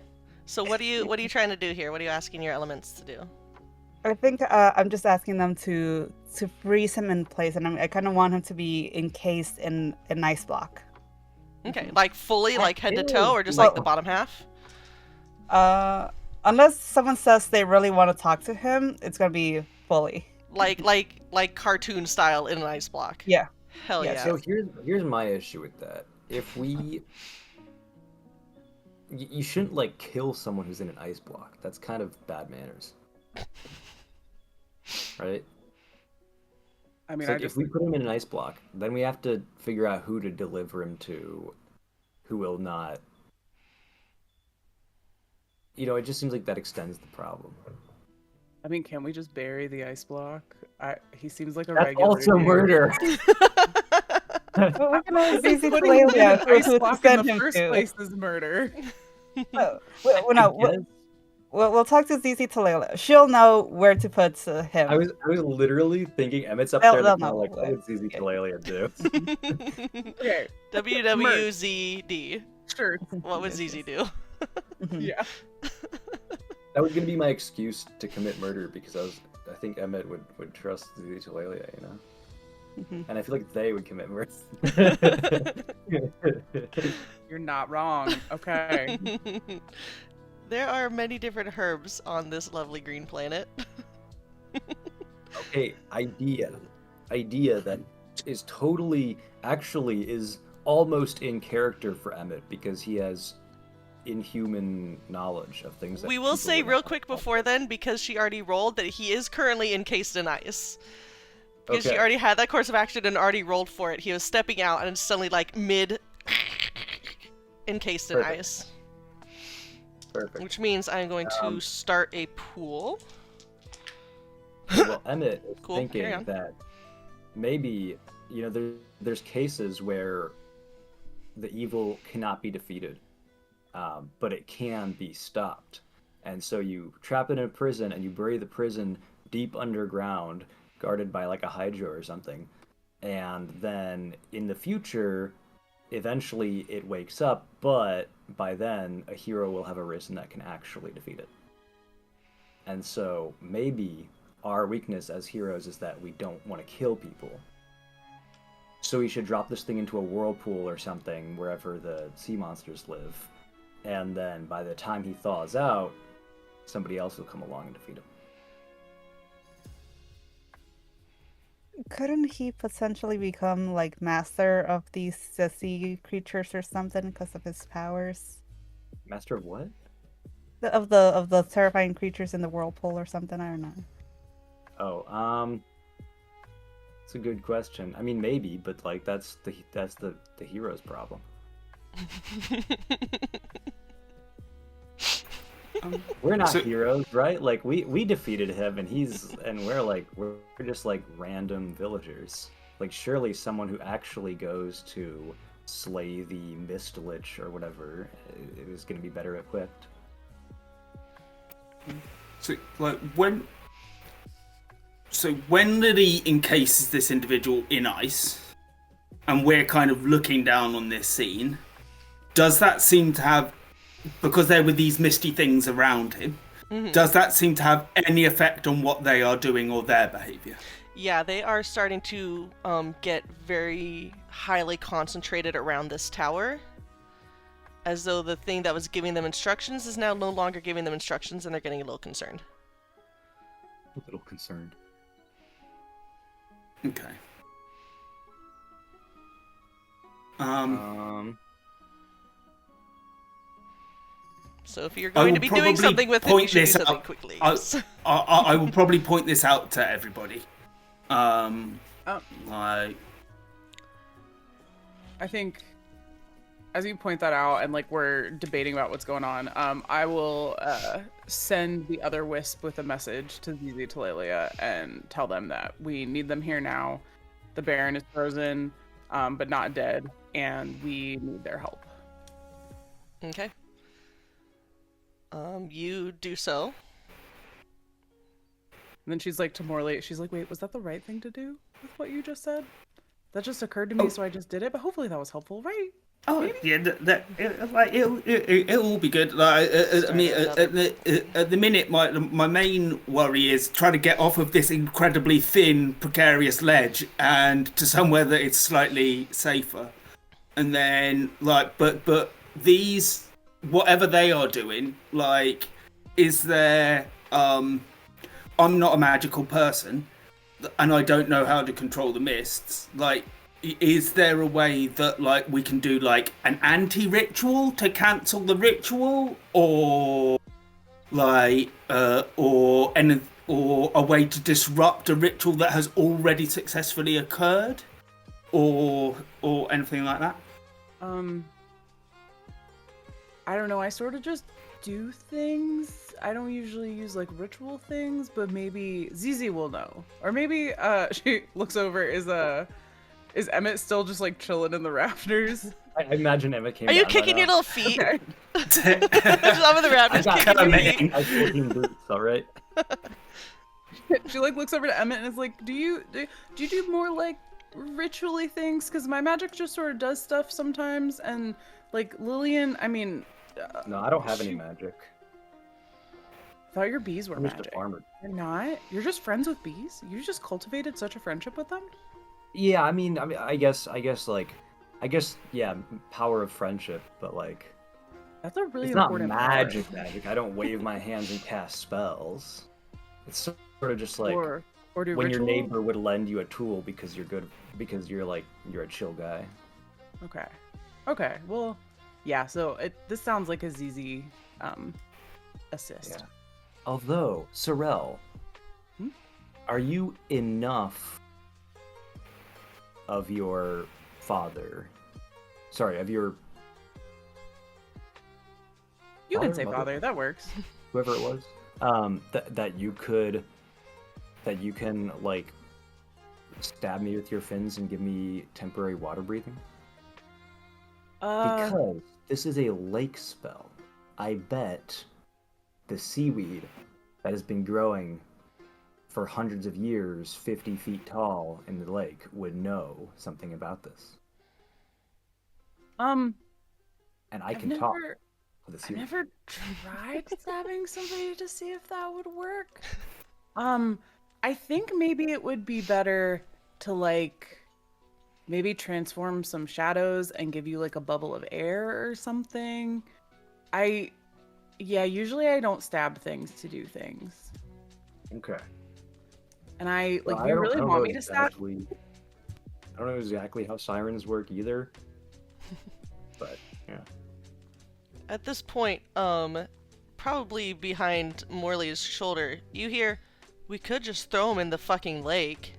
So what are you trying to do here? What are you asking your elements to do? I think I'm just asking them to freeze him in place, and I kind of want him to be encased in an ice block. Okay, like fully, like head to toe, or just Well- like the bottom half? Unless someone says they really want to talk to him, it's gonna be fully. Like cartoon style in an ice block. Yeah. Hell Yeah, yeah. So here's my issue with that. If you shouldn't like kill someone who's in an ice block. That's kind of bad manners, right? I mean, So I just if we put him in an ice block, then we have to figure out who to deliver him to, who will not. You know, it just seems like that extends the problem. I mean, can we just bury the ice block? He seems like a That's regular also dude. murder. But we can always easy to Putting him in Lelia an ice to block in send the him first to. place is murder. No, we'll talk to Zizi Talila. She'll know where to put him. I was literally thinking Emmett's up They'll there. They're know. like, what would ZZ Talalia do? Okay. WWZD. Sure. What would ZZ do? Yeah. That was gonna be my excuse to commit murder because I think Emmett would trust ZZ Talalia, you know? And I feel like they would commit murder. You're not wrong. Okay. There are many different herbs on this lovely green planet. Okay, idea that is totally, actually is almost in character for Emmett because he has inhuman knowledge of things that We will people say would real not quick know. before then, because she already rolled, that he is currently encased in ice. Because she Okay. already had that course of action and already rolled for it. He was stepping out and suddenly like mid encased in Perfect. ice. Perfect. Which means I'm going to start a pool. Well, Emmett is Cool, carry thinking on. that maybe, you know, there's cases where the evil cannot be defeated, but it can be stopped. And so you trap it in a prison and you bury the prison deep underground, guarded by like a hydra or something. And then in the future, eventually it wakes up, but by then a hero will have arisen that can actually defeat it. And so maybe our weakness as heroes is that we don't want to kill people. So we should drop this thing into a whirlpool or something wherever the sea monsters live. And then by the time he thaws out, somebody else will come along and defeat him. Couldn't he potentially become like master of these sea creatures or something because of his powers? Master of what? Of the terrifying creatures in the whirlpool or something? I don't know. Oh, it's a good question. I mean, maybe, but like that's the hero's problem. We're not So- heroes, right? Like we defeated him, and we're just like random villagers. Like surely someone who actually goes to slay the Mist Lich or whatever is going to be better equipped. So, like, when Lily encases this individual in ice, and we're kind of looking down on this scene, does that seem to have, because there were these misty things around him, does that seem to have any effect on what they are doing or their behavior? Yeah, they are starting to get very highly concentrated around this tower. As though the thing that was giving them instructions is now no longer giving them instructions, and they're getting a little concerned. A little concerned. Okay. So if you're I going will to be doing probably something with it, you point should do this something out. quickly. I will probably point this out to everybody. Like, I think as you point that out and like we're debating about what's going on, I will send the other wisp with a message to ZZ Talalia and tell them that we need them here now. The Baron is frozen, but not dead, and we need their help. Okay. You do so. And then she's like to Morley, she's like, wait, was that the right thing to do with what you just said? That just occurred to me, so I just did it, but hopefully that was helpful, right? oh yeah, it'll be good. Like, I mean, at the minute, my main worry is trying to get off of this incredibly thin, precarious ledge and to somewhere that it's slightly safer. And then, like, but these, whatever they are doing, like, is there? I'm not a magical person, and I don't know how to control the mists. Like, is there a way that, like, we can do, like, an anti-ritual to cancel the ritual, or like, or a way to disrupt a ritual that has already successfully occurred, or anything like that? I don't know, I sort of just do things. I don't usually use like ritual things, but maybe Zizi will know. Or maybe she looks over, is Is Emmett still just like chilling in the rafters? I imagine Emmett came Are you down kicking by your now. little feet? Okay. Some of the I raptors got kicking your feet. 14 boots, all right? She like looks over to Emmett and is like, do you do more like ritually things? Because my magic just sort of does stuff sometimes, and like Lillian, I mean, No, I don't have any magic. I thought your bees were I'm just a magic. farmer. You're not. You're just friends with bees. You just cultivated such a friendship with them. Yeah, I mean, I guess, yeah, power of friendship, but like, That's a really it's not important magic. I don't wave my hands and cast spells. It's sort of just like or do when ritual? your neighbor would lend you a tool because you're good, because you're a chill guy. Okay. Well, yeah. So this sounds like a ZZ assist. Yeah. Although, Sarelle, are you enough of your father? Sorry, of your You can Father, say mother? father. That works. whoever it was, that you can like stab me with your fins and give me temporary water breathing? Because this is a lake spell. I bet the seaweed that has been growing for hundreds of years, 50 feet tall in the lake, would know something about this. And I I've can never, talk to the I've seaweed. never tried stabbing somebody to see if that would work. I think maybe it would be better to like maybe transform some shadows and give you like a bubble of air or something. Usually I don't stab things to do things. Okay. And I like, Well, you don't- really don't want know me to stab? exactly- I don't know exactly how sirens work either. But yeah. At this point, probably behind Morley's shoulder, you hear, "We could just throw him in the fucking lake,"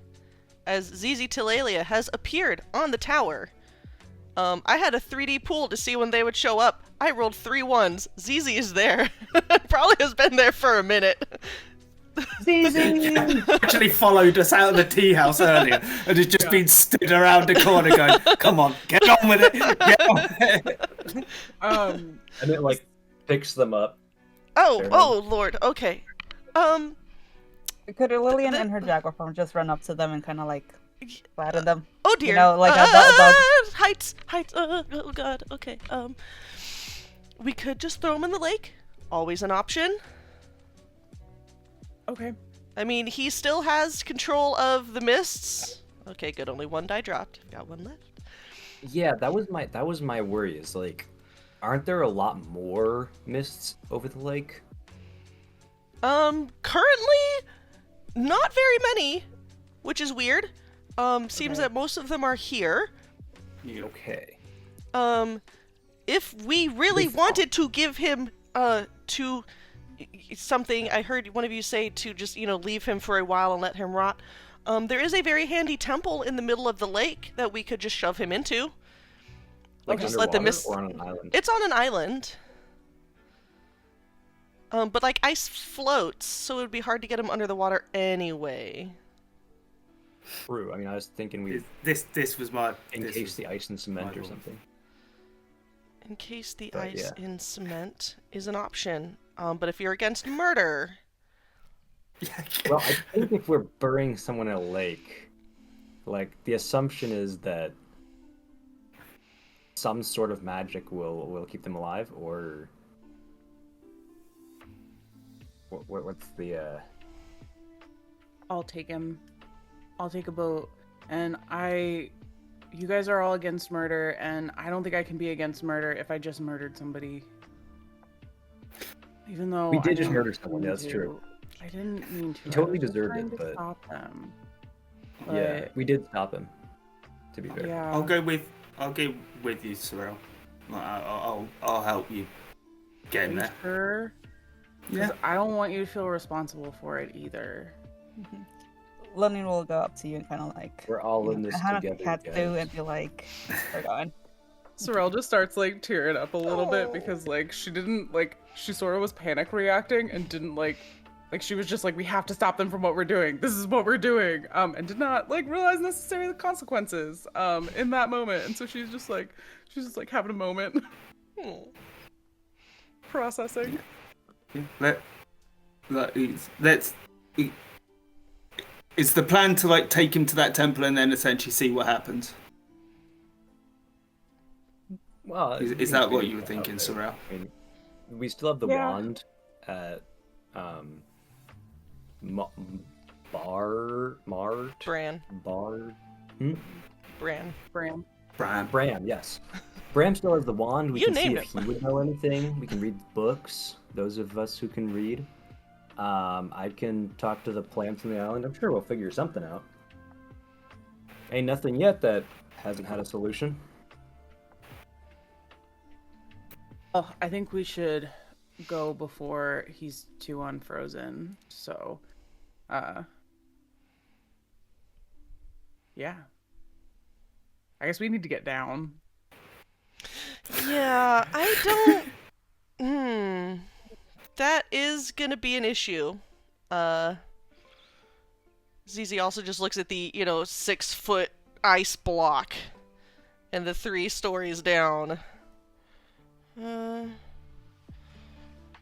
as Zizi Tilalia has appeared on the tower. I had a 3D pool to see when they would show up. I rolled 3 ones. Zizi is there. Probably has been there for a minute. Actually followed us out of the tea house earlier and has just been stood around the corner going, "Come on, get on with it, get on with it." And it like picks them up. Oh lord, okay. Could Lillian and her jaguar form just run up to them and kind of like flatten them? Oh dear. You know, like a dog. Heights. Oh god. Okay. We could just throw him in the lake. Always an option. Okay. I mean, he still has control of the mists. Okay, good. Only 1 die dropped. Got 1 left. Yeah, that was my worry. Is like, aren't there a lot more mists over the lake? Currently, not very many, which is weird. Seems that most of them are here. Okay. If we really wanted to give him, to something, I heard one of you say to just, leave him for a while and let him rot. There is a very handy temple in the middle of the lake that we could just shove him into. Like just let the underwater mist. or on an island? It's on an island. But like ice floats, so it would be hard to get him under the water anyway. True. I mean, I was thinking we This was my encase the ice in cement or one. something. In case the But, ice yeah. in cement is an option. But if you're against murder, Well, I think if we're burying someone in a lake, like the assumption is that some sort of magic will keep them alive, or what's the I'll take him. I'll take a boat. And you guys are all against murder, and I don't think I can be against murder if I just murdered somebody. Even though We did I just didn't murder someone, mean that's to. true. I didn't mean to. He totally I was just deserved trying it, to but- stop them. yeah, But, we did stop him. To be fair. yeah. I'll go with you, Sarelle. I'll help you get Are in you there. sure? 'Cause Yeah. I don't want you to feel responsible for it either. Lillian will go up to you and kind of like We're all in this kind of together, cats do guys. and be like, "We're going." Sorelle just starts like tearing up a little bit because like she didn't like she sort of was panic reacting and didn't like Like she was just like, we have to stop them from what we're doing. This is what we're doing. And did not like realize necessarily the consequences in that moment. And so she's just like having a moment. Processing. Is the plan to like take him to that temple and then essentially see what happens? Well, Is that what you were thinking, Sarelle? I mean, we still have the wand at Bran. Bram, yes. Bram still has the wand. We You can see named if he would know anything. We can read books, those of us who can read. I can talk to the plants on the island. I'm sure we'll figure something out. Ain't nothing yet that hasn't had a solution. Oh, I think we should go before he's too unfrozen. So, yeah. I guess we need to get down. Yeah, I don't... That is gonna be an issue. ZZ also just looks at the, 6-foot ice block and the 3 stories down. Do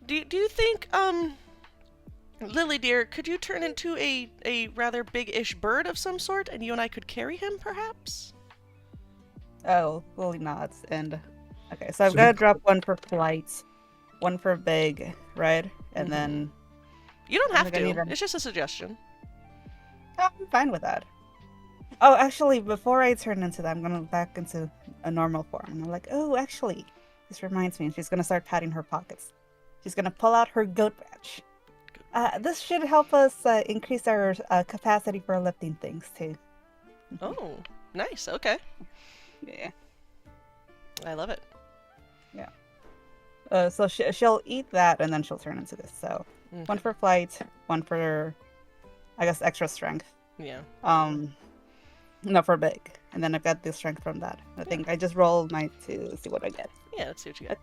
you think, Lily dear, could you turn into a rather big-ish bird of some sort, and you and I could carry him, perhaps? Oh, Lily nods, and okay, so I've got to drop 1 for flight, 1 for big, right? And then You don't have I think I to. need It's just a suggestion. oh, I'm fine with that. Oh, actually, before I turn into that, I'm gonna back into a normal form. And I'm like, oh, actually, this reminds me. And she's gonna start patting her pockets. She's gonna pull out her goat badge. This should help us increase our capacity for lifting things too. Oh, nice. Okay. Yeah. I love it. Yeah. So she'll eat that and then she'll turn into this. So Okay. 1 for flight, 1 for, I guess, extra strength. Yeah. No, for big. And then I've got the strength from that. I think I just rolled my 2 to see what I get. Yeah, let's see what you got.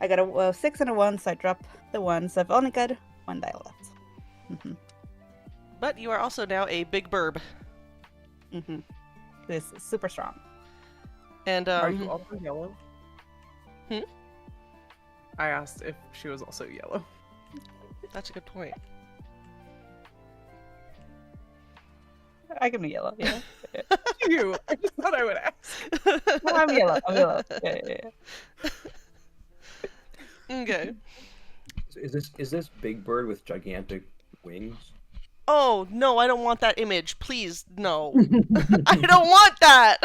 I got a 6 and a 1, so I drop the 1. So I've only got 1 die left. But you are also now a big burb. This is super strong. And, Are you also yellow? Hmm? I asked if she was also yellow. That's a good point. I can be yellow, yeah. You. I just thought I would ask. No, I'm yellow. I'm yellow. Yeah. Okay. Is this big bird with gigantic wings? Oh, no, I don't want that image. Please, no. I don't want that!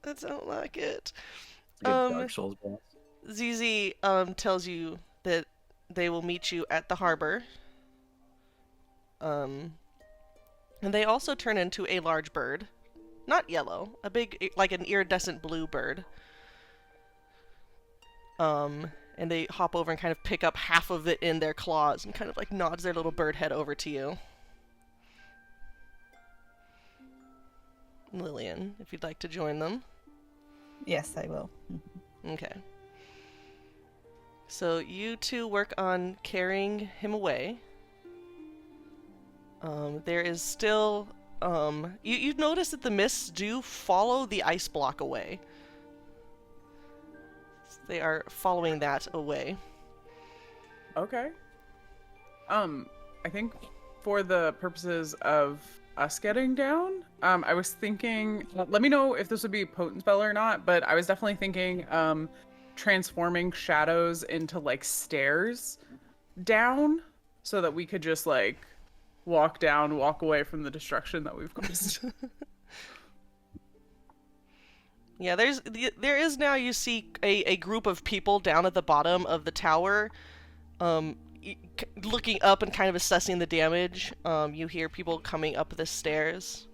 I don't like it. It's like a Dark Souls boss. ZZ tells you that they will meet you at the harbor. And they also turn into a large bird. Not yellow. A big, like an iridescent blue bird. And they hop over and kind of pick up half of it in their claws and kind of like nods their little bird head over to you. Lillian, if you'd like to join them. Yes, I will. Okay. So you two work on carrying him away. There is still, you notice that the mists do follow the ice block away. They are following that away. Okay. I think for the purposes of us getting down, I was thinking, let me know if this would be a potent spell or not, but I was definitely thinking transforming shadows into like stairs down so that we could just like walk away from the destruction that we've caused. Yeah, there is now, you see a group of people down at the bottom of the tower, looking up and kind of assessing the damage. You hear people coming up the stairs.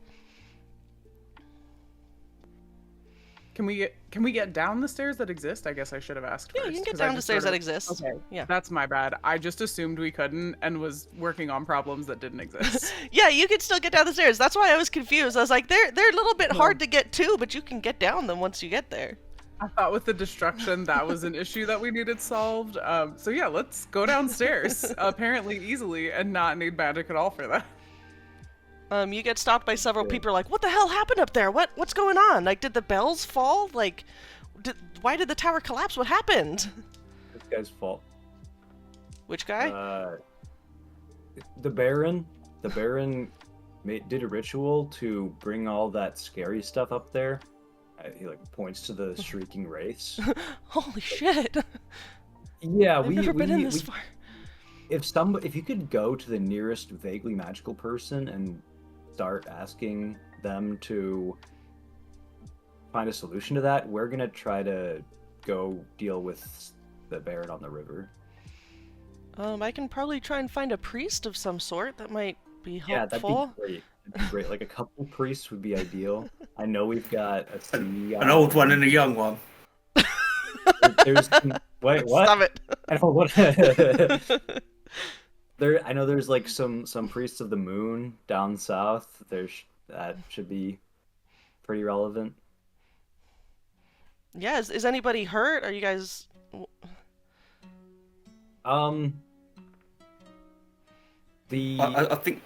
Can we get down the stairs that exist? I guess I should have asked Yeah, first. you can get 'cause I down the just stairs sort that of- exist. Okay, Yeah. that's my bad. I just assumed we couldn't and was working on problems that didn't exist. Yeah, you can still get down the stairs. That's why I was confused. I was like, they're a little bit hard to get to, but you can get down them once you get there. I thought with the destruction that was an issue that we needed solved. So yeah, let's go downstairs, apparently easily, and not need magic at all for that. You get stopped by several people like, what the hell happened up there? What's going on? Like, did the bells fall? Like, why did the tower collapse? What happened? This guy's fault. Which guy? The Baron. The Baron did a ritual to bring all that scary stuff up there. He like points to the shrieking wraiths. Holy shit! Yeah, I've never been in this far. If you could go to the nearest vaguely magical person and start asking them to find a solution to that, we're gonna try to go deal with the Baron on the river. I can probably try and find a priest of some sort. That might be helpful. Yeah, that'd be great. That'd be great. Like a couple priests would be ideal. I know we've got a sea An old one and a young one. There's wait, what? Stop it. I know what. I know there's like some priests of the moon down south. That should be pretty relevant. Yeah, is anybody hurt? Are you guys... I think.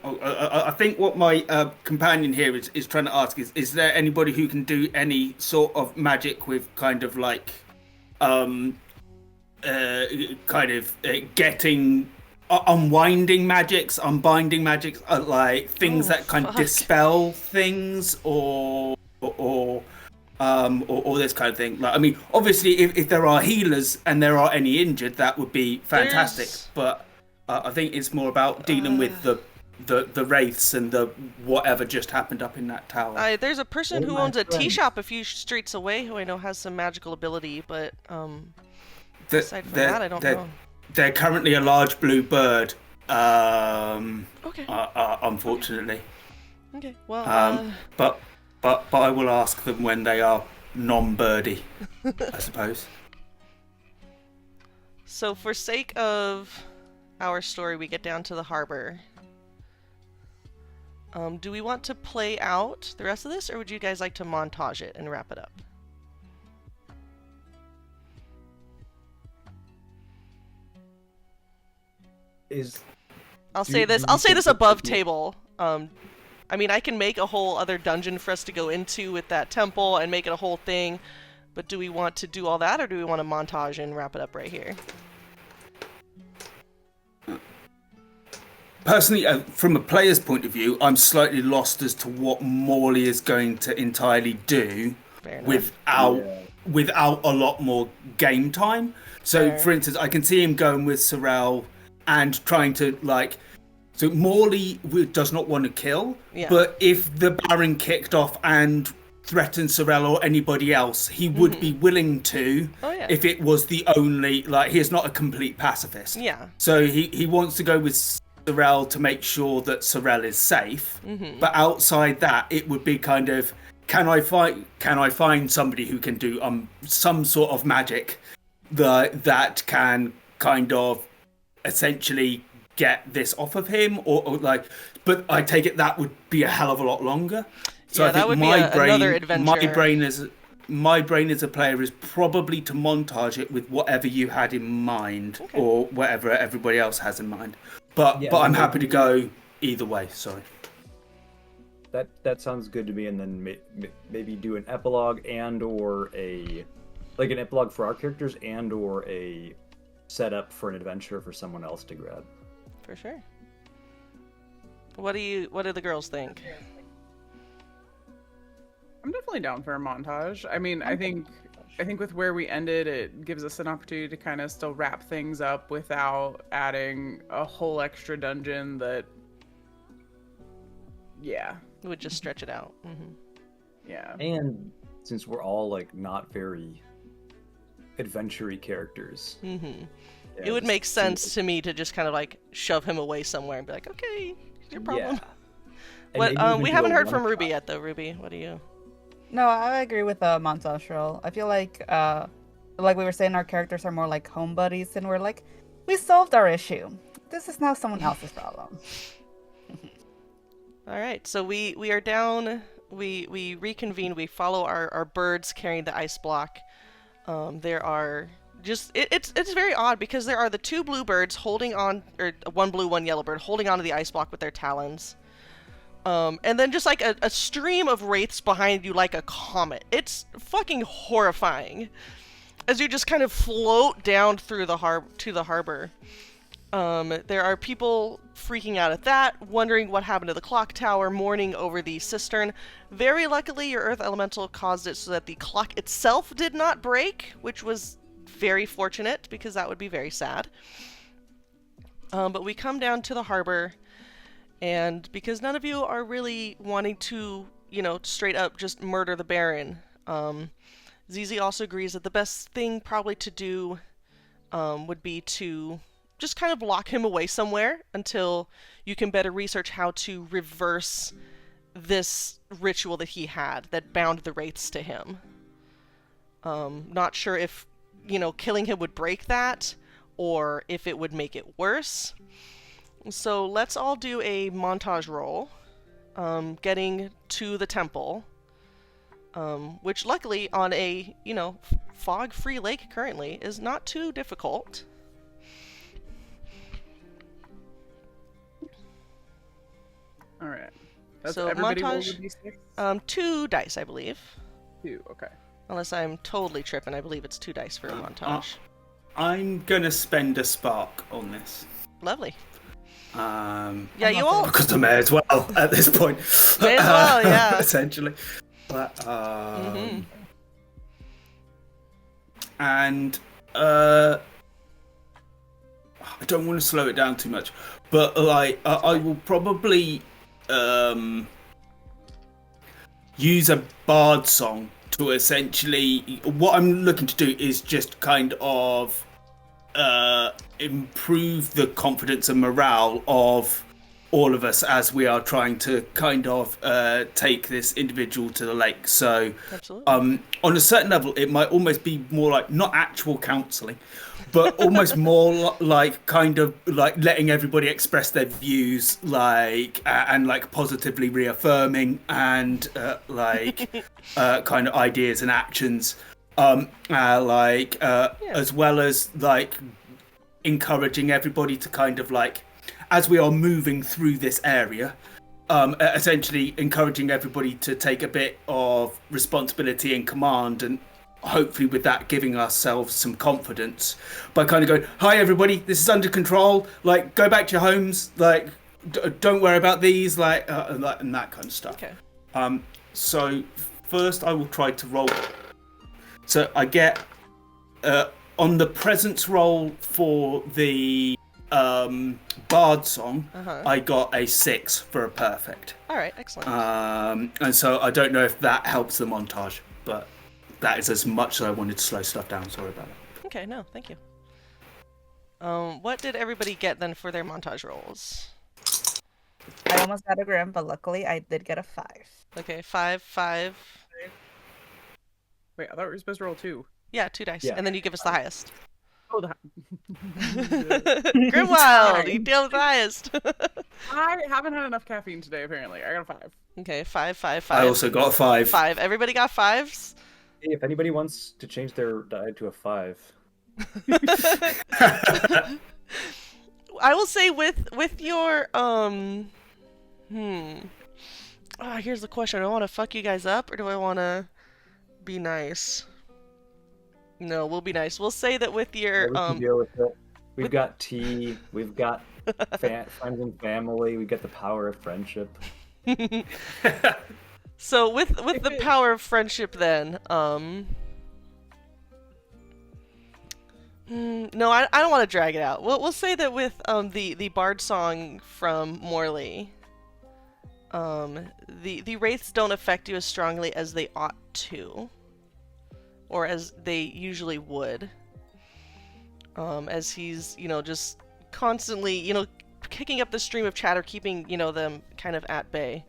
I think what my companion here is trying to ask is there anybody who can do any sort of magic with kind of like, getting unwinding magics, unbinding magics, like things that kind of dispel things or this kind of thing. Like, I mean, obviously, if there are healers and there are any injured, that would be fantastic. But I think it's more about dealing with the wraiths and the whatever just happened up in that tower. There's a person who owns a tea shop a few streets away who I know has some magical ability, but aside from that, I don't know. They're currently a large blue bird. Okay. Unfortunately. Okay. Well. But I will ask them when they are non-birdie, I suppose. So for sake of our story, we get down to the harbor. Do we want to play out the rest of this, or would you guys like to montage it and wrap it up? I'll say this above table. I mean, I can make a whole other dungeon for us to go into with that temple and make it a whole thing, but do we want to do all that, or do we want to montage and wrap it up right here? Personally, from a player's point of view, I'm slightly lost as to what Morley is going to entirely do without a lot more game time. So, for instance, I can see him going with Sarelle and trying to, like... So Morley does not want to kill, but if the Baron kicked off and threatened Sarelle or anybody else, he would be willing to if it was the only... Like, he is not a complete pacifist. Yeah. So he wants to go with Sarelle to make sure that Sarelle is safe, but outside that, it would be kind of, can I find somebody who can do some sort of magic that can kind of essentially get this off of him, or like, but I take it that would be a hell of a lot longer. So I think that would be another adventure. My brain as a player is probably to montage it with whatever you had in mind, or whatever everybody else has in mind. But I'm happy to go either way. Sorry. That sounds good to me. And then maybe do an epilogue and or an epilogue for our characters and or a setup for an adventure for someone else to grab. For sure. What do the girls think? I'm definitely down for a montage. I mean, I think with where we ended, it gives us an opportunity to kind of still wrap things up without adding a whole extra dungeon that, would just stretch it out. Yeah. And since we're all like not very adventure-y characters, it would make sense to me to just kind of like shove him away somewhere and be like, okay, it's your problem. What? We haven't heard from Ruby yet, though. Ruby, what do you? No, I agree with the montage role. I feel like we were saying, our characters are more like home buddies, and we're like, we solved our issue. This is now someone else's problem. All right, so we are down we reconvene. We follow our birds carrying the ice block. There are just it's very odd because there are the two blue birds holding on, or one blue, one yellow bird holding onto the ice block with their talons. And then just like a stream of wraiths behind you like a comet. It's fucking horrifying as you just kind of float down through the harbor. There are people freaking out at that, wondering what happened to the clock tower, mourning over the cistern. Very luckily, your earth elemental caused it so that the clock itself did not break, which was very fortunate because that would be very sad. But we come down to the harbor, and because none of you are really wanting to, straight up just murder the Baron, ZZ also agrees that the best thing probably to do would be to just kind of lock him away somewhere until you can better research how to reverse this ritual that he had that bound the wraiths to him. Not sure if, killing him would break that or if it would make it worse. So let's all do a montage roll, getting to the temple, which luckily on a, fog-free lake currently is not too difficult. All right. That's So everybody roll montage, a d6? 2 dice, I believe. 2, okay. Unless I'm totally tripping, I believe it's 2 dice for a montage. I'm gonna spend a spark on this. Lovely. Yeah, you all... because I may as well at this point. May as well, yeah. Essentially. But, And I don't want to slow it down too much, but I will probably use a bard song to essentially. What I'm looking to do is just kind of improve the confidence and morale of all of us as we are trying to kind of take this individual to the lake. So, Absolutely. On a certain level, it might almost be more like not actual counselling, but almost more like kind of like letting everybody express their views, like and like positively reaffirming and kind of ideas and actions, as well as like encouraging everybody to kind of like, as we are moving through this area, essentially encouraging everybody to take a bit of responsibility and command, and hopefully with that giving ourselves some confidence by kind of going, hi everybody, this is under control, like go back to your homes, like don't worry about these, and that kind of stuff. Okay. So first I will try to roll. So I get on the presence roll for the bard song, I got a 6 for a perfect. All right, excellent. And so I don't know if that helps the montage, but that is as much as I wanted to slow stuff down. Sorry about that. Okay, no, thank you. What did everybody get then for their montage rolls? I almost got a grim, but luckily I did get a 5. Okay, 5, 5. Wait, I thought we were supposed to roll 2. Yeah, 2 dice, Yeah. and then you give us the highest. Oh, that. Grimwild, you deal with the highest. I haven't had enough caffeine today, apparently. I got a 5. Okay, 5, 5, 5. I also got a 5. 5. Everybody got 5s? Hey, if anybody wants to change their die to a 5. I will say with your here's the question. Do I want to fuck you guys up or do I want to be nice? No, we'll be nice. We'll say that with your Yeah, we can deal with it. We've got tea. We've got friends and family. We've got the power of friendship. So with the power of friendship then, no, I don't want to drag it out. We'll say that with the bard song from Morley, the wraiths don't affect you as strongly as they ought to, or as they usually would. As he's just constantly kicking up the stream of chatter, keeping them kind of at bay.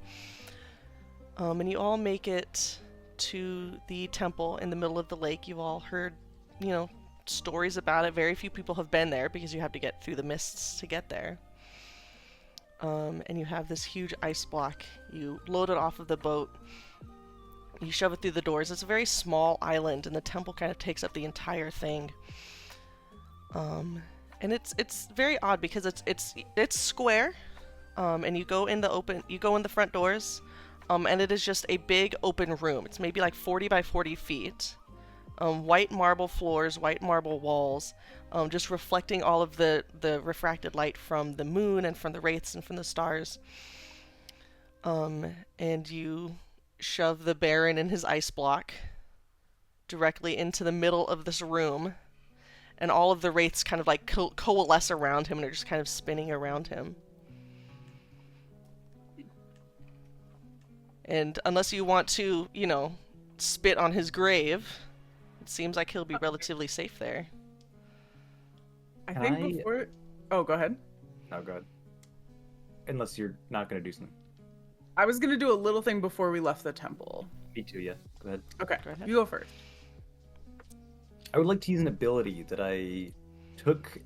And you all make it to the temple in the middle of the lake. You've all heard stories about it. Very few people have been there because you have to get through the mists to get there. And you have this huge ice block. You load it off of the boat, You shove it through the doors. It's a very small island, and the temple kind of takes up the entire thing. And it's very odd because it's square, and you go in the front doors, and it is just a big open room. It's maybe like 40 by 40 feet. White marble floors, white marble walls, just reflecting all of the refracted light from the moon and from the wraiths and from the stars. And you shove the Baron and his ice block directly into the middle of this room, and all of the wraiths kind of like coalesce around him and are just kind of spinning around him. And unless you want to, spit on his grave, it seems like he'll be relatively safe there. I think before... Oh, go ahead. Oh, go ahead. Unless you're not going to do something. I was going to do a little thing before we left the temple. Me too, yeah. Go ahead. Okay, Go ahead. you go first. I would like to use an ability that I took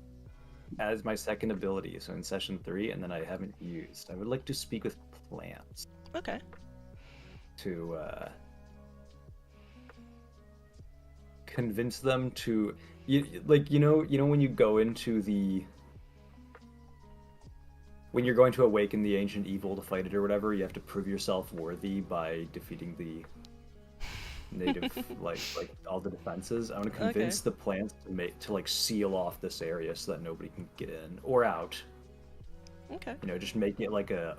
as my second ability, so in session 3, and then I haven't used. I would like to speak with plants. Okay. To convince them to, when you go into when you're going to awaken the ancient evil to fight it or whatever, you have to prove yourself worthy by defeating the native, like all the defenses. I want to convince the plants to seal off this area so that nobody can get in or out. Okay. Just making it like a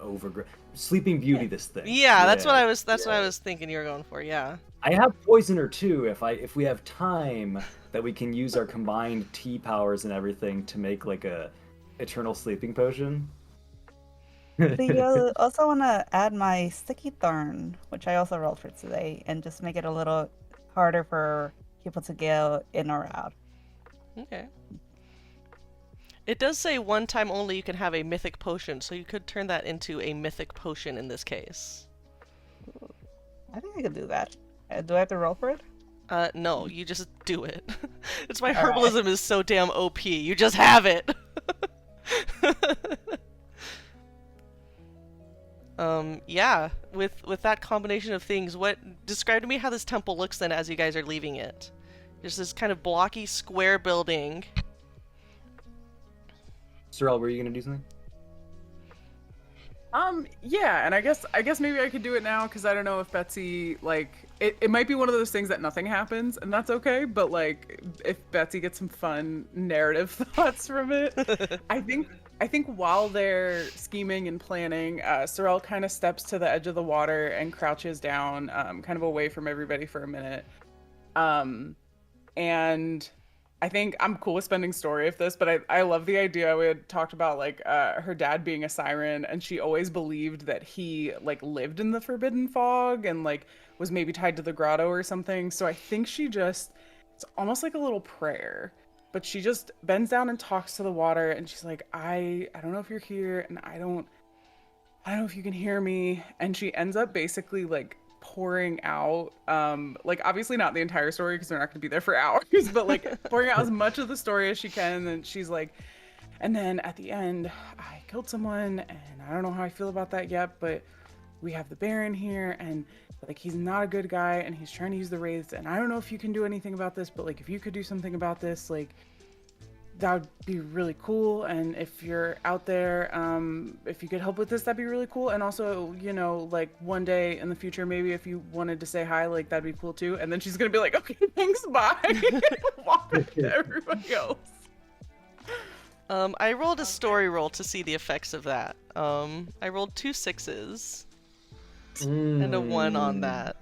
Sleeping Beauty. This thing. Yeah, that's what I was. That's what I was thinking you were going for. Yeah. I have Poisoner too. If we have time, that we can use our combined T powers and everything to make like a eternal sleeping potion. Do you also want to add my Sticky Thorn, which I also rolled for today, and just make it a little harder for people to get in or out? Okay. It does say one time only you can have a mythic potion, so you could turn that into a mythic potion in this case. I think I could do that. Do I have to roll for it? No, you just do it. It's why herbalism is so damn OP. You just have it. Yeah, with that combination of things, describe to me how this temple looks then as you guys are leaving it. There's this kind of blocky square building. Sarelle, were you gonna do something? Yeah, and I guess maybe I could do it now because I don't know if Betsy, it might be one of those things that nothing happens, and that's okay, but if Betsy gets some fun narrative thoughts from it. I think while they're scheming and planning, Sarelle kind of steps to the edge of the water and crouches down, kind of away from everybody for a minute. And I think I'm cool with spending story of this, but I love the idea. We had talked about her dad being a siren, and she always believed that he lived in the Forbidden Fog and was maybe tied to the grotto or something. So I think it's almost like a little prayer, but she just bends down and talks to the water, and she's like, I don't know if you're here, and I don't know if you can hear me. And she ends up basically pouring out, obviously not the entire story because they're not going to be there for hours, but pouring out as much of the story as she can. And she's like, and then at the end, I killed someone, and I don't know how I feel about that yet, but we have the Baron here, and he's not a good guy, and he's trying to use the wraiths, and I don't know if you can do anything about this, but if you could do something about this, that would be really cool. And if you're out there, if you could help with this, that'd be really cool. And also, one day in the future, maybe if you wanted to say hi, that'd be cool too. And then she's gonna be like, okay, thanks, bye. Walk up to everybody else. I rolled a story roll to see the effects of that. I rolled 2 6s and a 1 on that.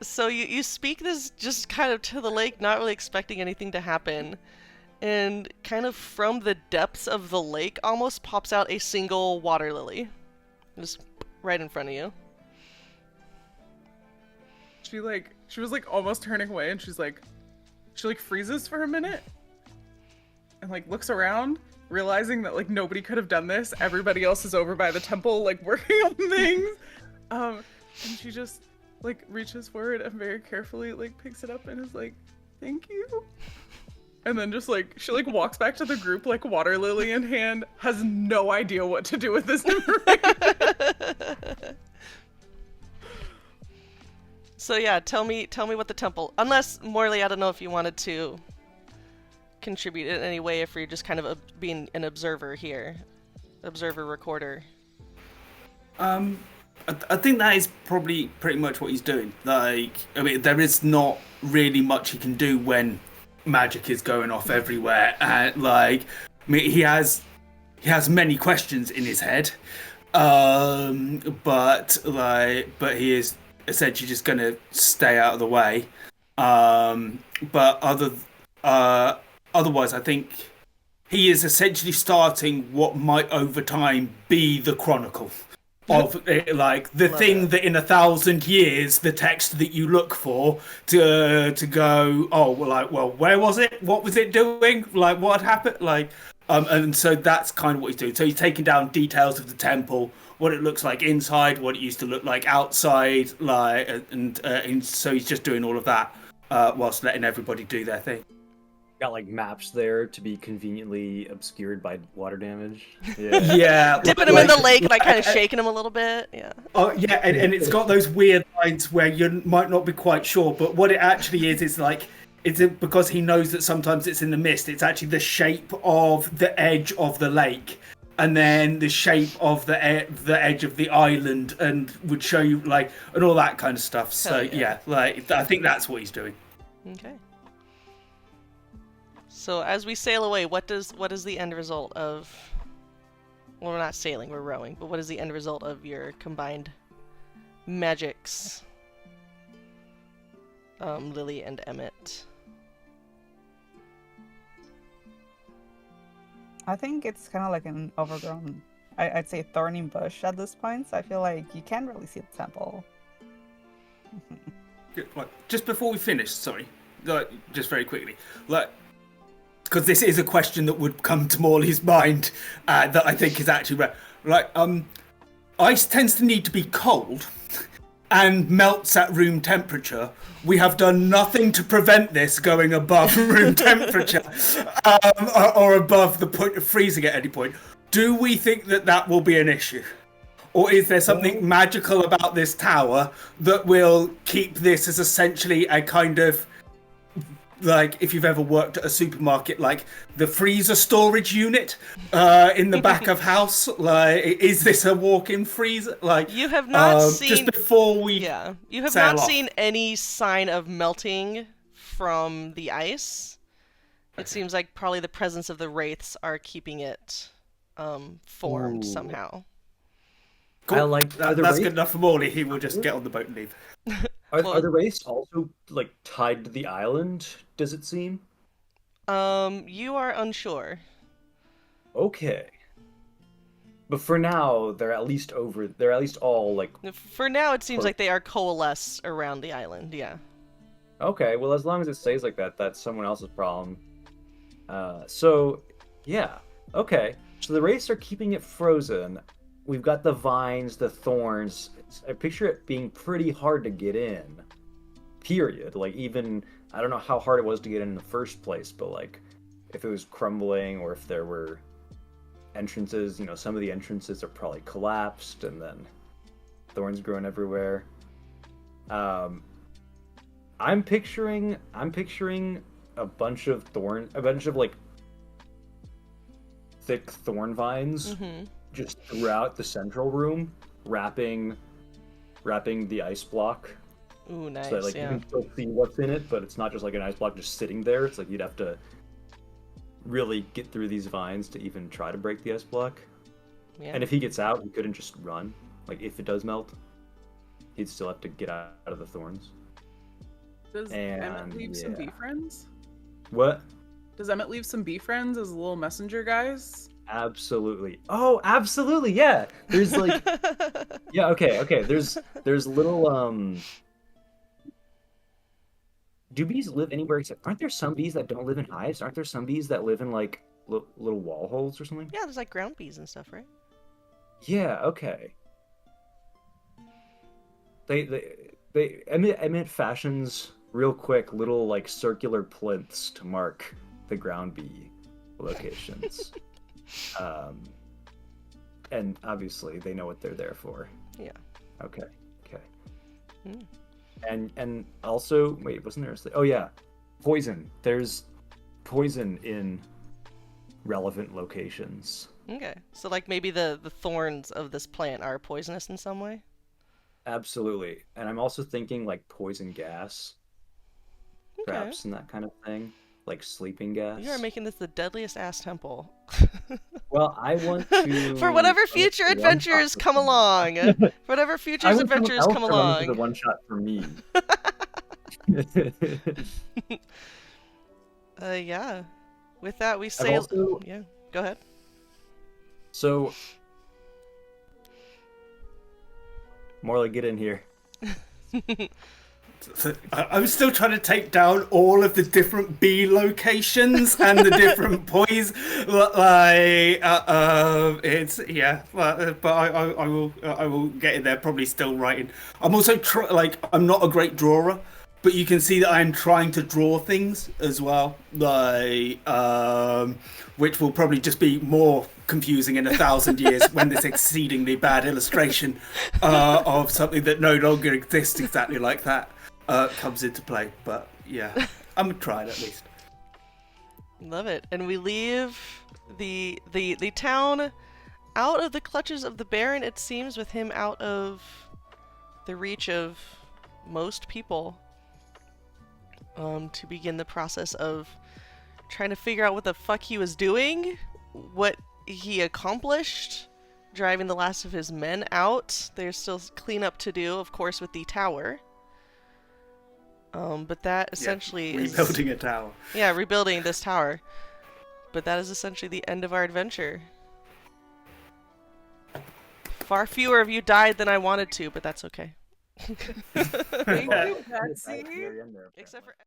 So you speak this just kind of to the lake, not really expecting anything to happen. And kind of from the depths of the lake almost pops out a single water lily. Just right in front of you. She was almost turning away, and she freezes for a minute and looks around, realizing that nobody could have done this. Everybody else is over by the temple working on things. And she just reaches forward and very carefully picks it up and is like, thank you. And then just she walks back to the group water lily in hand, has no idea what to do with this information. So yeah, tell me what the temple. Unless Morley, I don't know if you wanted to contribute in any way, if you're just kind of being an observer here, observer recorder. I think that is probably pretty much what he's doing. Like, I mean, there is not really much he can do when magic is going off everywhere, and like, I mean, he has many questions in his head, but he is essentially just going to stay out of the way. But otherwise, I think he is essentially starting what might over time be the chronicle of like the thing that in 1,000 years, the text that you look for to go, oh, well, where was it? What was it doing? Like, what happened? Like, and so that's kind of what he's doing. So he's taking down details of the temple, what it looks like inside, what it used to look like outside, like, and so he's just doing all of that whilst letting everybody do their thing. Got like maps there to be conveniently obscured by water damage. Yeah, Dipping him in the lake and like kind of shaking him a little bit. Yeah. Oh yeah, and it's got those weird lines where you might not be quite sure, but what it actually is like, it's because he knows that sometimes it's in the mist. It's actually the shape of the edge of the lake, and then the shape of the edge of the island, and would show you like and all that kind of stuff. So yeah, like I think that's what he's doing. Okay. So as we sail away, what is the end result of? Well, we're not sailing, we're rowing. But what is the end result of your combined magics, Lily and Emmett? I think it's kind of like an overgrown, I'd say thorny bush at this point. So I feel like you can't really see the temple. Just before we finish, sorry, just very quickly, because this is a question that would come to Morley's mind that I think is actually ice tends to need to be cold and melts at room temperature. We have done nothing to prevent this going above room temperature or above the point of freezing at any point. Do we think that will be an issue? Or is there something magical about this tower that will keep this as essentially a kind of, like, if you've ever worked at a supermarket, like the freezer storage unit in the back of house? Like, is this a walk-in freezer? Like, you have not seen, just before we you have not seen any sign of melting from the ice. It seems like probably the presence of the wraiths are keeping it formed somehow. Cool. I like that's good enough for Morley. He will just get on the boat and leave. Are the wraiths also like tied to the island? Does it seem? You are unsure. Okay. But for now, they're at least all like. For now, it seems like they are coalesced around the island. Yeah. Okay. Well, as long as it stays like that, that's someone else's problem. So, yeah. Okay. So the wraiths are keeping it frozen. We've got the vines, the thorns. I picture it being pretty hard to get in. Period. Like, even, I don't know how hard it was to get in the first place, but like, if it was crumbling or if there were entrances, some of the entrances are probably collapsed and then thorns growing everywhere. I'm picturing a bunch of like thick thorn vines. Mm-hmm. Just throughout the central room, wrapping the ice block. Ooh, nice. So that, you can still see what's in it, but it's not just like an ice block just sitting there. It's like you'd have to really get through these vines to even try to break the ice block. Yeah. And if he gets out, he couldn't just run. Like, if it does melt, he'd still have to get out of the thorns. Does Emmett leave some bee friends? What? Does Emmett leave some bee friends as little messenger guys? Absolutely. Oh, absolutely. Yeah. There's like, yeah. Okay. There's little Do bees live anywhere except? Aren't there some bees that don't live in hives? Aren't there some bees that live in like little wall holes or something? Yeah, there's like ground bees and stuff, right? Yeah. Okay. Emmett fashions real quick little like circular plinths to mark the ground bee locations. And obviously they know what they're there for. Yeah. Okay. And also, wait, wasn't there? Oh yeah, poison. There's poison in relevant locations. Okay. So like maybe the thorns of this plant are poisonous in some way? Absolutely. And I'm also thinking like poison gas, Okay. traps and that kind of thing, like sleeping gas. You are making this the deadliest ass temple. Well, I want to For whatever future one-shot adventures for come someone. along. For whatever I futures want someone adventures else come to run into along. the one shot for me. Yeah. With that, we I've sail. also Yeah. Go ahead. so Morley, get in here. I'm still trying to take down all of the different bee locations and the different poise. Like, it's yeah, but I will get in there. Probably still writing. I'm also I'm not a great drawer, but you can see that I'm trying to draw things as well. Like, which will probably just be more confusing in 1,000 years when this exceedingly bad illustration of something that no longer exists exactly like that comes into play. But yeah, I'm gonna try it at least. Love it. And we leave the town out of the clutches of the Baron, it seems, with him out of the reach of most people, to begin the process of trying to figure out what the fuck he was doing, what he accomplished, driving the last of his men out. There's still cleanup to do, of course, with the tower. But that essentially is... Rebuilding a tower. Yeah, rebuilding this tower. But that is essentially the end of our adventure. Far fewer of you died than I wanted to, but that's okay. Thank you, Betsy. Except for...